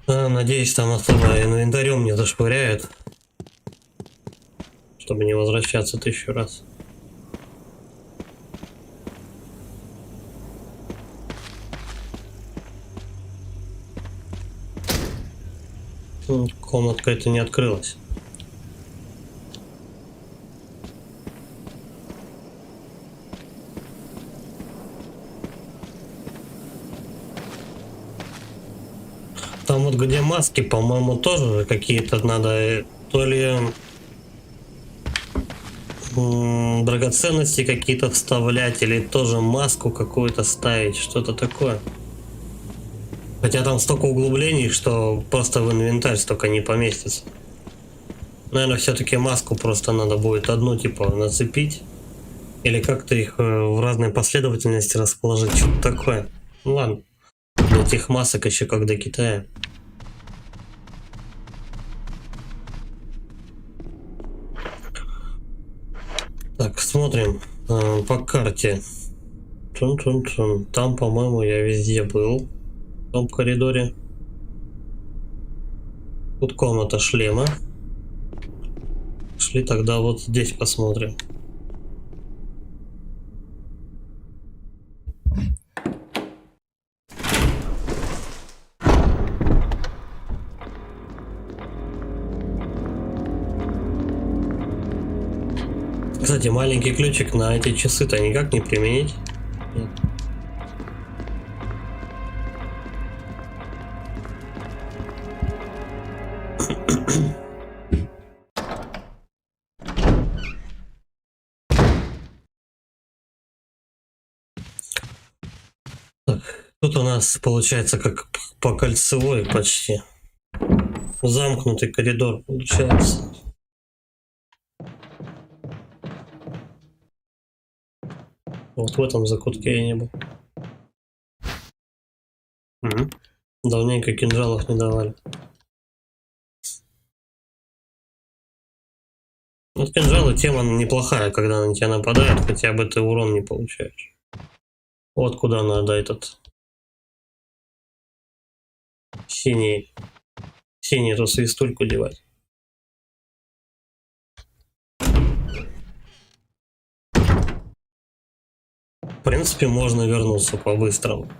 Speaker 1: Надеюсь, там особо инвентарем не зашвыряют, чтобы не возвращаться 1000 раз. Комнатка эта не открылась. Там вот где маски, по-моему, тоже какие-то надо, то ли драгоценности какие-то вставлять, или тоже маску какую-то ставить, что-то такое. Хотя там столько углублений, что просто в инвентарь столько не поместится. Наверное, все-таки маску просто надо будет одну типа нацепить. Или как-то их в разной последовательности расположить, что-то такое. Ну ладно. До этих масок еще как до Китая. Так, смотрим по карте. Там, по-моему, я везде был. В том коридоре. Тут комната шлема. Шли тогда вот здесь посмотрим. Кстати, маленький ключик на эти часы-то никак не применить. Нет. Тут у нас получается как по кольцевой почти. Замкнутый коридор получается. Вот в этом закутке я не был. Угу. Давненько кинжалов не давали. Вот кинжалы тема неплохая, когда на тебя нападают, хотя бы ты урон не получаешь. Вот куда надо этот синий эту свистульку девать. В принципе, можно вернуться по-быстрому.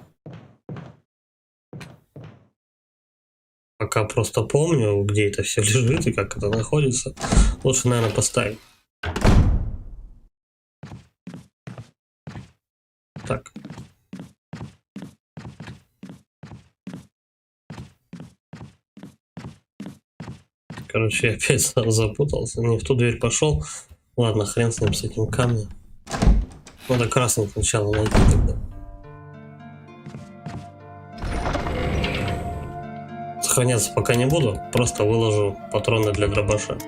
Speaker 1: Пока просто помню, где это все лежит и как это находится. Лучше, наверное, поставить. Так. Короче, я опять запутался. Не в ту дверь пошел. Ладно, хрен с ним, с этим камнем. Надо красный сначала найти тогда. Сохраняться пока не буду. Просто выложу патроны для дробаша.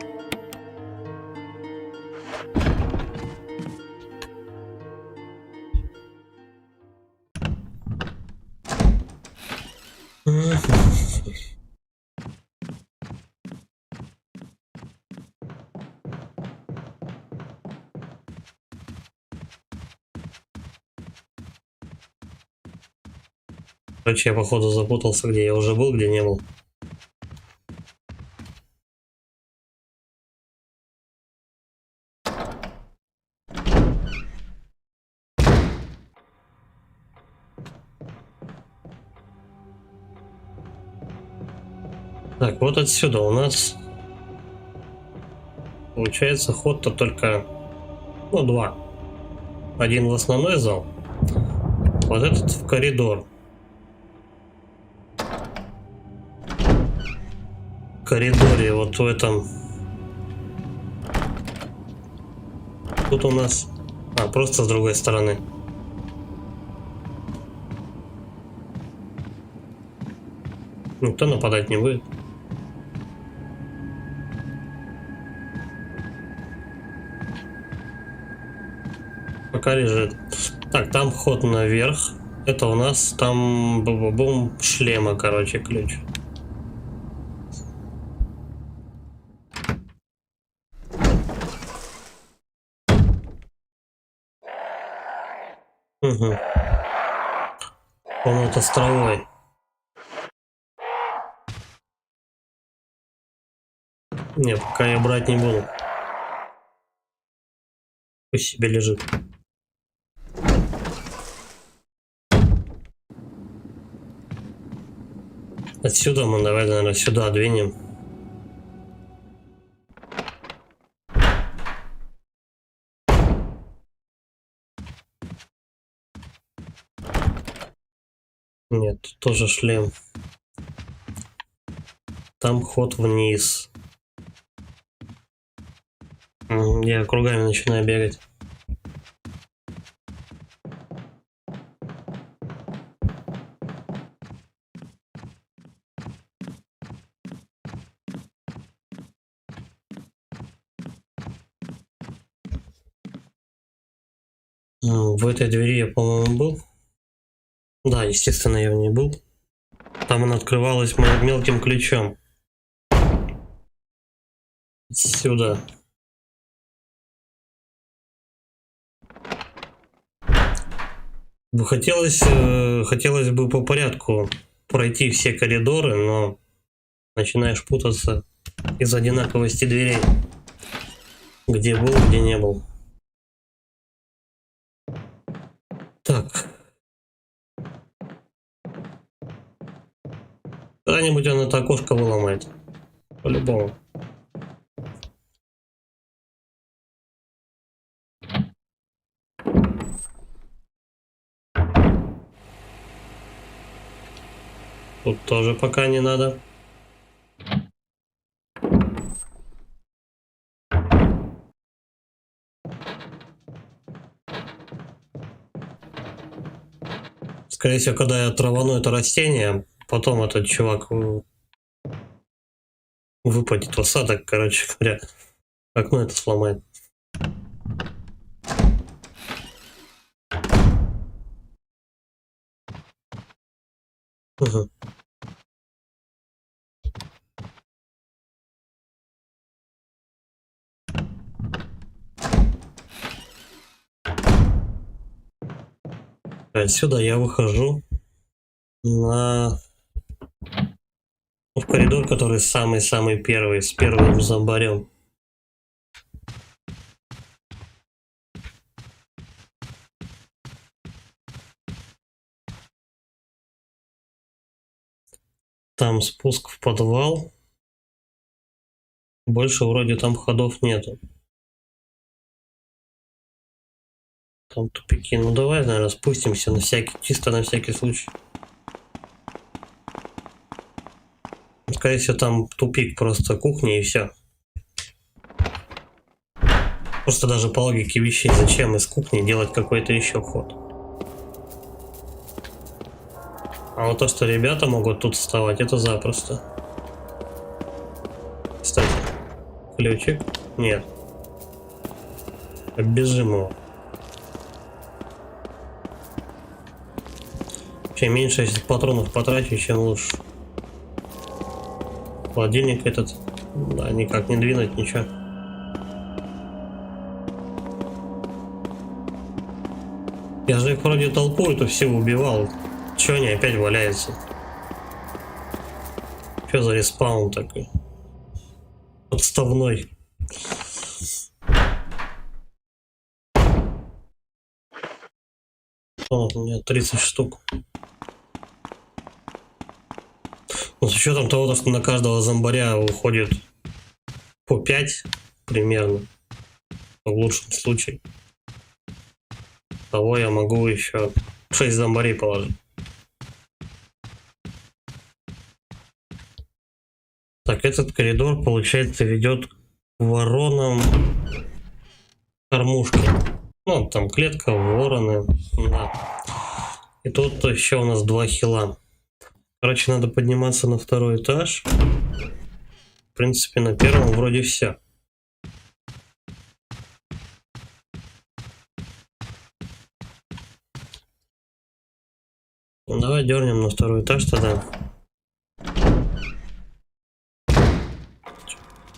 Speaker 1: Короче, я походу запутался, где я уже был, где не был. Так, вот отсюда у нас получается ход-то только, ну, два. Один в основной зал, вот этот в коридор. В коридоре вот в этом. Тут у нас, просто с другой стороны. Никто нападать не будет. Пока лежит. Так, там ход наверх. Это у нас там бум шлема, короче, ключ. Угу. Он это островой. Не, пока я брать не буду. Пусть себе лежит. Отсюда мы давай, наверное, сюда двинем. Нет, тут тоже шлем. Там ход вниз. Я кругами начинаю бегать. В этой двери я, по-моему, был. Да, естественно, я в ней был. Там она открывалась мелким ключом. Сюда. Хотелось бы по порядку пройти все коридоры, но начинаешь путаться из одинаковости дверей. Где был, где не был. Так. Когда-нибудь он это окошко выломает. По-любому. Тут тоже пока не надо. Скорее всего, когда я травану это растение, потом этот чувак выпадет в осадок, короче говоря. Окно это сломает. Угу. Отсюда я выхожу в коридор, который самый-самый первый, с первым зомбарем. Там спуск в подвал. Больше вроде там ходов нету. Там тупики. Ну давай, наверное, спустимся чисто на всякий случай. Скорее всего, там тупик, просто кухня и все. Просто даже по логике вещей, зачем из кухни делать какой-то еще ход. А вот то, что ребята могут тут вставать, это запросто. Кстати, ключик? Нет. Оббежим его. Чем меньше этих патронов потрачу, чем лучше. Холодильник этот, да, никак не двинуть, ничего. Я же их вроде толпу эту всю убивал. Чё они опять валяются? Чё за респаун такой? Подставной. О, у меня 30 штук. Ну, с учетом того, что на каждого зомбаря уходит по 5 примерно, в лучшем случае, того я могу еще 6 зомбарей положить. Так, этот коридор, получается, ведет к воронам кормушки. Ну, там клетка, вороны. Да. И тут еще у нас 2 хила. Короче, надо подниматься на 2-й этаж. В принципе, на 1-м вроде все. Ну, давай дернем на 2-й этаж тогда.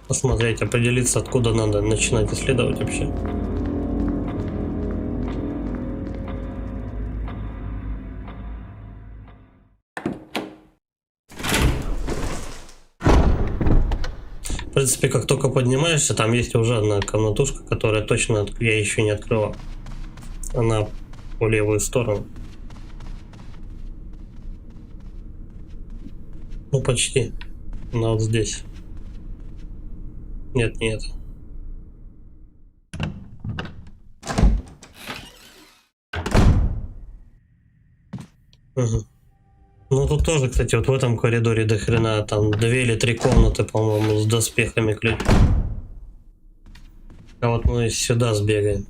Speaker 1: Посмотреть, определиться, откуда надо начинать исследовать вообще. В принципе, как только поднимаешься, там есть уже одна комнатушка, которая точно я еще не открывал. Она по левую сторону. Ну, почти. Она вот здесь. Нет, нет. Угу. Ну, тут тоже, кстати, вот в этом коридоре до хрена, там 2 или 3 комнаты, по-моему, с доспехами ключ. А вот мы сюда сбегаем.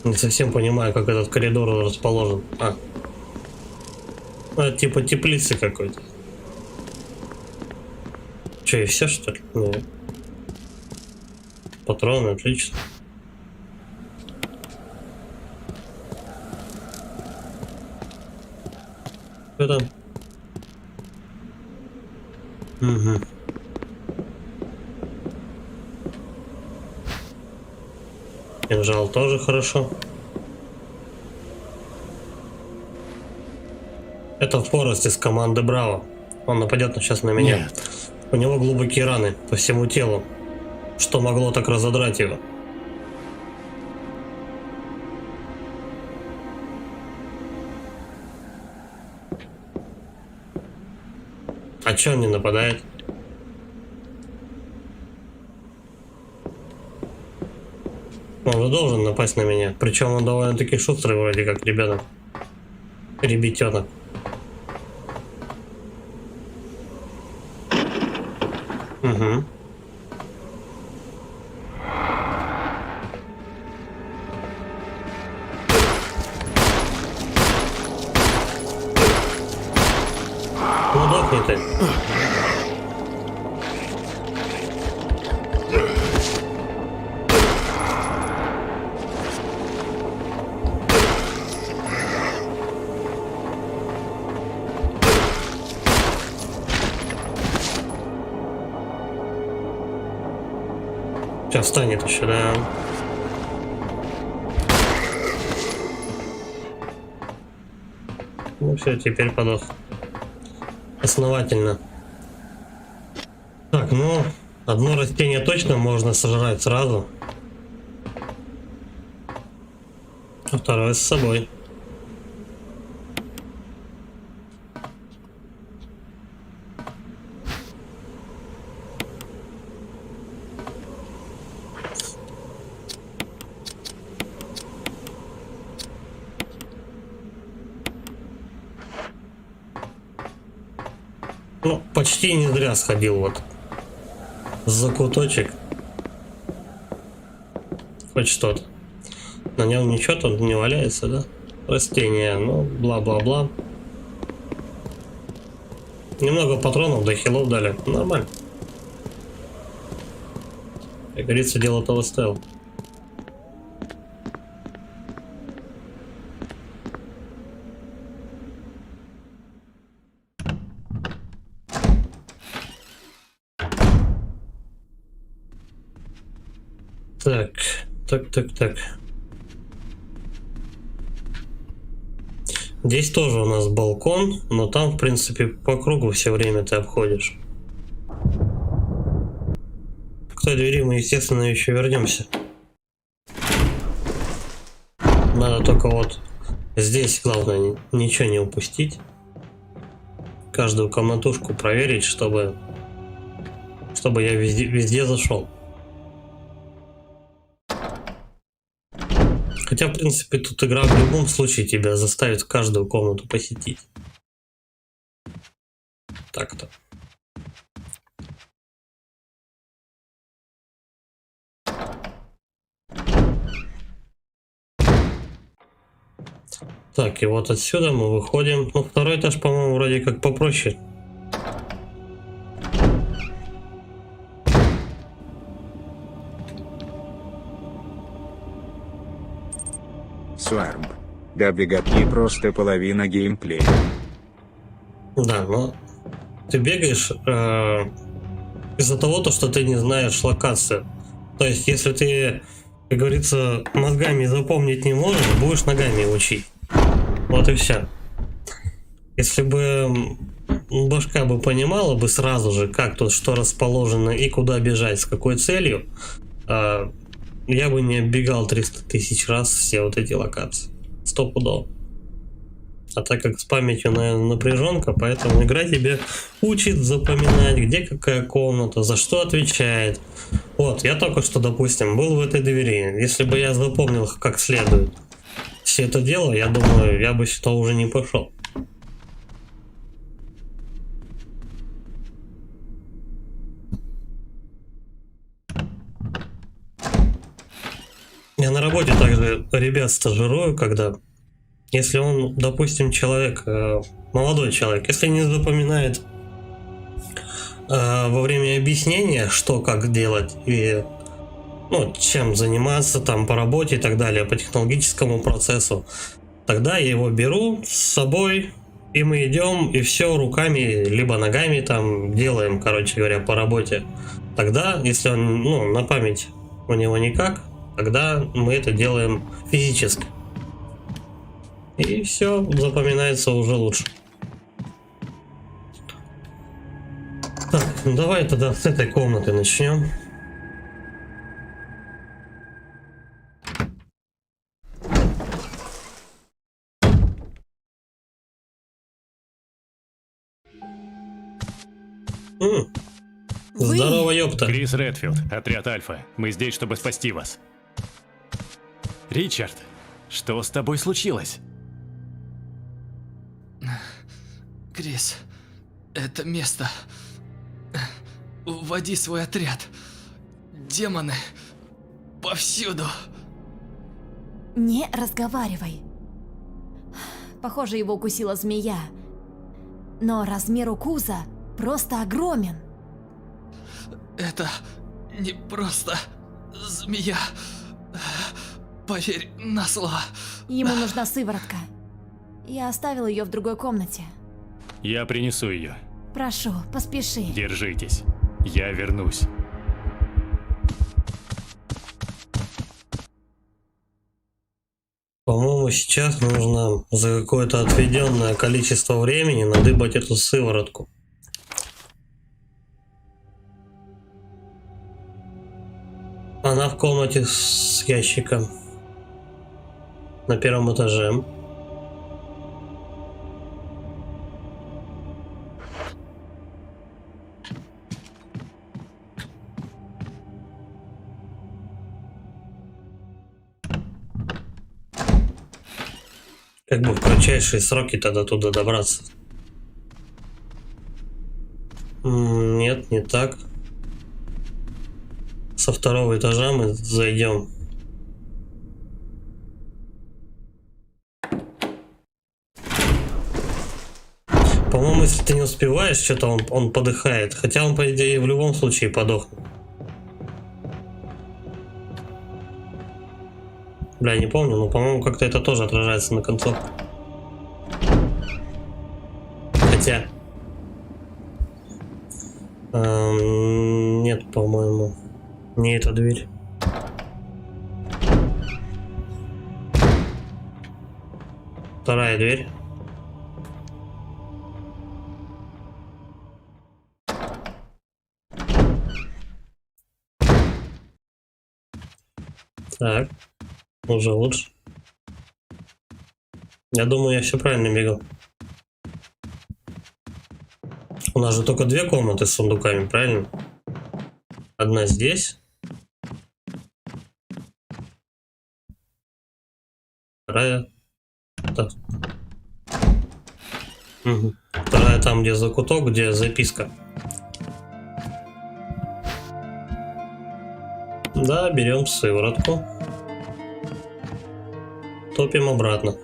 Speaker 1: Не совсем понимаю, как этот коридор расположен. Это типа теплицы какой-то. Че, и все, что ли? Нет. Патроны, отлично. Что там? Угу. Кинжал тоже хорошо. Это Форест из команды Браво. Он нападет сейчас на меня.
Speaker 3: Нет.
Speaker 1: У него глубокие раны по всему телу. Что могло так разодрать его? А чё он не нападает? Он же должен напасть на меня. Причем он довольно-таки шустрый, вроде как ребенок. Ребятенок. Угу. Ну, дохни ты. Сейчас встанет еще, да. Ну все, теперь подох. Основательно. Так, ну, одно растение точно можно сожрать сразу. А второе с собой. Ну, почти не зря сходил вот за куточек. Хоть что-то. На нем ничего тут не валяется, да? Растение, ну, бла-бла-бла. Немного патронов до хилов дали. Нормально. Как говорится, дело того стоило. Так. Здесь тоже у нас балкон, но там, в принципе, по кругу все время ты обходишь. К той двери мы, естественно, еще вернемся. Надо только вот здесь, главное, ничего не упустить. Каждую комнатушку проверить, чтобы я везде зашел. Хотя, в принципе, тут игра в любом случае тебя заставит каждую комнату посетить. Так-то. Так, и вот отсюда мы выходим. Ну, второй этаж, по-моему, вроде как попроще.
Speaker 2: Сварм. Да беготни просто половина геймплея.
Speaker 1: Да, но ты бегаешь из-за того, что ты не знаешь локацию. То есть, если ты, как говорится, мозгами запомнить не можешь, будешь ногами учить. Вот и все. Если бы башка бы понимала бы сразу же, как тут что расположено и куда бежать, с какой целью, я бы не оббегал 300 тысяч раз все вот эти локации. 100 пудов. А так как с памятью, наверное, напряженка, поэтому игра тебе учит запоминать, где какая комната, за что отвечает. Вот, я только что, допустим, был в этой двери. Если бы я запомнил как следует все это дело, я думаю, я бы сюда уже не пошел. Я на работе также ребят стажирую, когда, если он, допустим, человек, молодой человек, если не запоминает во время объяснения, что как делать и ну, чем заниматься там по работе и так далее, по технологическому процессу, тогда я его беру с собой, и мы идем, и все руками, либо ногами там делаем, короче говоря, по работе. Тогда, если он, ну, на память у него никак, тогда мы это делаем физически. И все запоминается уже лучше. Так, давай тогда с этой комнаты начнем. Здорово, ёпта.
Speaker 4: Крис Редфилд, отряд Альфа. Мы здесь, чтобы спасти вас.
Speaker 6: Ричард, что с тобой случилось?
Speaker 8: Крис, это место. Уводи свой отряд. Демоны повсюду.
Speaker 9: Не разговаривай. Похоже, его укусила змея. Но размер укуса просто огромен.
Speaker 8: Это не просто змея. Поверь на слово.
Speaker 9: Ему нужна сыворотка. Я оставил ее в другой комнате.
Speaker 6: Я принесу ее.
Speaker 9: Прошу, поспеши.
Speaker 6: Держитесь. Я вернусь.
Speaker 1: По-моему, сейчас нужно за какое-то отведенное количество времени надыбать эту сыворотку. Она в комнате с ящиком. На первом этаже. Как бы в кратчайшие сроки тогда туда добраться. Нет, не так. Со второго этажа мы зайдем. По-моему, если ты не успеваешь, что-то он подыхает. Хотя он, по идее, в любом случае подохнет. Бля, не помню, но, по-моему, как-то это тоже отражается на концовке. Хотя... нет, по-моему, не эта дверь. Вторая дверь. Так. Уже лучше. Я думаю, я все правильно бегал. У нас же только две комнаты с сундуками, правильно? Одна здесь. Вторая. Так. Угу. Вторая там, где закуток, где записка. Да, берем сыворотку. Топим обратно.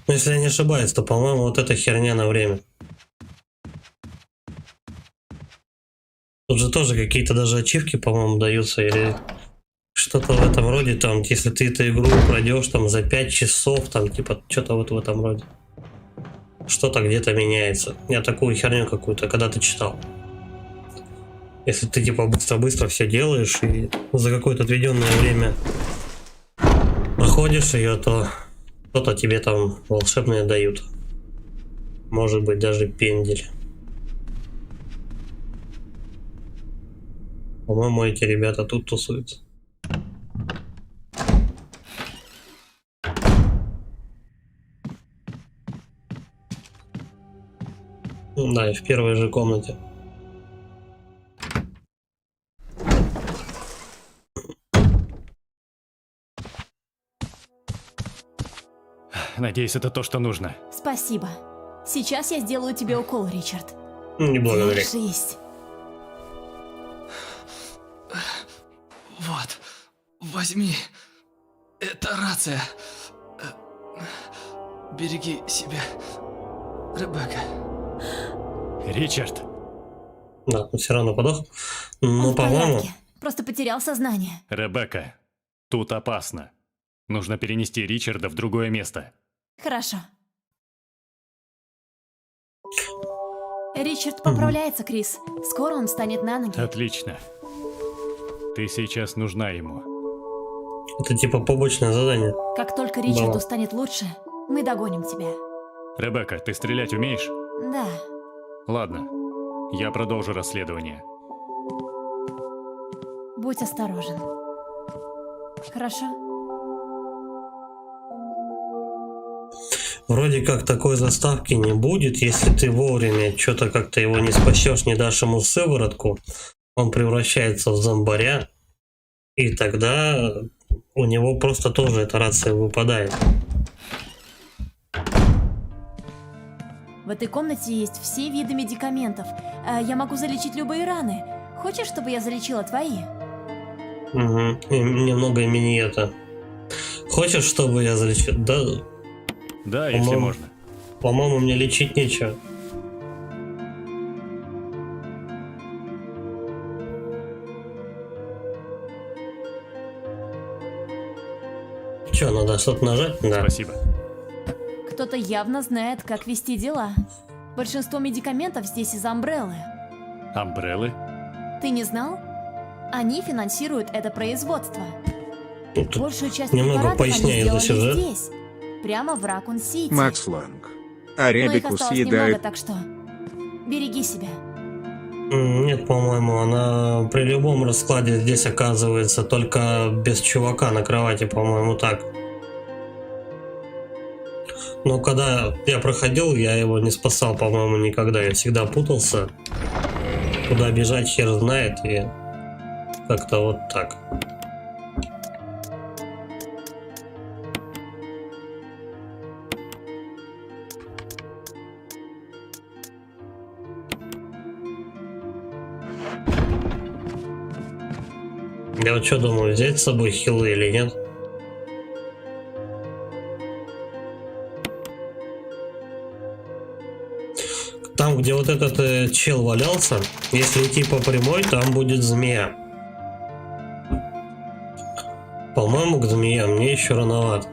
Speaker 1: Но если я не ошибаюсь, то, по-моему, вот эта херня на время. Тут же тоже какие-то даже ачивки, по-моему, даются, или что-то в этом роде, там, если ты эту игру пройдешь там за 5 часов, там, типа, что-то вот в этом роде. Что-то где-то меняется. Я такую херню какую-то когда-то читал. Если ты, типа, быстро-быстро все делаешь и за какое-то отведенное время проходишь ее, то что-то тебе там волшебное дают. Может быть, даже пендель. По-моему, эти ребята тут тусуются. Да, и в первой же комнате.
Speaker 6: Надеюсь, это то, что нужно.
Speaker 9: Спасибо. Сейчас я сделаю тебе укол, Ричард.
Speaker 1: Не благодари.
Speaker 9: Держись.
Speaker 8: Вот, возьми. Это рация. Береги себя, Ребекка.
Speaker 6: Ричард,
Speaker 1: Да, он все равно подох.
Speaker 9: Он
Speaker 1: Ну,
Speaker 9: в
Speaker 1: по-моему,
Speaker 9: порядке. Просто потерял сознание.
Speaker 6: Ребекка, тут опасно. Нужно перенести Ричарда в другое место.
Speaker 9: Хорошо. Ричард поправляется, Крис. Скоро он встанет на ноги.
Speaker 6: Отлично. Ты сейчас нужна ему.
Speaker 1: это типа побочное задание.
Speaker 9: Как только Ричарду
Speaker 1: Да.
Speaker 9: станет лучше, мы догоним тебя.
Speaker 6: Ребекка, ты стрелять умеешь?
Speaker 9: Да.
Speaker 6: Ладно, я продолжу расследование.
Speaker 9: Будь осторожен. Хорошо?
Speaker 1: Вроде как такой заставки не будет, если ты вовремя что-то как-то его не спасешь, не дашь ему сыворотку, он превращается в зомбаря, и тогда у него просто тоже эта рация выпадает.
Speaker 9: В этой комнате есть все виды медикаментов. Я могу залечить любые раны. Хочешь, чтобы я залечила твои?
Speaker 1: Угу. И немного и миньета. Хочешь, чтобы я залечил? Да.
Speaker 6: Да, если можно.
Speaker 1: По-моему, мне лечить нечего. Че, надо что-то нажать? Да.
Speaker 6: Спасибо.
Speaker 9: Кто-то явно знает, как вести дела. Большинство медикаментов здесь из Амбреллы.
Speaker 6: Амбреллы?
Speaker 9: Ты не знал? Они финансируют это производство.
Speaker 1: Тут
Speaker 9: Большую часть
Speaker 1: немного
Speaker 9: препаратов они
Speaker 1: поясняй за
Speaker 9: сделали
Speaker 1: сюжет.
Speaker 9: здесь, прямо в Ракун-Сити.
Speaker 2: Макс Ланг. А
Speaker 9: Но их
Speaker 2: Ребекку
Speaker 9: осталось немного,
Speaker 2: съедают.
Speaker 9: так что береги себя.
Speaker 1: Нет, по-моему, она при любом раскладе здесь оказывается, только без чувака на кровати, по-моему, так. Но когда я проходил, я его не спасал, по-моему, никогда. Я всегда путался. Куда бежать, хер знает, и как-то вот так. Я вот что думаю, взять с собой хилы или нет? Там, где вот этот чел валялся, если идти по прямой, там будет змея. По-моему, к змеям мне еще рановато.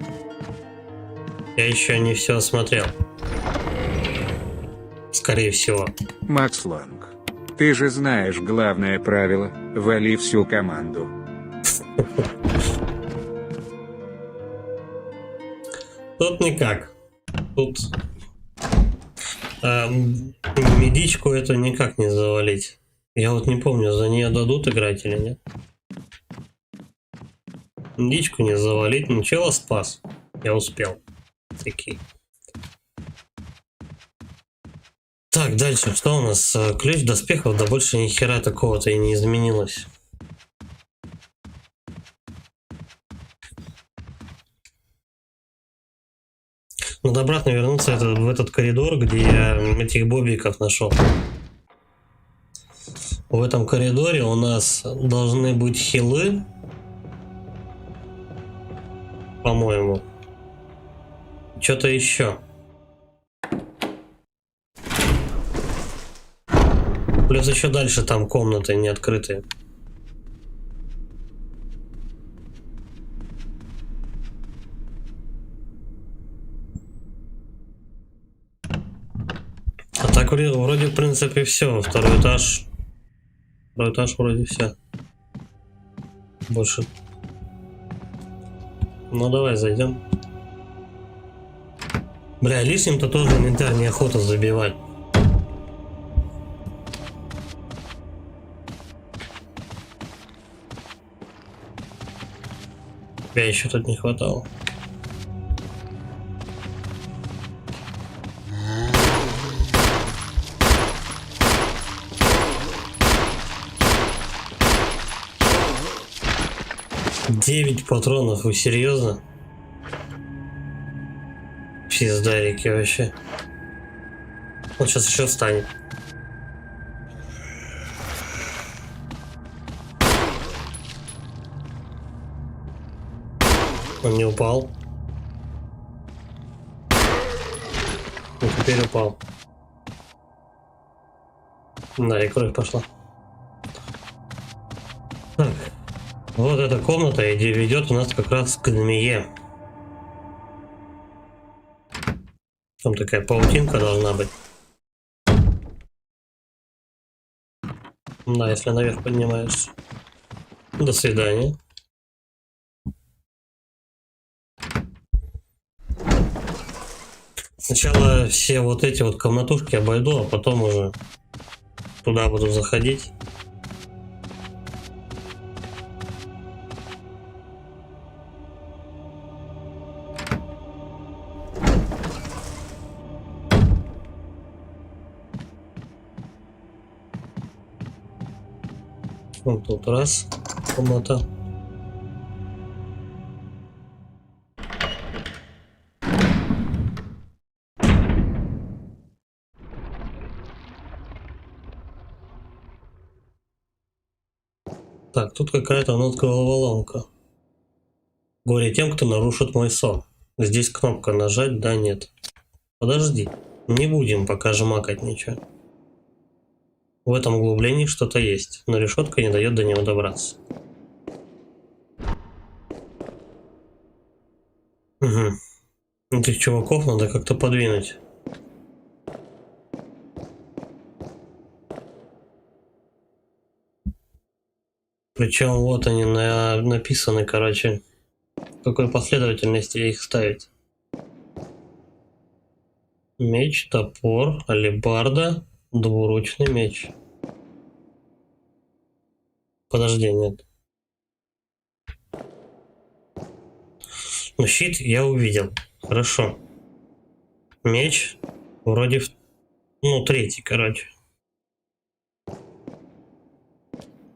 Speaker 1: Я еще не все осмотрел. Скорее всего.
Speaker 2: Макс Ланг. Ты же знаешь главное правило – вали всю команду.
Speaker 1: Тут никак. Тут медичку эту никак не завалить. Я вот не помню, за нее дадут играть или нет. Медичку не завалить, ничего, спас. Я успел. Такие. Так, дальше, что у нас? Ключ доспехов, да больше ни хера такого-то и не изменилось. Надо обратно вернуться в этот коридор, где я этих бобиков нашел. В этом коридоре у нас должны быть хилы. По-моему. Что-то еще. Плюс еще дальше там комнаты не открытые. А так вроде в принципе все. Второй этаж. Второй этаж вроде все. Больше. Ну давай зайдем. Бля, лишним-то тоже инвентарь неохота забивать. Тебя еще тут не хватало. Девять патронов, вы серьезно? Пиздарики вообще. Он сейчас еще встанет. Он не упал. И теперь упал. Да, и кровь пошла. Так. Вот эта комната, где ведет у нас как раз к змее. Там такая паутинка должна быть. Да, если наверх поднимаешься. До свидания. Сначала все вот эти вот комнатушки обойду, а потом уже туда буду заходить. Вот тут раз комната. Так, тут какая-то у нас головоломка. Горе тем, кто нарушит мой сон. Здесь кнопка нажать, да, нет. Подожди, не будем пока жмакать ничего. В этом углублении что-то есть, но решетка не дает до него добраться. Угу. Этих чуваков надо как-то подвинуть. Причем вот они написаны, короче, в какой последовательности их ставить. Меч, топор, алебарда, двуручный меч. Подожди, нет. Ну, щит я увидел. Хорошо. Меч вроде, ну, третий, короче.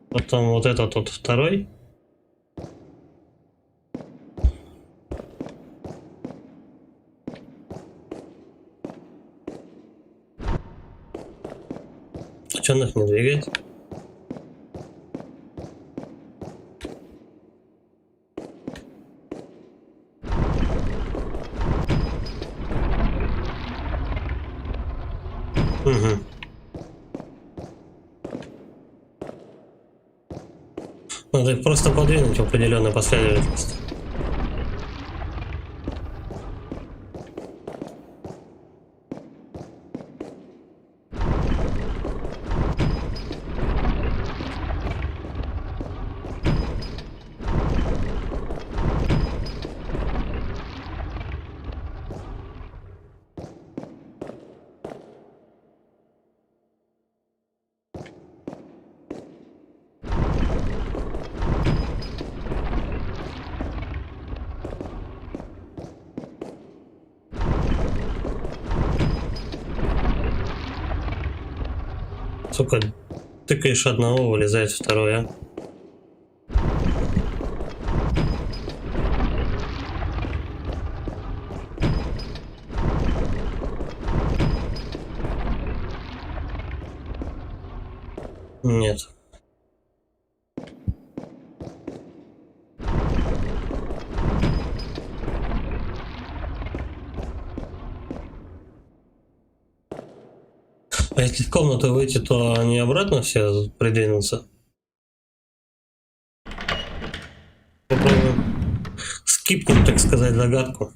Speaker 1: Потом вот этот вот второй. Что он их не двигает? Угу. Надо их просто подвинуть в определенной последовательности. Сука, тыкаешь одного, вылезает второй, а? Нет. А если в комнату выйти, то они обратно все придвинутся? Попробуем. Скипнем, так сказать, загадку.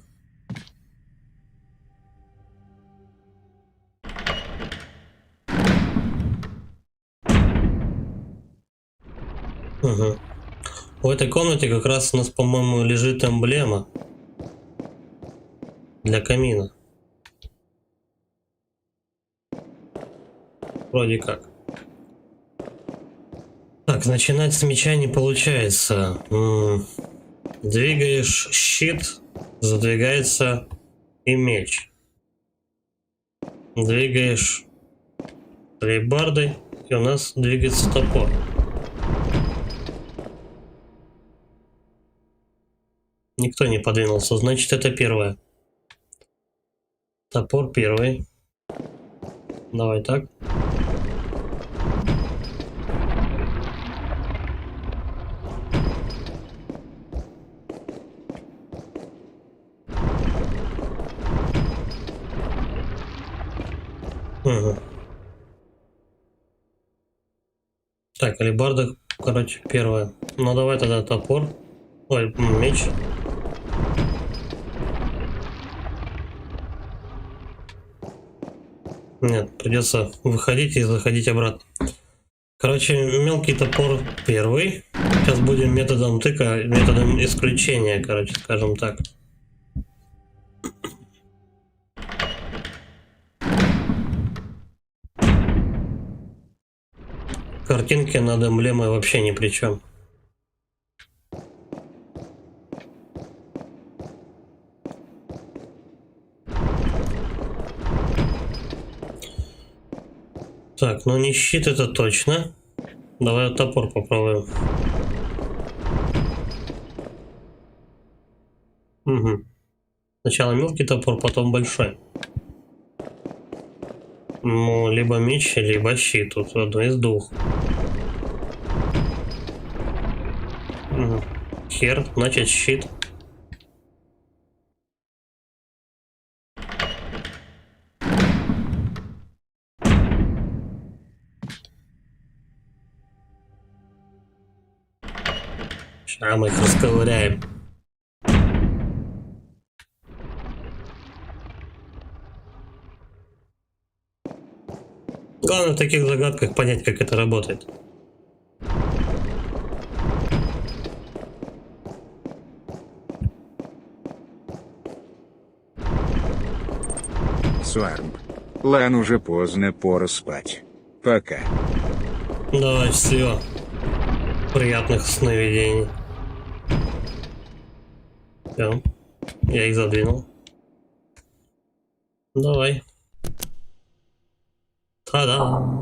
Speaker 1: Угу. В этой комнате как раз у нас, по-моему, лежит эмблема для камина. Вроде как. Так, начинать с меча не получается. Двигаешь щит, задвигается и меч. Двигаешь алебардой, и у нас двигается топор. Никто не подвинулся, значит это первое. Топор первый. Давай так. Угу. Так, алебарда, короче, первая. Ну давай тогда топор. Ой, меч. Нет, придется выходить и заходить обратно. Короче, мелкий топор первый. Сейчас будем методом тыка, методом исключения, короче, скажем так. Картинки над эмблемой вообще ни при чем. Так, ну не щит это точно. Давай вот топор попробуем. Угу. Сначала мелкий топор, потом большой. Ну, либо меч, либо щит. Тут одно из двух. Угу. Хер, значит щит. Сейчас мы их расковыряем. Главное в таких загадках понять, как это работает.
Speaker 2: Свармп. Лан, уже поздно, пора спать. Пока.
Speaker 1: Давай, все. Приятных сновидений. Все. Я их задвинул. Давай. Та-дам!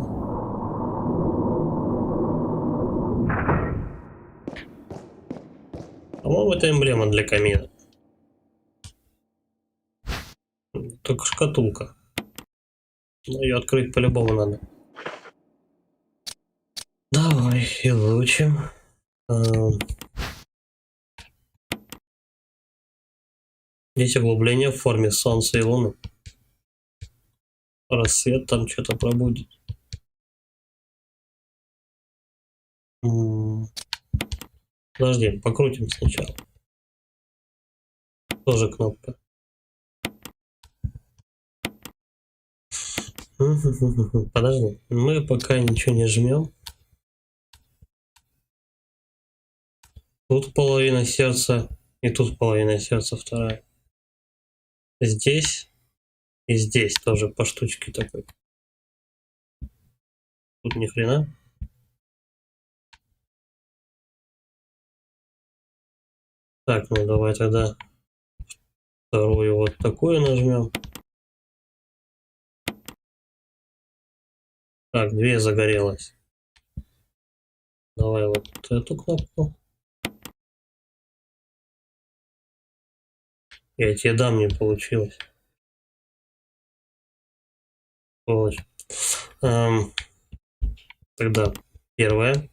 Speaker 1: По-моему, это эмблема для камина. Только шкатулка. Но ее открыть по-любому надо. Давай, изучим. Здесь углубление в форме солнца и луны. Рассвет там что-то пробудет. Подожди, покрутим сначала. Тоже кнопка. Подожди, мы пока ничего не жмем. Тут половина сердца, и тут половина сердца вторая. Здесь и здесь тоже по штучке такой. Тут ни хрена. Так, ну давай тогда вторую вот такую нажмем. Так, 2 загорелось. Давай вот эту кнопку. Я тебе дам, не получилось. Сволочь. Тогда первая.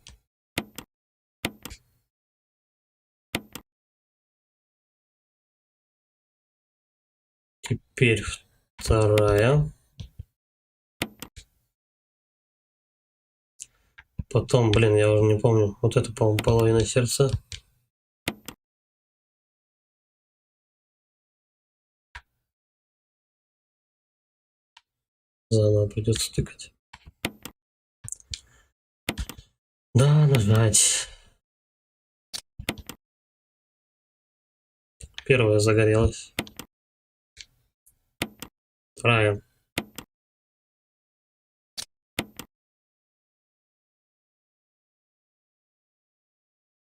Speaker 1: Теперь вторая. Потом, блин, я уже не помню. Вот это, по-моему, половина сердца. Заново придется тыкать. Да, нажать. Первая загорелась. Вторая.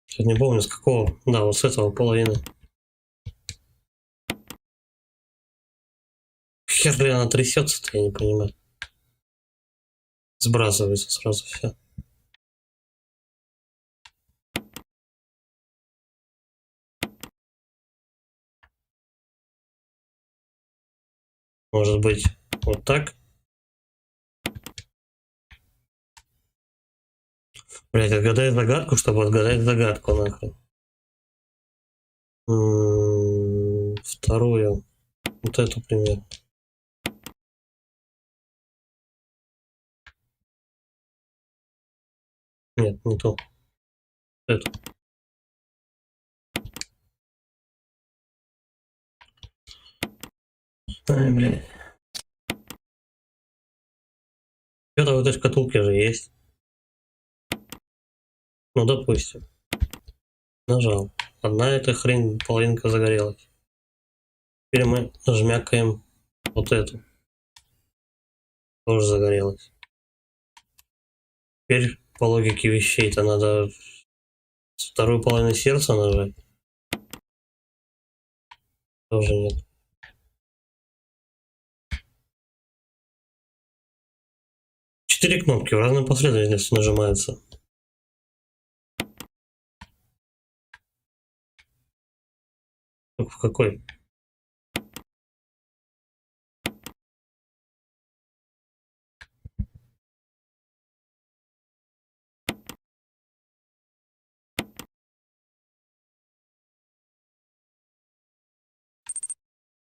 Speaker 1: Сейчас не помню с какого. Да, вот с этого половины. Хер ли она трясется-то, я не понимаю. Сбрасывается сразу все. Может быть, вот так? Блять, отгадай загадку, чтобы отгадать загадку, нахрен. Вторую. Вот эту, пример. Нет, не ту. Эту. Ай, блядь. Что-то в этой шкатулке же есть. Ну, допустим. Нажал. Одна эта хрень, половинка загорелась. Теперь мы жмякаем вот эту. Тоже загорелась. Теперь по логике вещей-то надо вторую половину сердца нажать. Тоже нет. Четыре кнопки в разной последовательности нажимаются. В какой?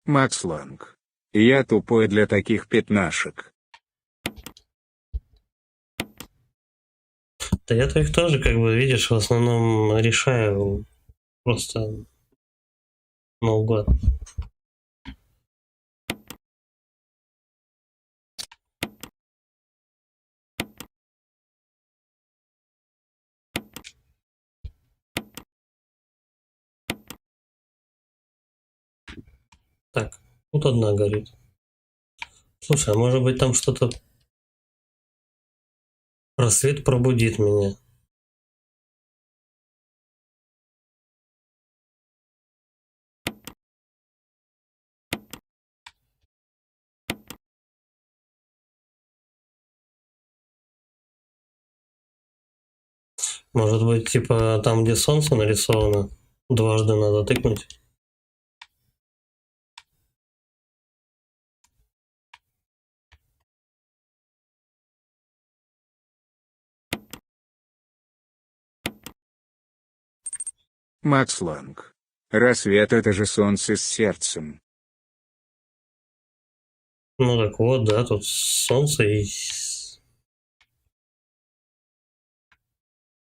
Speaker 2: Макс Ланг. Я тупой для таких пятнашек.
Speaker 1: Да я-то их тоже, как бы, видишь, в основном решаю просто наугад. Так, тут одна горит. Слушай, а может быть там что-то... Рассвет пробудит меня. Может быть, типа, там, где солнце нарисовано, дважды надо тыкнуть.
Speaker 2: Макс Ланг. Рассвет — это же солнце с сердцем.
Speaker 1: Ну так вот, да, тут солнце и...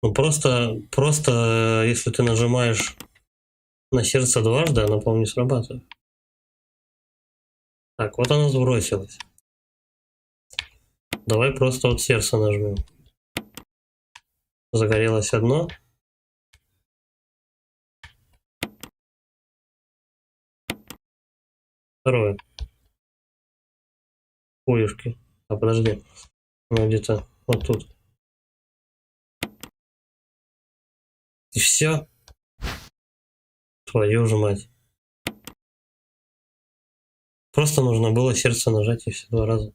Speaker 1: Ну просто, если ты нажимаешь на сердце дважды, оно, по-моему, не срабатывает. Так, вот оно сбросилось. Давай просто вот сердце нажмем. Загорелось одно. Второе. Хуюшки. А подожди. Ну где-то вот тут. И все. Твою же мать. Просто нужно было сердце нажать и все 2 раза.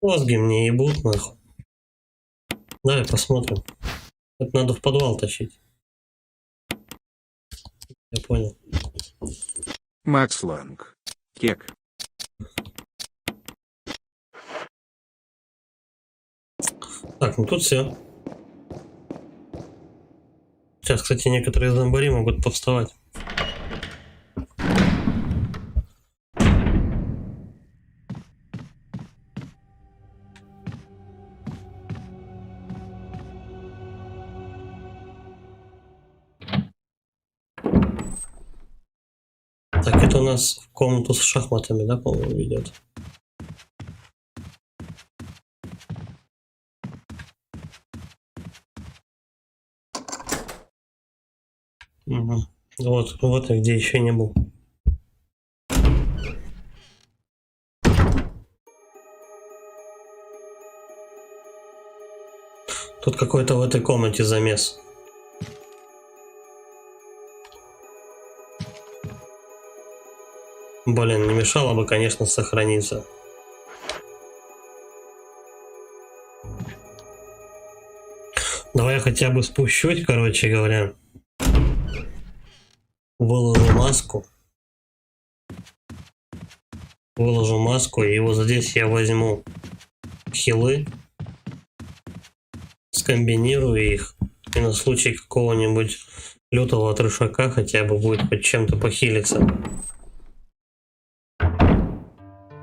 Speaker 1: Мозги мне ебут нахуй. Давай посмотрим. Это надо в подвал тащить. Я понял.
Speaker 2: Макс Ланг. Кек.
Speaker 1: Так, ну тут все. Сейчас, кстати, некоторые зомбари могут повставать. Так, это у нас в комнату с шахматами, да, по-моему, ведет. Угу. Вот я где еще не был. Тут какой-то в этой комнате замес. Блин, не мешало бы, конечно, сохраниться. Давай я хотя бы спущусь, короче говоря. Выложу маску. Выложу маску, и вот здесь я возьму хилы. Скомбинирую их. И на случай какого-нибудь лютого трешака хотя бы будет хоть чем-то похилиться.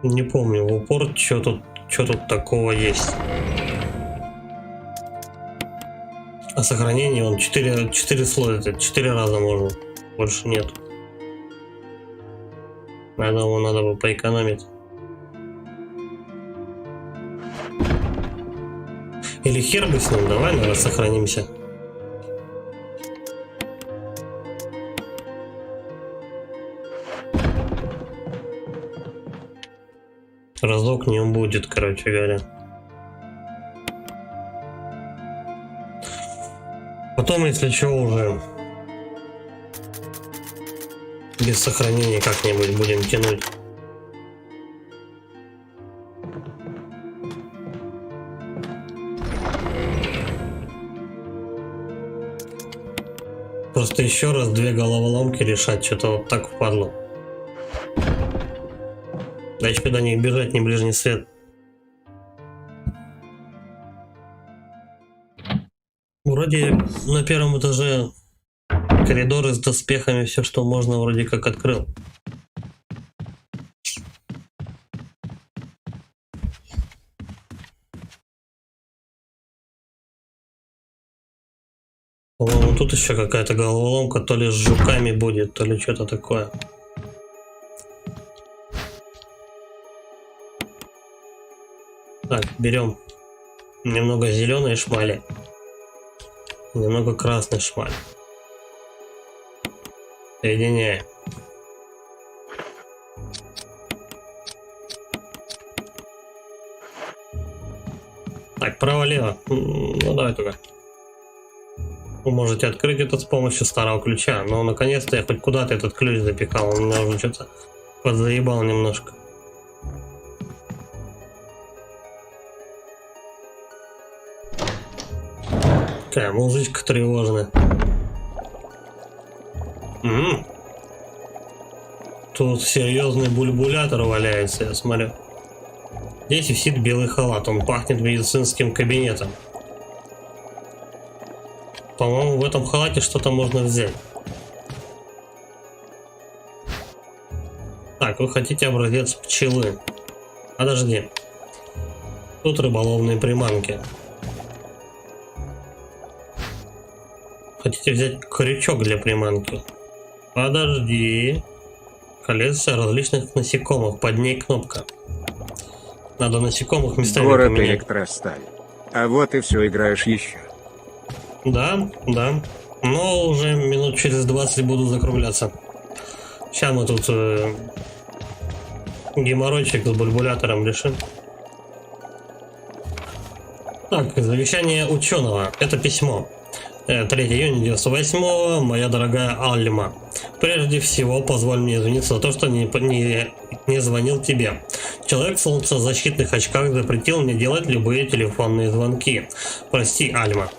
Speaker 1: Не помню в упор, что тут такого есть. А сохранение он 4 слоя, 4 раза можно. Больше нет. Я думаю, надо бы поэкономить. Или хер бы с ним, давай, наверное, сохранимся. Разок не будет, короче говоря. Потом, если что, уже без сохранения как-нибудь будем тянуть. Просто еще раз 2 головоломки решать, что-то вот так впадло. Да еще до них бежать, не ближний свет. Вроде на первом этаже коридоры с доспехами, все, что можно, вроде как открыл. По-моему, тут еще какая-то головоломка, то ли с жуками будет, то ли что-то такое. Так, берем немного зеленой шмали, немного красной шмали. Соединяем. Так, право-лево. Ну давай туда. Вы можете открыть это с помощью старого ключа. Но наконец-то я хоть куда-то этот ключ запекал. Он меня уже что-то подзаебал немножко. Такая музычка тревожная. Тут серьезный бульбулятор валяется, я смотрю. Здесь висит белый халат, он пахнет медицинским кабинетом. По-моему, в этом халате что-то можно взять. Так, вы хотите образец пчелы. Подожди. Тут рыболовные приманки. Хотите взять крючок для приманки? Подожди. Коллекция различных насекомых. Под ней кнопка. Надо насекомых местами
Speaker 2: Город
Speaker 1: поменять.
Speaker 2: Электросталь. А вот и все, играешь еще.
Speaker 1: Да, да. Но уже минут через 20 буду закругляться. Сейчас мы тут геморройчик с бульбулятором решим. Так, завещание ученого. Это письмо. 3 июня 98-го, моя дорогая Альма. Прежде всего, позволь мне извиниться за то, что не звонил тебе. Человек в солнцезащитных очках запретил мне делать любые телефонные звонки. Прости, Альма.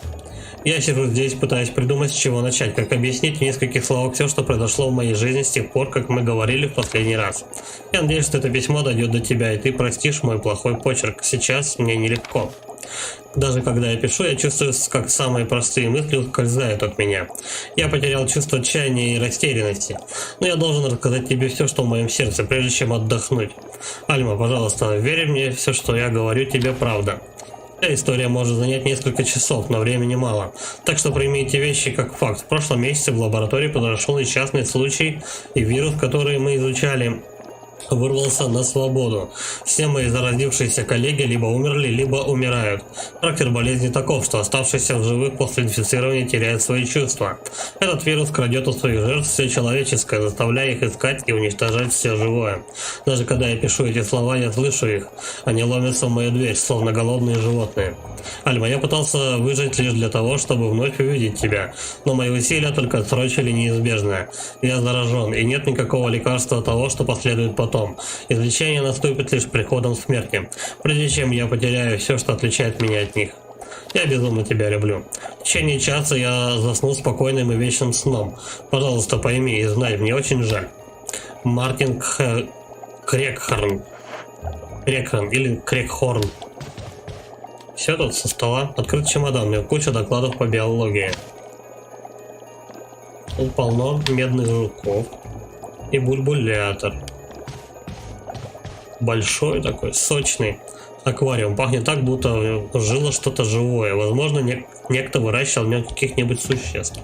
Speaker 1: Я сижу здесь, пытаясь придумать, с чего начать, как объяснить в нескольких словах все, что произошло в моей жизни с тех пор, как мы говорили в последний раз. Я надеюсь, что это письмо дойдет до тебя, и ты простишь мой плохой почерк. Сейчас мне нелегко. Даже когда я пишу, я чувствую, как самые простые мысли ускользают от меня. Я потерял чувство отчаяния и растерянности. Но я должен рассказать тебе все, что в моем сердце, прежде чем отдохнуть. Альма, пожалуйста, верь мне, все, что я говорю тебе, правда. Эта история может занять несколько часов, но времени мало. Так что прими эти вещи как факт. В прошлом месяце в лаборатории произошел несчастный случай, и вирус, который мы изучали, вырвался на свободу. Все мои заразившиеся коллеги либо умерли, либо умирают. Характер болезни таков, что оставшиеся в живых после инфицирования теряют свои чувства. Этот вирус крадет у своих жертв все человеческое, заставляя их искать и уничтожать все живое. Даже когда я пишу эти слова, я слышу их. Они ломятся в мою дверь, словно голодные животные. Альма, я пытался выжить лишь для того, чтобы вновь увидеть тебя, но мои усилия только отсрочили неизбежное. Я заражен, и нет никакого лекарства от того, что последует потом. Излечение наступит лишь приходом смерти, прежде чем я потеряю все, что отличает меня от них. Я безумно тебя люблю. В течение часа я засну спокойным и вечным сном. Пожалуйста, пойми и знай, мне очень жаль. Мартин Крекхорн. Крекхорн или Крекхорн. Все тут со стола. Открыт чемодан, у меня куча докладов по биологии. Тут полно медных жуков. И бульбулятор. Большой такой, сочный аквариум. Пахнет так, будто жило что-то живое. Возможно, некто выращивал в нем каких-нибудь существ.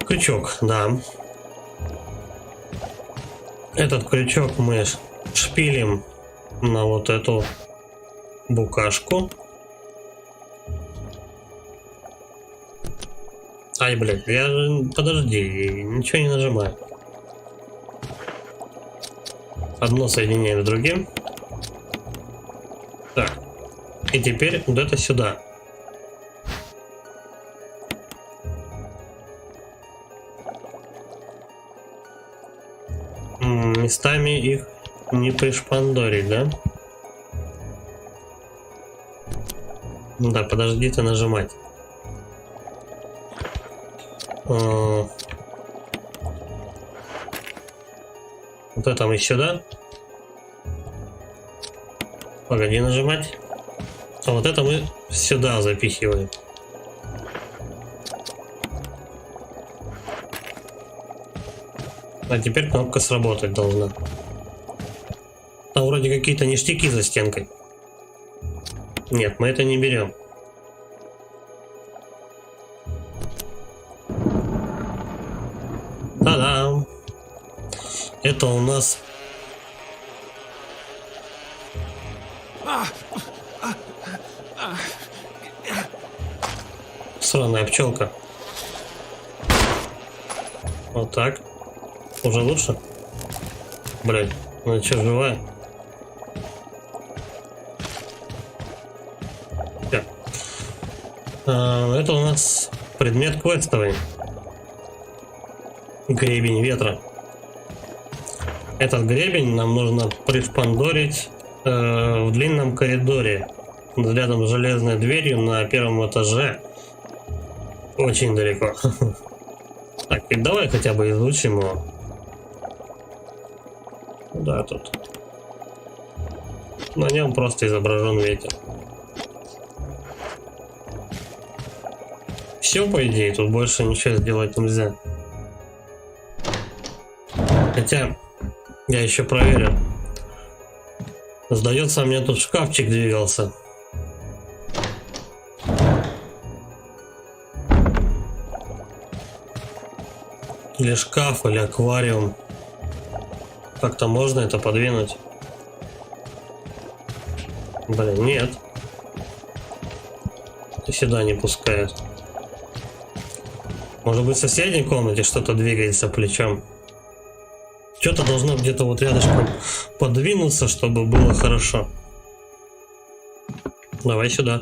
Speaker 1: Крючок, да. Этот крючок мы шпилим на вот эту букашку. Ай, блядь, я же... Подожди, ничего не нажимаю. Одно соединяем с другим. Так. И теперь вот это сюда. Местами их не пришпандорить, да? Да, подождите нажимать. Вот это мы сюда. Погоди нажимать. А вот это мы сюда запихиваем. А теперь кнопка сработать должна. Там вроде какие-то ништяки за стенкой. Нет, мы это не берем. Та-дам! Это у нас... Сраная пчелка. Вот так. Уже лучше? Блядь, она что, живая? Да. Это у нас предмет квестовый. Гребень ветра. Этот гребень нам нужно пришпандорить в длинном коридоре рядом с железной дверью на первом этаже. Очень далеко. Так, и давай хотя бы изучим его. Да, тут. На нем просто изображен ветер. Все, по идее, тут больше ничего сделать нельзя. Хотя, я еще проверю. Сдается, мне тут шкафчик двигался. Или шкаф, или аквариум. Как-то можно это подвинуть? Блин, нет. И сюда не пускают. Может быть, в соседней комнате что-то двигается плечом. Что-то должно где-то вот рядышком подвинуться, чтобы было хорошо. Давай сюда.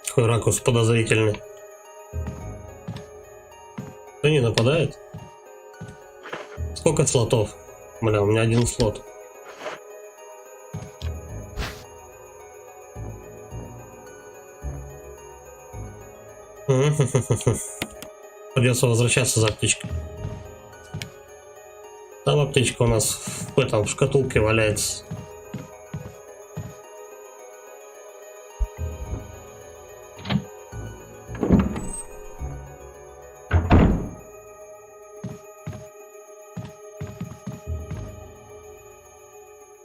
Speaker 1: Какой ракурс подозрительный. Кто не нападает? Сколько слотов? Бля, у меня один слот. Придется возвращаться за аптечкой. Там аптечка у нас в этом в шкатулке валяется.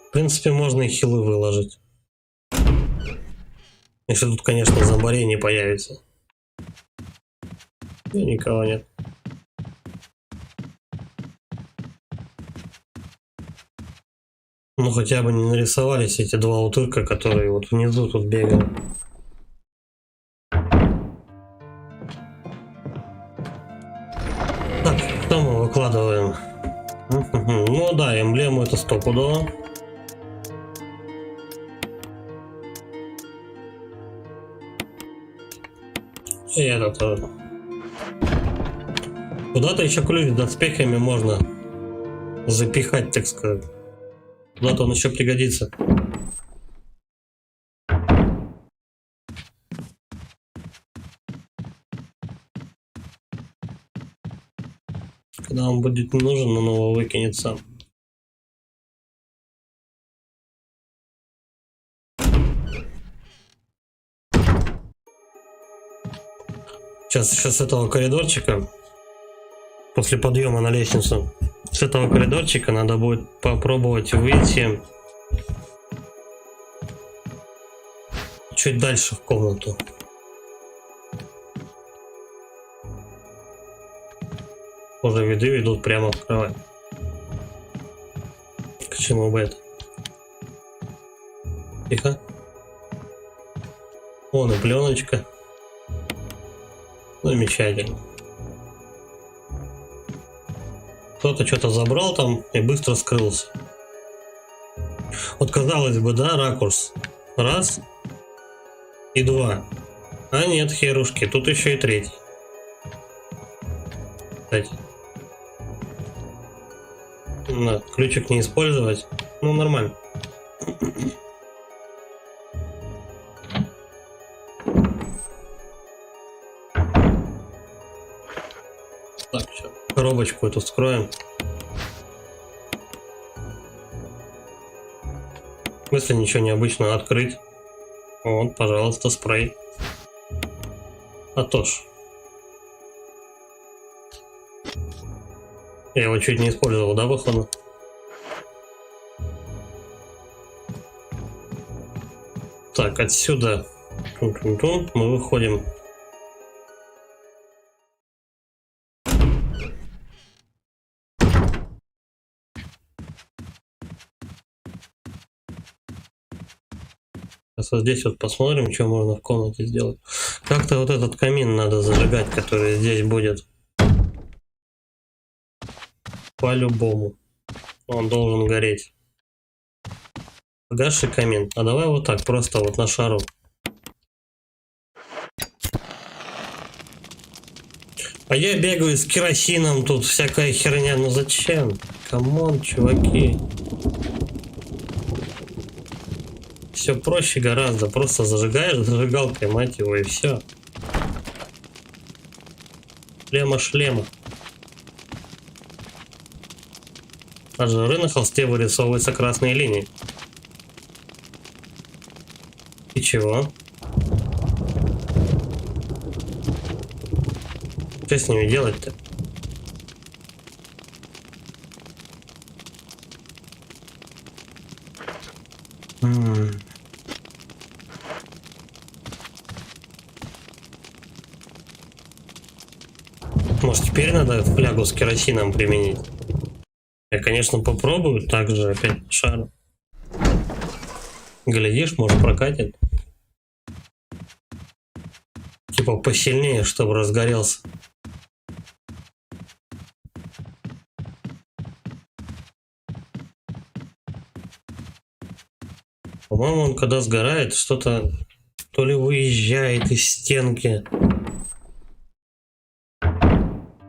Speaker 1: В принципе, можно и хилы выложить. Если тут, конечно, зомбарей не появится. И никого нет. Ну, хотя бы не нарисовались эти два утырка, которые вот внизу тут бегают. Так, что мы выкладываем? Ну да, эмблему это стопудово. И это тоже. Куда-то еще ключ с доспехами можно запихать, так сказать. Куда-то он еще пригодится. Когда он будет не нужен, он его выкинет сам. Сейчас с этого коридорчика, после подъема на лестницу, с этого коридорчика надо будет попробовать выйти чуть дальше в комнату. Уже виды ведут прямо в кровать. К чему бы это? Тихо. Вон и пленочка. Замечательно. Кто-то что-то забрал там и быстро скрылся. Вот казалось бы, да, ракурс. Раз и два. А нет, херушки, тут еще и третий. Кстати. Да, ключик не использовать. Ну, нормально. Так, сейчас коробочку эту вскроем. Если ничего необычного открыть. Вот, пожалуйста, спрей. А то ж. Я его чуть не использовал, да, походу? Так, отсюда мы выходим. Сейчас вот здесь вот посмотрим, что можно в комнате сделать. Как-то вот этот камин надо зажигать, который здесь будет. По-любому. Он должен гореть. Гаши камин. А давай вот так, просто вот на шару. А я бегаю с керосином, тут всякая херня. Ну зачем? Камон, чуваки. Все проще гораздо. Просто зажигаешь зажигалкой, мать его, и все. Шлема. От жары на холсте вырисовываются красные линии. И чего? Что с ними делать-то? Может, теперь надо флягу с керосином применить? Я, конечно, попробую также опять шар. Глядишь, может, прокатит. Типа посильнее, чтобы разгорелся. По-моему, он когда сгорает, что-то то ли выезжает из стенки,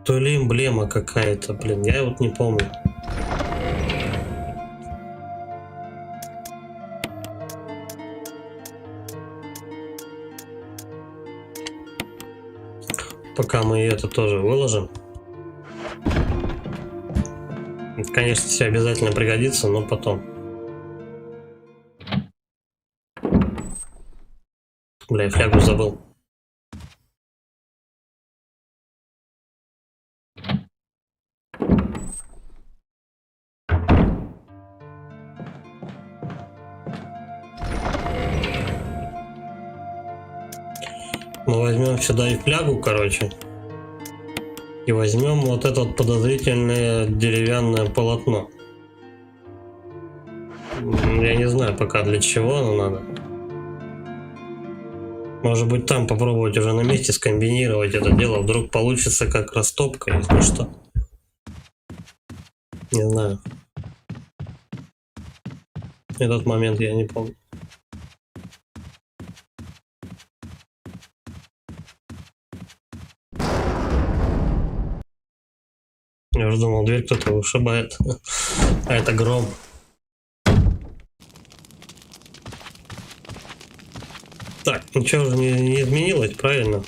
Speaker 1: то ли эмблема какая-то, блин, я вот не помню. Пока мы это тоже выложим. Это, конечно, все обязательно пригодится, но потом. Бля, я флягу забыл. Мы возьмем сюда и флягу, короче. И возьмем вот это вот подозрительное деревянное полотно. Я не знаю пока для чего оно надо. Может быть, там попробовать уже на месте скомбинировать это дело. Вдруг получится как растопка, если что. Не знаю. Этот момент я не помню. Я уже думал, дверь кто-то вышибает. А это гром. Так, ничего уже не изменилось, правильно?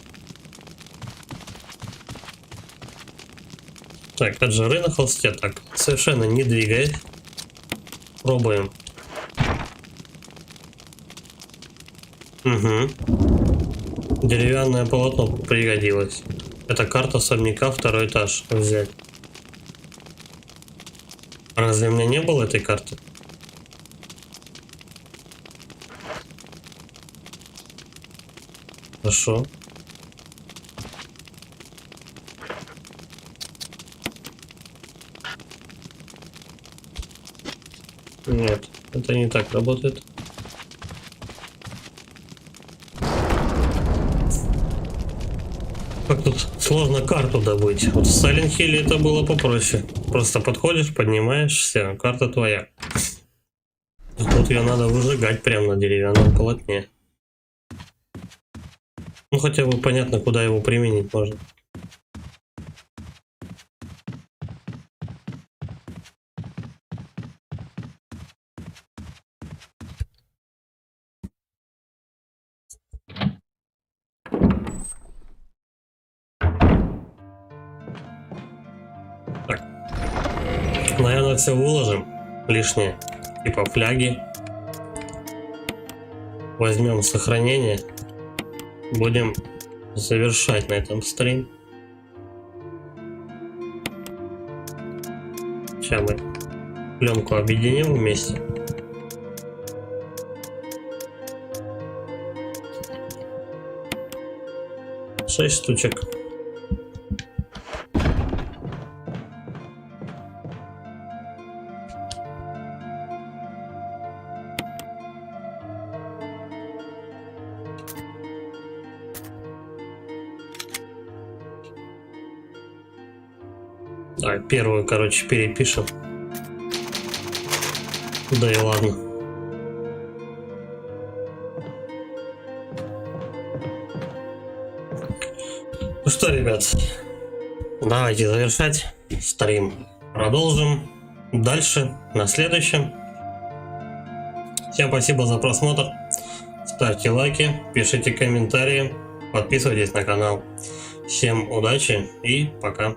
Speaker 1: Так, от жары на холсте. Так, совершенно не двигаясь. Пробуем. Угу. Деревянное полотно пригодилось. Это карта особняка, 2-й этаж. Взять. Разве у меня не было этой карты? Хорошо. Нет, это не так работает. Как тут сложно карту добыть. Вот в Silent Hill это было попроще. Просто подходишь, поднимаешь, все, карта твоя. Тут ее надо выжигать прямо на деревянном полотне. Ну хотя бы понятно, куда его применить можно. Наверное, все выложим лишнее. Типа фляги. Возьмем сохранение. Будем завершать на этом стрим. Сейчас мы пленку объединим вместе. Шесть штучек. А, первую, короче, перепишем. Да и ладно. Ну что, ребят, давайте завершать стрим. Продолжим дальше, на следующем. Всем спасибо за просмотр. Ставьте лайки, пишите комментарии, подписывайтесь на канал. Всем удачи и пока.